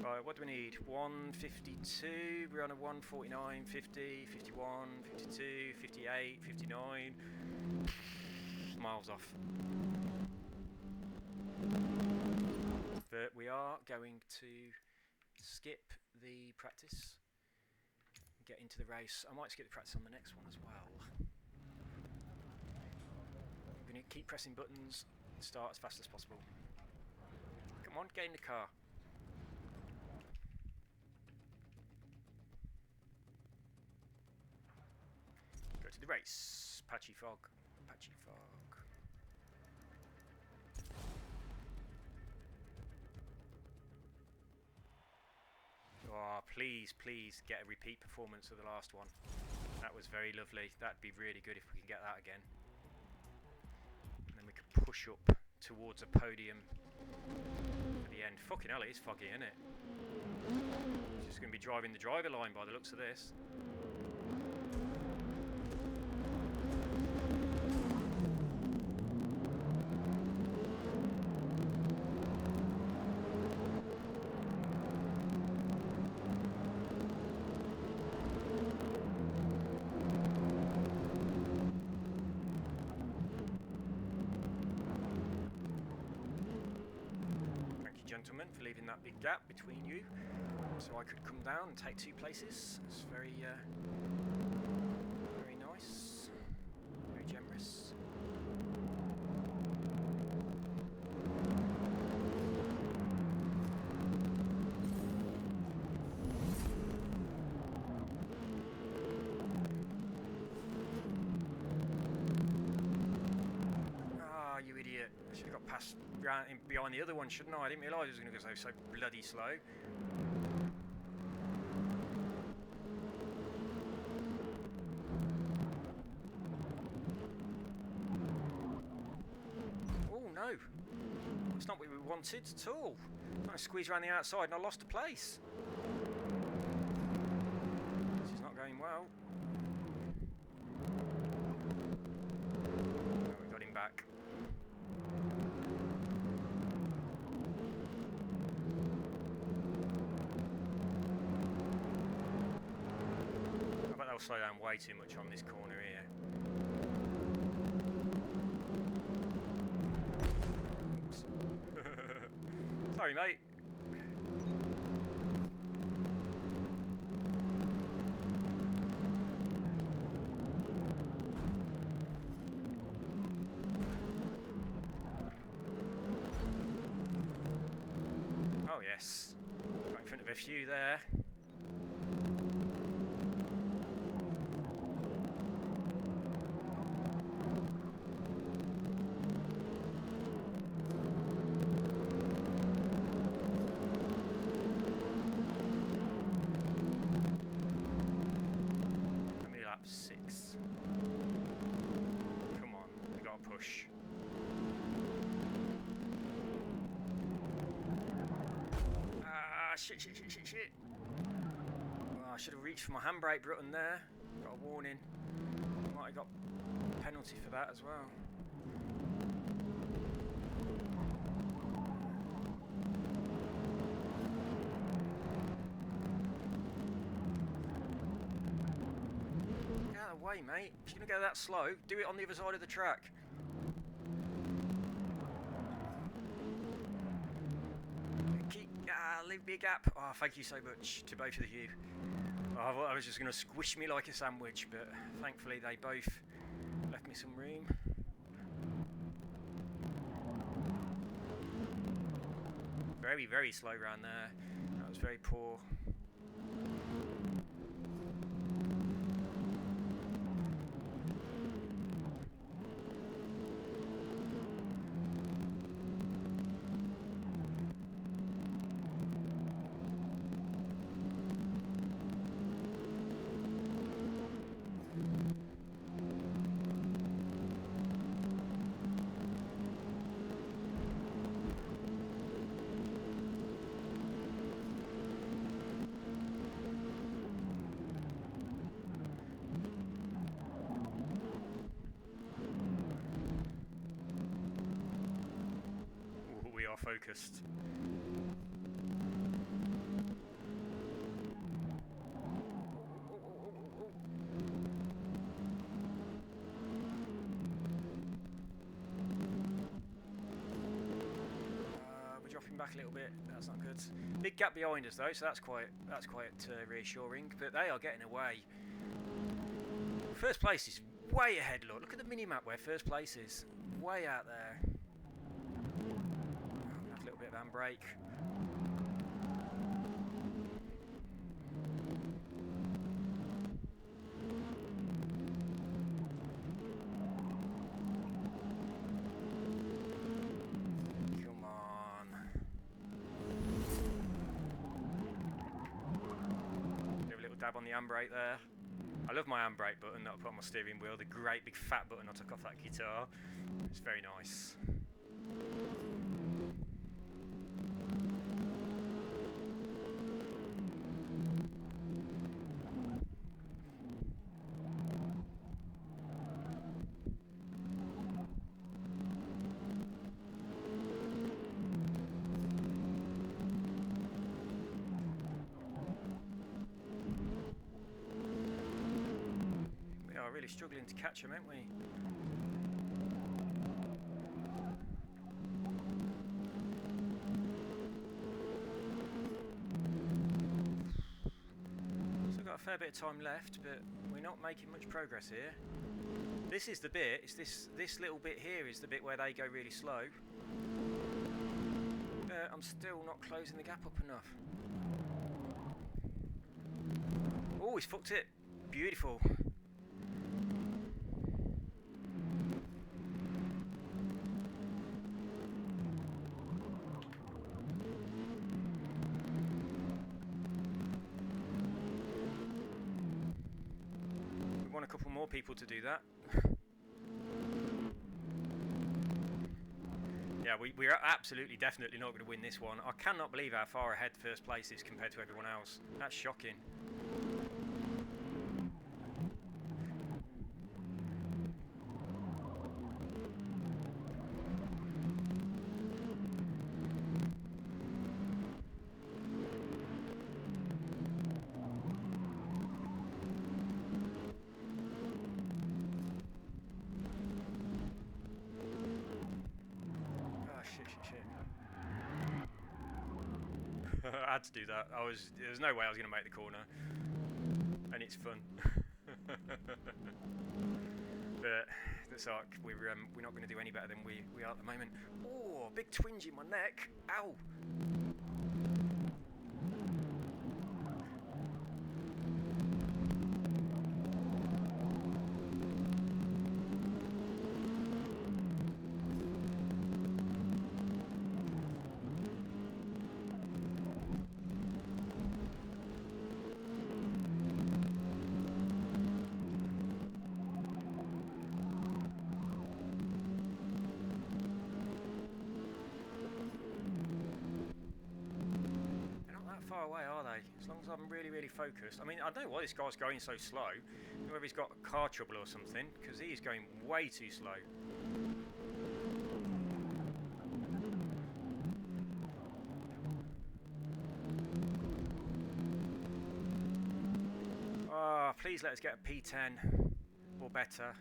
Right, what do we need? 152, we're on a 149, 50, 51, 52, 58, 59. Miles off. But we are going to skip the practice, get into the race. I might skip the practice on the next one as well. I'm going to keep pressing buttons, start as fast as possible. Come on, get in the car. Go to the race. Patchy fog, patchy fog. Oh, please, please get a repeat performance of the last one. That was very lovely. That'd be really good if we can get that again. And then we could push up towards a podium at the end. Fucking hell, it is foggy, isn't it? Just going to be driving the driver line by the looks of this. Gentlemen, for leaving that big gap between you, so I could come down and take 2 places. It's very, very nice, very generous. Ah, you idiot! I should have got past. In behind the other one, shouldn't I? I didn't realise it was going to go so bloody slow. Oh no, that's not what we wanted at all. I'm trying to squeeze around the outside and I lost a place. This is not going well. Oh, we got him back. I'll slow down way too much on this corner here. Oops. Sorry, mate. Oh yes, right in front of a few there. Shit. Oh, I should have reached for my handbrake button there. Got a warning. Might have got a penalty for that as well. Get out of the way, way, mate. If you're going to go that slow, do it on the other side of the track. Leave me a gap. Oh, thank you so much to both of you. Oh, I thought I was just going to squish me like a sandwich, but thankfully they both left me some room. Very, very slow round there. That was very poor. We are focused. We're dropping back a little bit. That's not good. Big gap behind us though, so that's quite reassuring. But they are getting away. First place is way ahead. Look at the mini map where first place is. Way out there. A little bit of handbrake. Come on. Give a little dab on the handbrake there. I love my handbrake button that I put on my steering wheel, the great big fat button I took off that guitar. It's very nice. Really struggling to catch them, aren't we? Still got a fair bit of time left, but we're not making much progress here. This is the bit, it's this little bit here is the bit where they go really slow. I'm still not closing the gap up enough. Oh, he's fucked it. Beautiful. A couple more people to do that. Yeah, we're absolutely definitely not going to win this one. I cannot believe how far ahead first place is compared to everyone else. That's shocking. I had to do that. There's no way I was going to make the corner, and it's fun. But it's like we're not going to do any better than we are at the moment. Oh, big twinge in my neck! Ow! Away, are they? As long as I'm really, really focused. I mean, I don't know why this guy's going so slow. I don't know whether he's got car trouble or something, because he is going way too slow. Ah, oh, please let us get a P10. better.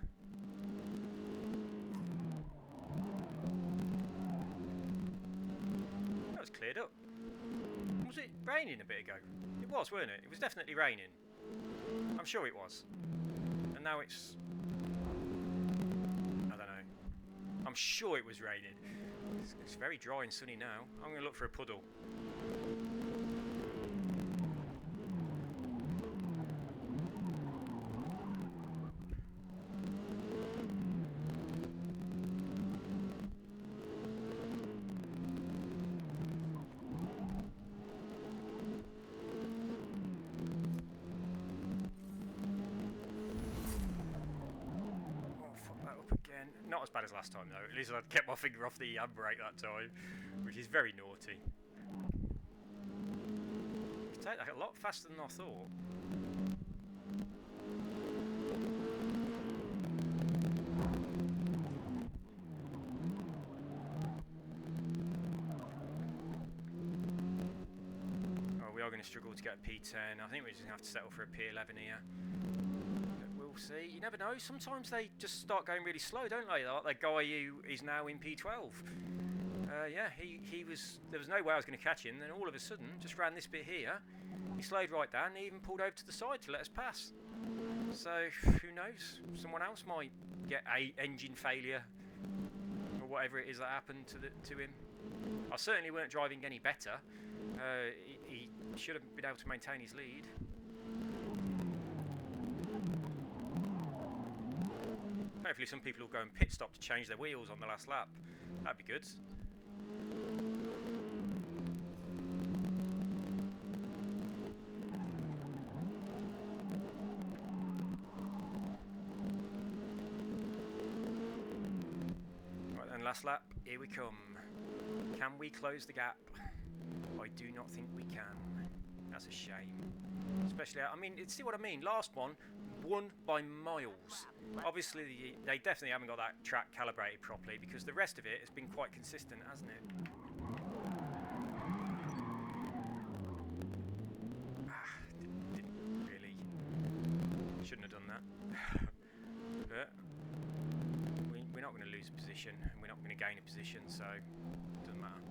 That was cleared up. Was it raining a bit ago? It was, weren't it? It was definitely raining. I'm sure it was. And now it's... I don't know. I'm sure it was raining. It's very dry and sunny now. I'm going to look for a puddle. Not as bad as last time though. At least I'd kept my finger off the handbrake that time, which is very naughty. You take that a lot faster than I thought. Oh, we are going to struggle to get a P10. I think we're just going to have to settle for a P11 here. See, you never know. Sometimes they just start going really slow, don't they? Like that guy who is now in P12. Yeah, he was. There was no way I was going to catch him. Then all of a sudden, just ran this bit here. He slowed right down. And he even pulled over to the side to let us pass. So who knows? Someone else might get a engine failure or whatever it is that happened to him. I certainly weren't driving any better. He should have been able to maintain his lead. Hopefully some people will go and pit stop to change their wheels on the last lap. That'd be good. Right then, last lap, here we come. Can we close the gap? I do not think we can. That's a shame. Especially, I mean, see what I mean? Last one, won by miles. Obviously, they definitely haven't got that track calibrated properly because the rest of it has been quite consistent, hasn't it? Didn't really. Shouldn't have done that. But we're not going to lose a position and we're not going to gain a position, so it doesn't matter.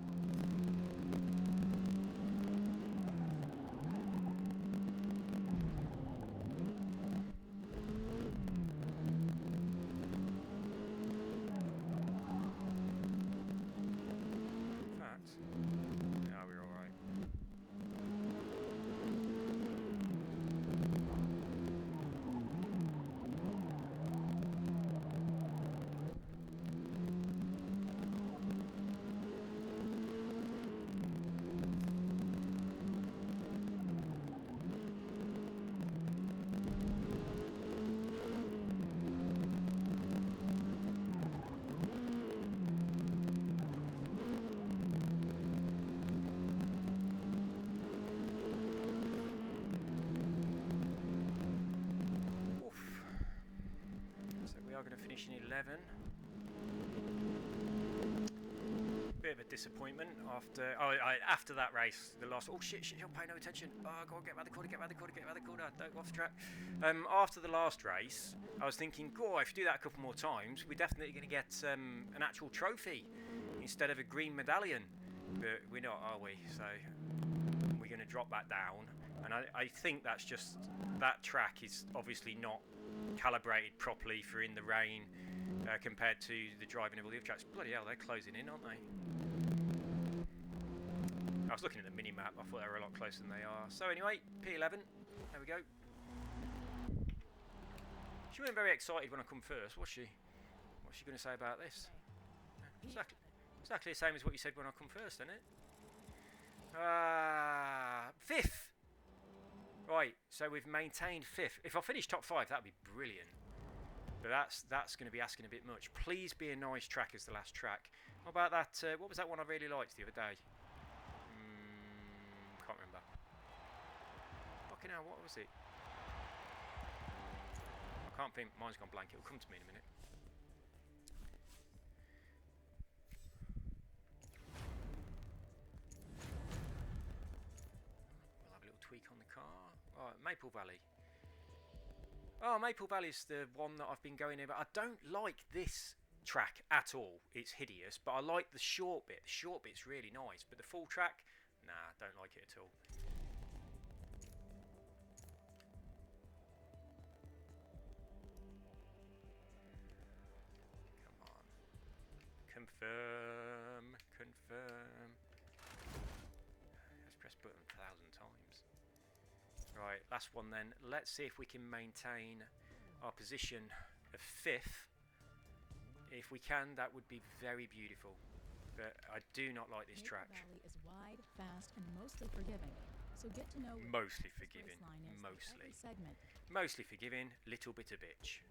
Going to finish in 11. Bit of a disappointment after that race, the last. Oh shit! Don't pay no attention. Oh, go on, get around the corner, get around the corner, get around the corner. Don't go off the track. After the last race, I was thinking, "Go, if you do that a couple more times, we're definitely going to get an actual trophy instead of a green medallion." But we're not, are we? So we're going to drop that down. And I think that's just that track is obviously not calibrated properly for in the rain compared to the driving of all the other tracks. Bloody hell, they're closing in, aren't they? I was looking at the mini map. I thought they were a lot closer than they are. So anyway, P11. There we go. She wasn't very excited when I come first, was she? What's she going to say about this? Exactly the same as what you said when I come first, isn't it? Fifth. Right, so we've maintained fifth. If I finish top 5, that'd be brilliant. But that's going to be asking a bit much. Please be a nice track as the last track. What about that? What was that one I really liked the other day? Can't remember. Fucking hell, what was it? I can't think. Mine's gone blank. It'll come to me in a minute. We'll have a little tweak on the car. Right, Maple Valley. Oh, Maple Valley's the one that I've been going in, but I don't like this track at all. It's hideous, but I like the short bit. The short bit's really nice, but the full track, nah, don't like it at all. Come on. Confirm. Let's press button 1,000 times. Right, last one then. Let's see if we can maintain our position of 5th. If we can, that would be very beautiful. But I do not like this track. Maple Valley is wide, fast, and mostly forgiving. So get to know Mostly what this forgiving. race line is in Mostly. every segment. Mostly forgiving, little bit of bitch.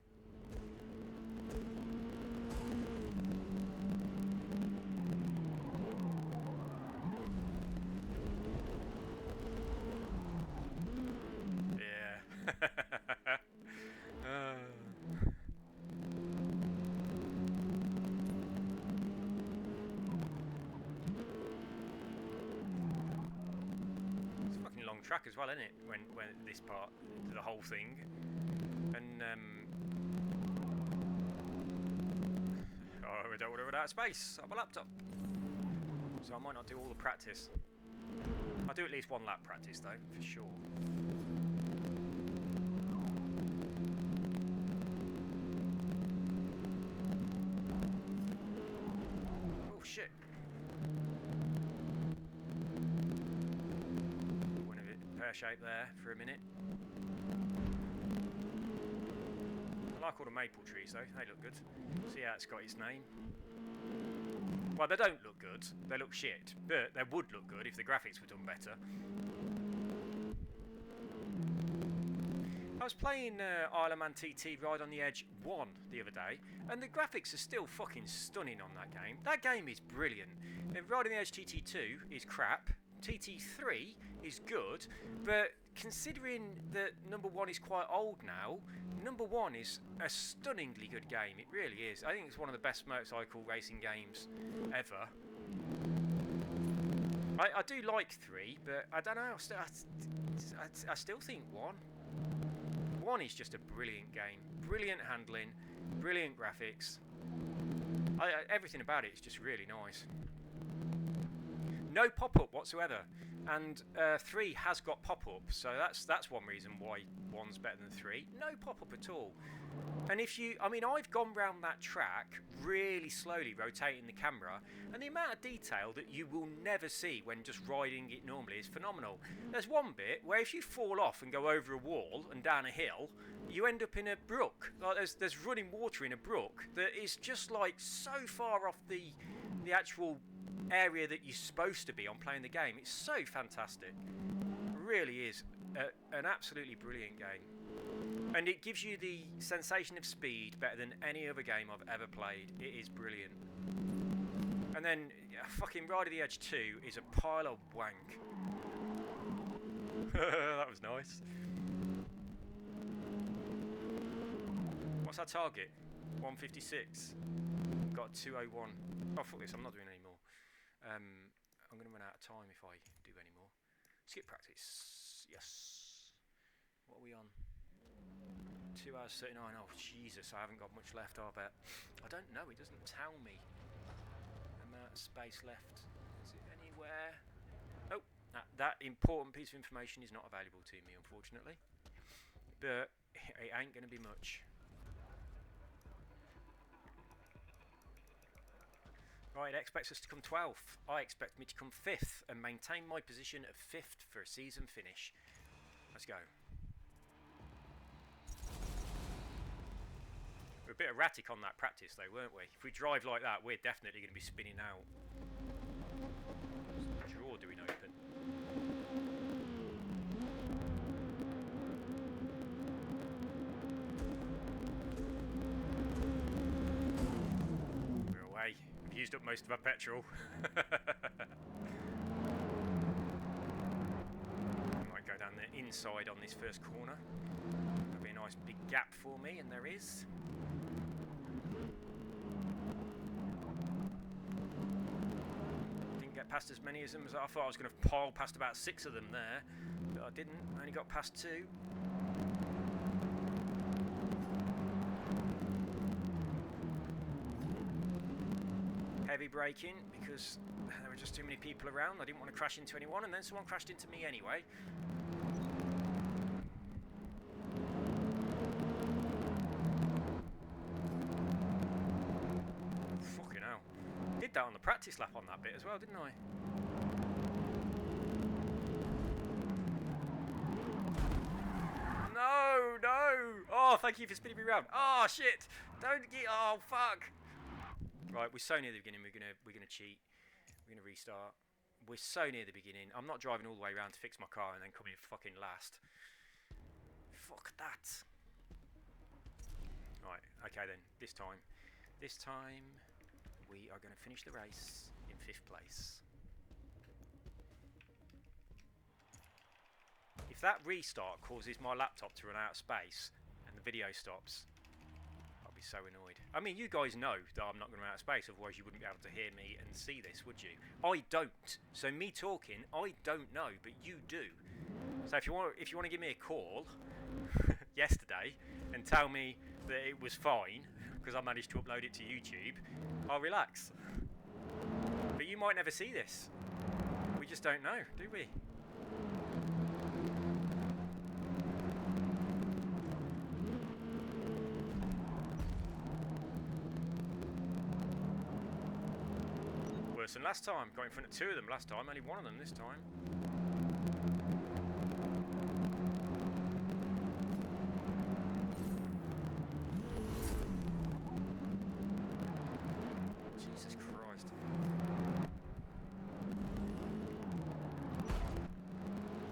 It's a fucking long track as well, isn't it? When this part, the whole thing, and oh, I don't want to run out of space on my laptop, so I might not do all the practice. I'll do at least one lap practice though, for sure. Oh shit. Went a bit pear-shaped there for a minute. I like all the maple trees though, they look good. See how it's got its name. Well, they don't look good, they look shit, but they would look good if the graphics were done better. I was playing Isle of Man TT Ride on the Edge 1 the other day, and the graphics are still fucking stunning on that game. That game is brilliant. Ride on the Edge TT2 is crap, TT3 is good, but considering that number 1 is quite old now, number 1 is a stunningly good game. It really is. I think it's one of the best motorcycle racing games ever. I do like 3, but I don't know. I still think 1. 1 is just a brilliant game. Brilliant handling, brilliant graphics. Everything about it is just really nice. No pop-up whatsoever. And 3 has got pop-up, so that's one reason why 1's better than 3. No pop-up at all. And if you, I mean, I've gone round that track really slowly, rotating the camera, and the amount of detail that you will never see when just riding it normally is phenomenal. There's one bit where if you fall off and go over a wall and down a hill, you end up in a brook. Like there's running water in a brook that is just like so far off the actual area that you're supposed to be on playing the game. It's so fantastic. It really is an absolutely brilliant game. And it gives you the sensation of speed better than any other game I've ever played. It is brilliant. And then fucking Ride of the Edge 2 is a pile of wank. That was nice. What's our target? 156. Got 201. Oh fuck this, I'm not doing any more. I'm going to run out of time if I do any more. Skip practice. Yes. What are we on? 2 hours 39. Oh Jesus, I haven't got much left, I bet. I don't know, it doesn't tell me amount of space left. Is it anywhere? Oh, that important piece of information is not available to me, unfortunately. But it ain't going to be much. Right, it expects us to come 12th. I expect me to come 5th and maintain my position of 5th for a season finish. Let's go. We're a bit erratic on that practice though, weren't we? If we drive like that, we're definitely going to be spinning out. What's the drawer doing open? We're away. We've used up most of our petrol. Might go down the inside on this first corner. There'll be a nice big gap for me, and there is. Didn't get past as many as them as I thought. I was going to pile past about 6 of them there, but I didn't. I only got past 2. heavy braking because there were just too many people around. I didn't want to crash into anyone, and then someone crashed into me anyway. Fucking hell. Did that on the practice lap on that bit as well, didn't I? No, no! Oh, thank you for spinning me around. Oh, shit! Don't get... Oh, fuck! Right, we're so near the beginning. We're gonna cheat. We're gonna restart. We're so near the beginning. I'm not driving all the way around to fix my car and then coming fucking last. Fuck that. Right, okay then. This time we are gonna finish the race in 5th place. If that restart causes my laptop to run out of space and the video stops, I'll be so annoyed. I mean, you guys know that I'm not going to run out of space, otherwise you wouldn't be able to hear me and see this, would you? I don't. So me talking, I don't know, but you do. So if you want to give me a call yesterday and tell me that it was fine because I managed to upload it to YouTube, I'll relax. But you might never see this. We just don't know, do we? Worse than last time. Got in front of 2 of them last time, only 1 of them this time. Jesus Christ.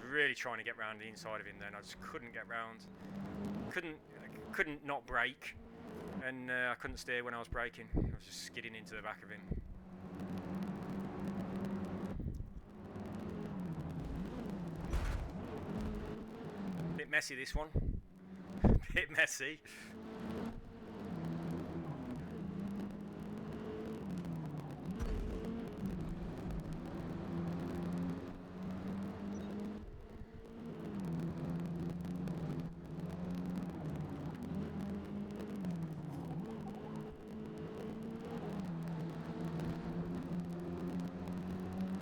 Really trying to get round the inside of him then. I just couldn't get round. Couldn't not brake. And I couldn't steer when I was braking. I was just skidding into the back of him. Bit messy this one. Bit messy.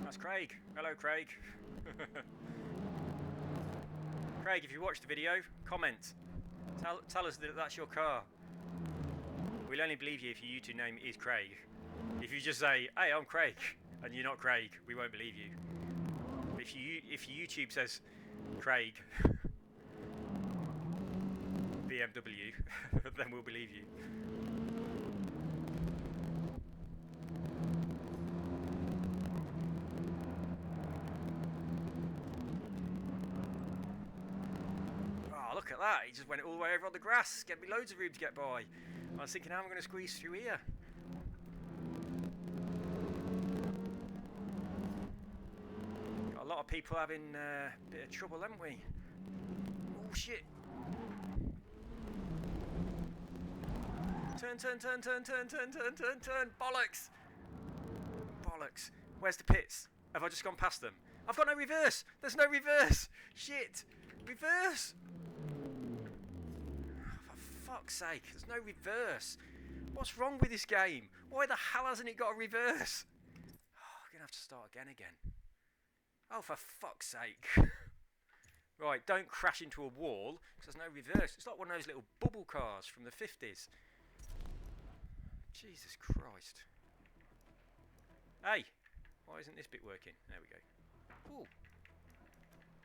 That's Craig. Hello, Craig. Craig, if you watch the video, comment. Tell us that that's your car. We'll only believe you if your YouTube name is Craig. If you just say, "Hey, I'm Craig," and you're not Craig, we won't believe you. If your YouTube says Craig BMW, then we'll believe you. Look at that, he just went all the way over on the grass, get me loads of room to get by. I was thinking, how am I going to squeeze through here? Got a lot of people having a bit of trouble, haven't we? Oh shit. Turn. Bollocks. Bollocks. Where's the pits? Have I just gone past them? I've got no reverse. There's no reverse. Shit. Reverse. For fuck's sake, there's no reverse. What's wrong with this game? Why the hell hasn't it got a reverse? Oh, I'm going to have to start again. Oh, for fuck's sake. Right, don't crash into a wall because there's no reverse. It's like one of those little bubble cars from the 50s. Jesus Christ. Hey, why isn't this bit working? There we go. Ooh.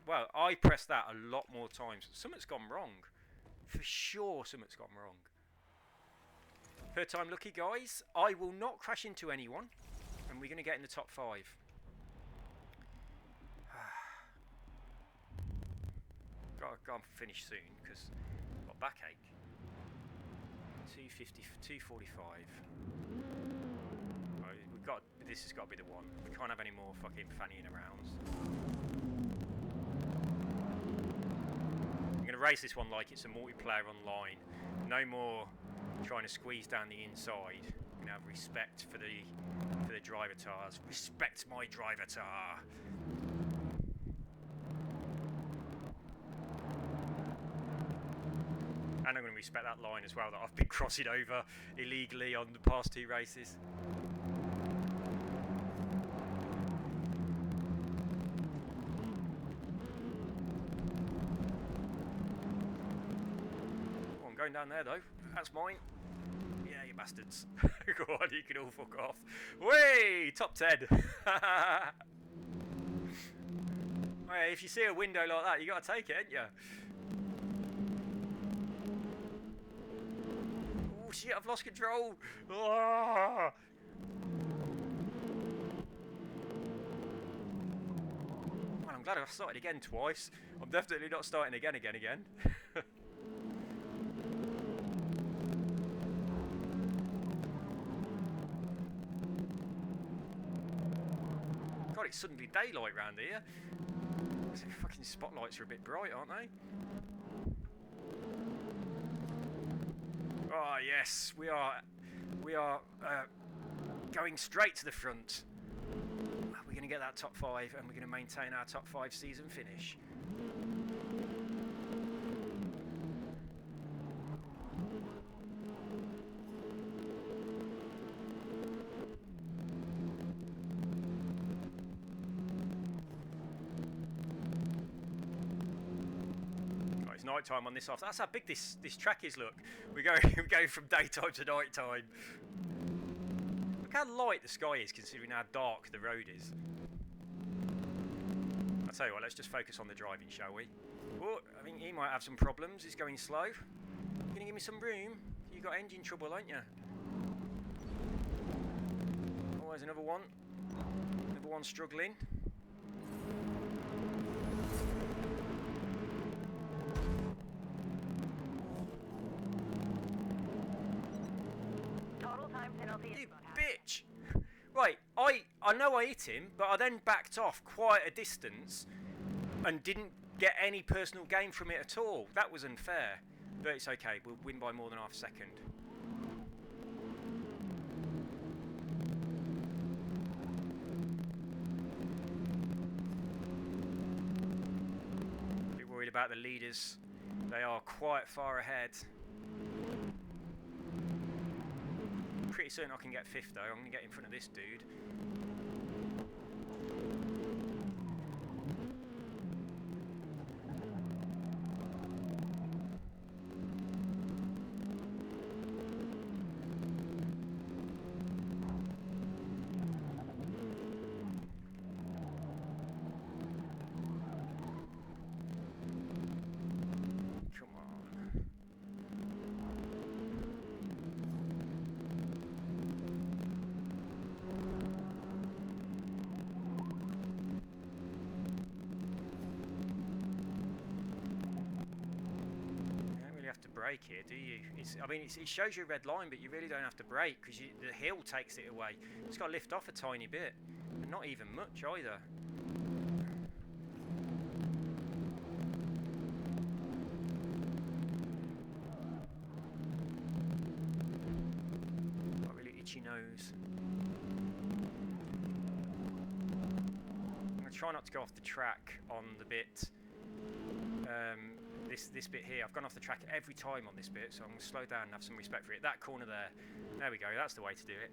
Well, I pressed that a lot more times. Something's gone wrong. For sure, something's gone wrong. Third time lucky, guys. I will not crash into anyone. And we're going to get in the top 5. Got to finish soon because I've got backache. 250, 245. Right, this has got to be the one. We can't have any more fucking fannying around. I'm going to race this one like it's a multiplayer online. No more trying to squeeze down the inside. I'm going to have respect for the drivatars. Respect my drivatar. And I'm going to respect that line as well that I've been crossing over illegally on the past 2 races. going down there though. That's mine. Yeah, you bastards. Go on, you can all fuck off. Way, top 10. Hey, if you see a window like that, you got to take it, ain't you? Oh shit, I've lost control. Ah! Well, I'm glad I've started again twice. I'm definitely not starting again. God, it's suddenly daylight round here. These fucking spotlights are a bit bright, aren't they? Oh yes, we are going straight to the front. We're going to get that top 5 and we're going to maintain our top 5 season finish. It's night time on this off. That's how big this track is. Look, we go from daytime to night time. Look how light the sky is, considering how dark the road is. I'll tell you what. Let's just focus on the driving, shall we? Oh, I think he might have some problems. He's going slow. You gonna give me some room? You got engine trouble, ain't you? Oh, there's another one. Another one struggling. You bitch! Right, I know I hit him, but I then backed off quite a distance and didn't get any personal gain from it at all. That was unfair, but it's okay. We'll win by more than half a second. A bit worried about the leaders. They are quite far ahead. Pretty certain I can get 5th though. I'm going to get in front of this dude. Come on. Brake here, do you? It shows you a red line, but you really don't have to brake because the hill takes it away. It's got to lift off a tiny bit, and not even much either. Got a really itchy nose. I'm going to try not to go off the track on the bit. This bit here, I've gone off the track every time on this bit, so I'm going to slow down and have some respect for it. That corner there we go, that's the way to do it.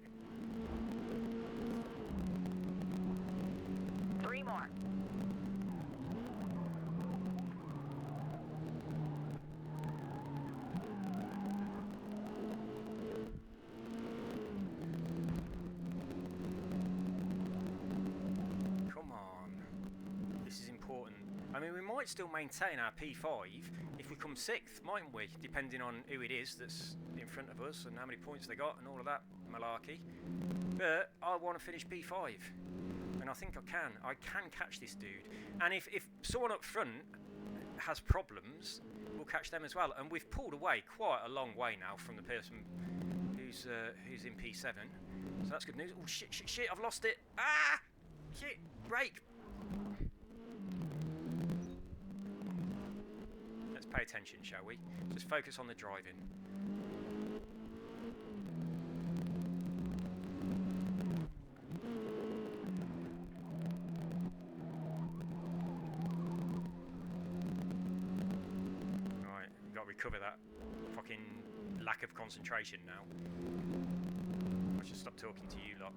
3 more. Come on. This is important. I mean, we might still maintain our P5 if we come 6th, mightn't we? Depending on who it is that's in front of us and how many points they got and all of that malarkey. But I want to finish P5. And I think I can. I can catch this dude. And if someone up front has problems, we'll catch them as well. And we've pulled away quite a long way now from the person who's in P7. So that's good news. Oh, shit, I've lost it. Ah! Shit, brake. Let's pay attention, shall we? Just focus on the driving. Right, we've got to recover that fucking lack of concentration now. I should stop talking to you lot.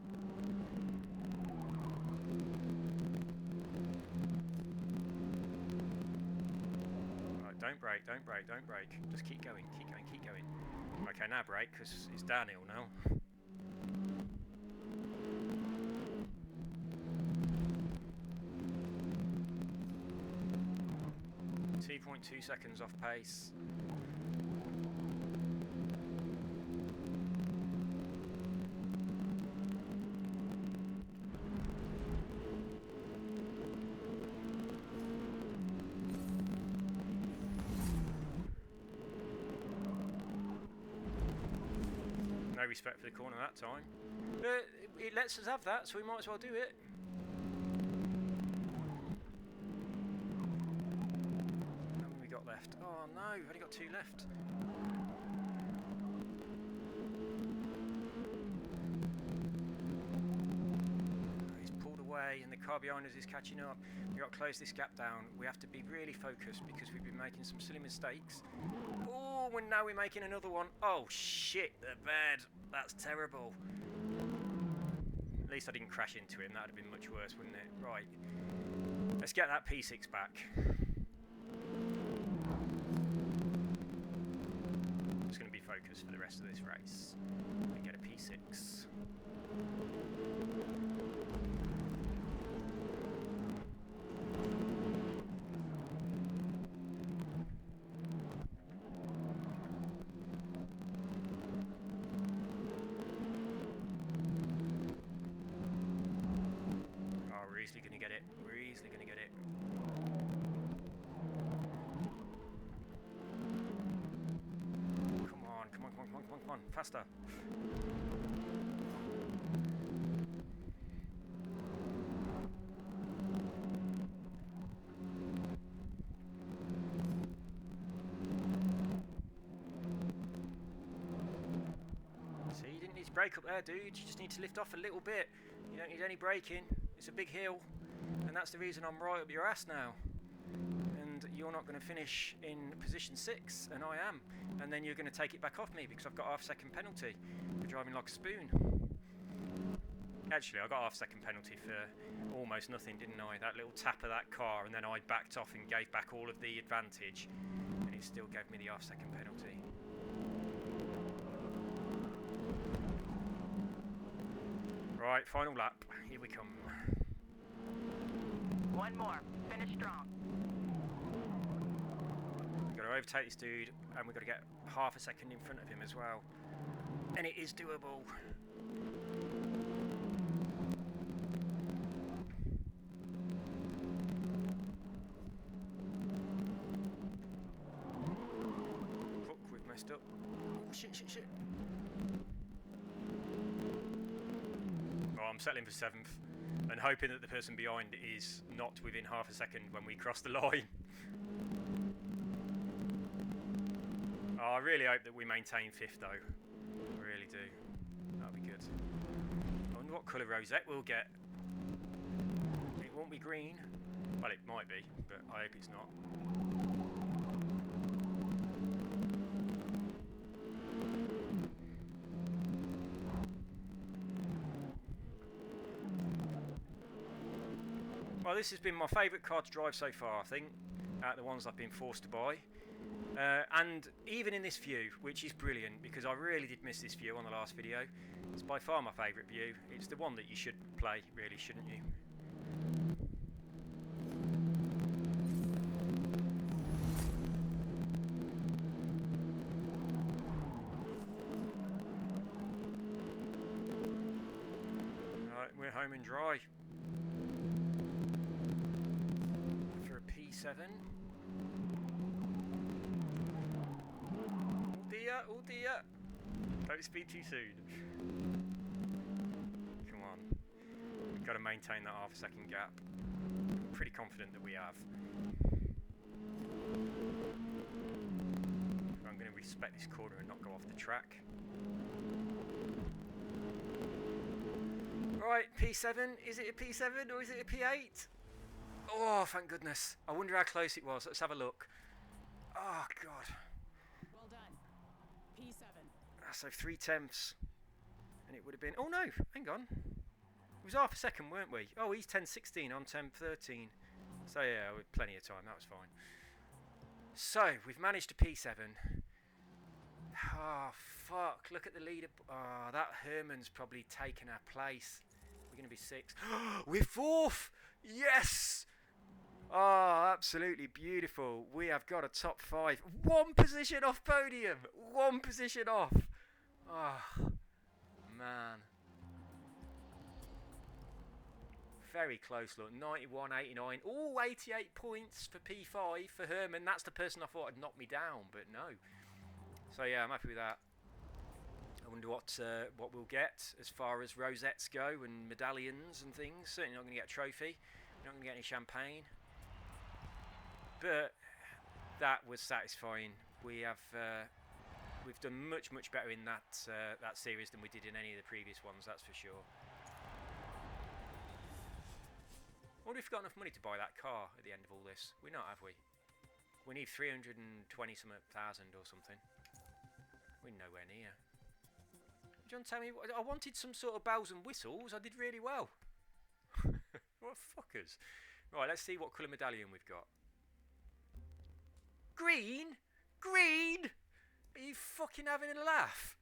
Don't brake. Just keep going. Okay, now brake, because it's downhill now. 2.2 seconds off pace. No respect for the corner that time. But it lets us have that, so we might as well do it. How many we got left? Oh no, we've only got 2 left. Oh, he's pulled away and the car behind us is catching up. We've got to close this gap down. We have to be really focused because we've been making some silly mistakes. Oh, and now we're making another one. Oh shit, the bed. That's terrible. At least I didn't crash into him. That would have been much worse, wouldn't it? Right. Let's get that P6 back. I'm just going to be focused for the rest of this race and get a P6. Easily gonna get it. We're easily gonna get it. Come on, come on, come on, come on, come on, come on. Faster. See, you didn't need to brake up there, dude. You just need to lift off a little bit. You don't need any braking. It's a big hill, and that's the reason I'm right up your ass now. And you're not going to finish in position 6, and I am. And then you're going to take it back off me because I've got half-second penalty for driving like a spoon. Actually, I got half-second penalty for almost nothing, didn't I? That little tap of that car, and then I backed off and gave back all of the advantage, and it still gave me the half-second penalty. Right, final lap. Here we come. One more. Finish strong. We've got to overtake this dude, and we've got to get half a second in front of him as well. And it is doable. Fuck, we've messed up. Oh, shit, shit, shit. Oh, I'm settling for 7th and hoping that the person behind is not within half a second when we cross the line. Oh, I really hope that we maintain 5th though. I really do. That'll be good. I wonder what colour rosette we'll get. It won't be green. Well, it might be, but I hope it's not. Well, this has been my favourite car to drive so far, I think, out of the ones I've been forced to buy. And even in this view, which is brilliant, because I really did miss this view on the last video. It's by far my favourite view. It's the one that you should play, really, shouldn't you? Right, we're home and dry. For a P7. Oh dear! Don't speed too soon. Come on. We've got to maintain that half a second gap. I'm pretty confident that we have. I'm going to respect this corner and not go off the track. Right, P7. Is it a P7 or is it a P8? Oh, thank goodness. I wonder how close it was. Let's have a look. Oh, God. Well done. P7. So 3/10, and it would have been. Oh no, hang on. It was half a second, weren't we? Oh, he's 10:16, I'm 10:13. So yeah, with plenty of time. That was fine. So we've managed a P7. Oh, fuck. Look at the leader. Oh, that Herman's probably taken our place. We're going to be 6th. We're 4th! Yes! Oh, absolutely beautiful. We have got a top 5. 1 position off podium. 1 position off. Oh, man. Very close look. 91, 89. Oh, 88 points for P5 for Herman. That's the person I thought had knocked me down, but no. So yeah, I'm happy with that. I wonder what we'll get as far as rosettes go and medallions and things. Certainly not going to get a trophy. Not going to get any champagne. But that was satisfying. We've done much better in that series than we did in any of the previous ones. That's for sure. I wonder if we've got enough money to buy that car at the end of all this. We're not, have we? We need 320,000 or something. We're nowhere near. Do you want to tell me? I wanted some sort of bells and whistles. I did really well. What fuckers. Right, let's see what colour medallion we've got. Green? Green? Are you fucking having a laugh?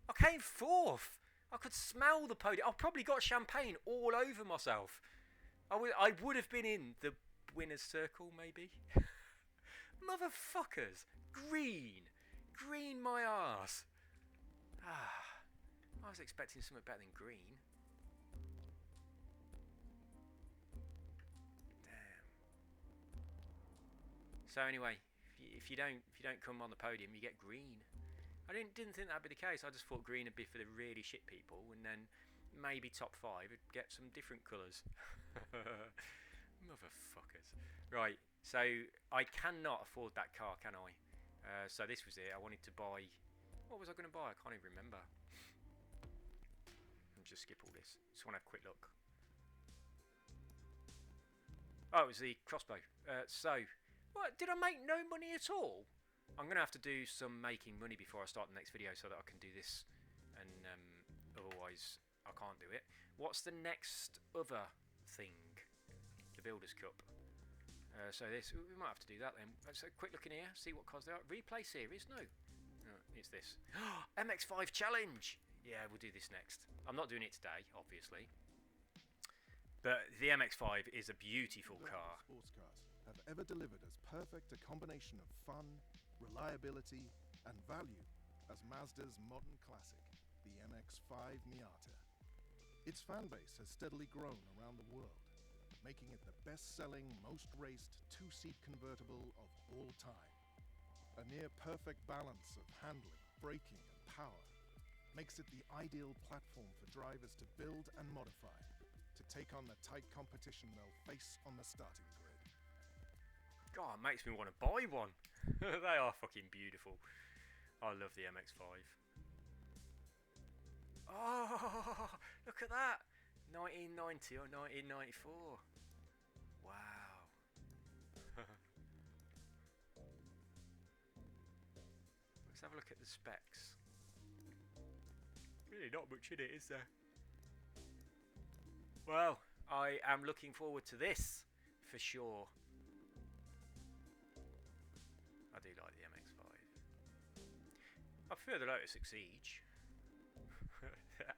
I came 4th. I could smell the podium. I've probably got champagne all over myself. I would have been in the winner's circle, maybe. Motherfuckers. Green. Green my arse. Ah, I was expecting something better than green. Damn. So anyway, if you don't come on the podium, you get green. I didn't think that'd be the case. I just thought green would be for the really shit people, and then maybe top 5 would get some different colours. Motherfuckers. Right, so I cannot afford that car, can I? So this was it. I wanted to buy... What was I going to buy? I can't even remember. I'll just skip all this. Just want to have a quick look. Oh, it was the crossbow. So, what? Did I make no money at all? I'm going to have to do some making money before I start the next video so that I can do this. And otherwise, I can't do it. What's the next other thing? The Builders' Cup. So this, we might have to do that then. Let's have a quick look in here, see what cars there are. Replay series? No. No, it's this. MX5 challenge! Yeah, we'll do this next. I'm not doing it today, obviously. But the MX5 is a beautiful car. Sports cars have ever delivered as perfect a combination of fun, reliability, and value as Mazda's modern classic, the MX-5 Miata. Its fan base has steadily grown around the world, making it the best-selling, most-raced two-seat convertible of all time. A near-perfect balance of handling, braking, and power makes it the ideal platform for drivers to build and modify to take on the tight competition they'll face on the starting grid. God, it makes me want to buy one. They are fucking beautiful. I love the MX-5. Oh, look at that. 1990 or 1994. Wow. Let's have a look at the specs. Really not much in it, is there? Well, I am looking forward to this, for sure. I do like the MX-5. I prefer the Lotus Exige.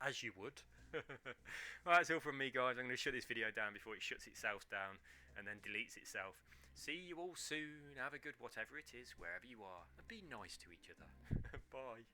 As you would. Well, that's all from me, guys. I'm going to shut this video down before it shuts itself down and then deletes itself. See you all soon. Have a good whatever it is, wherever you are. And be nice to each other. Bye.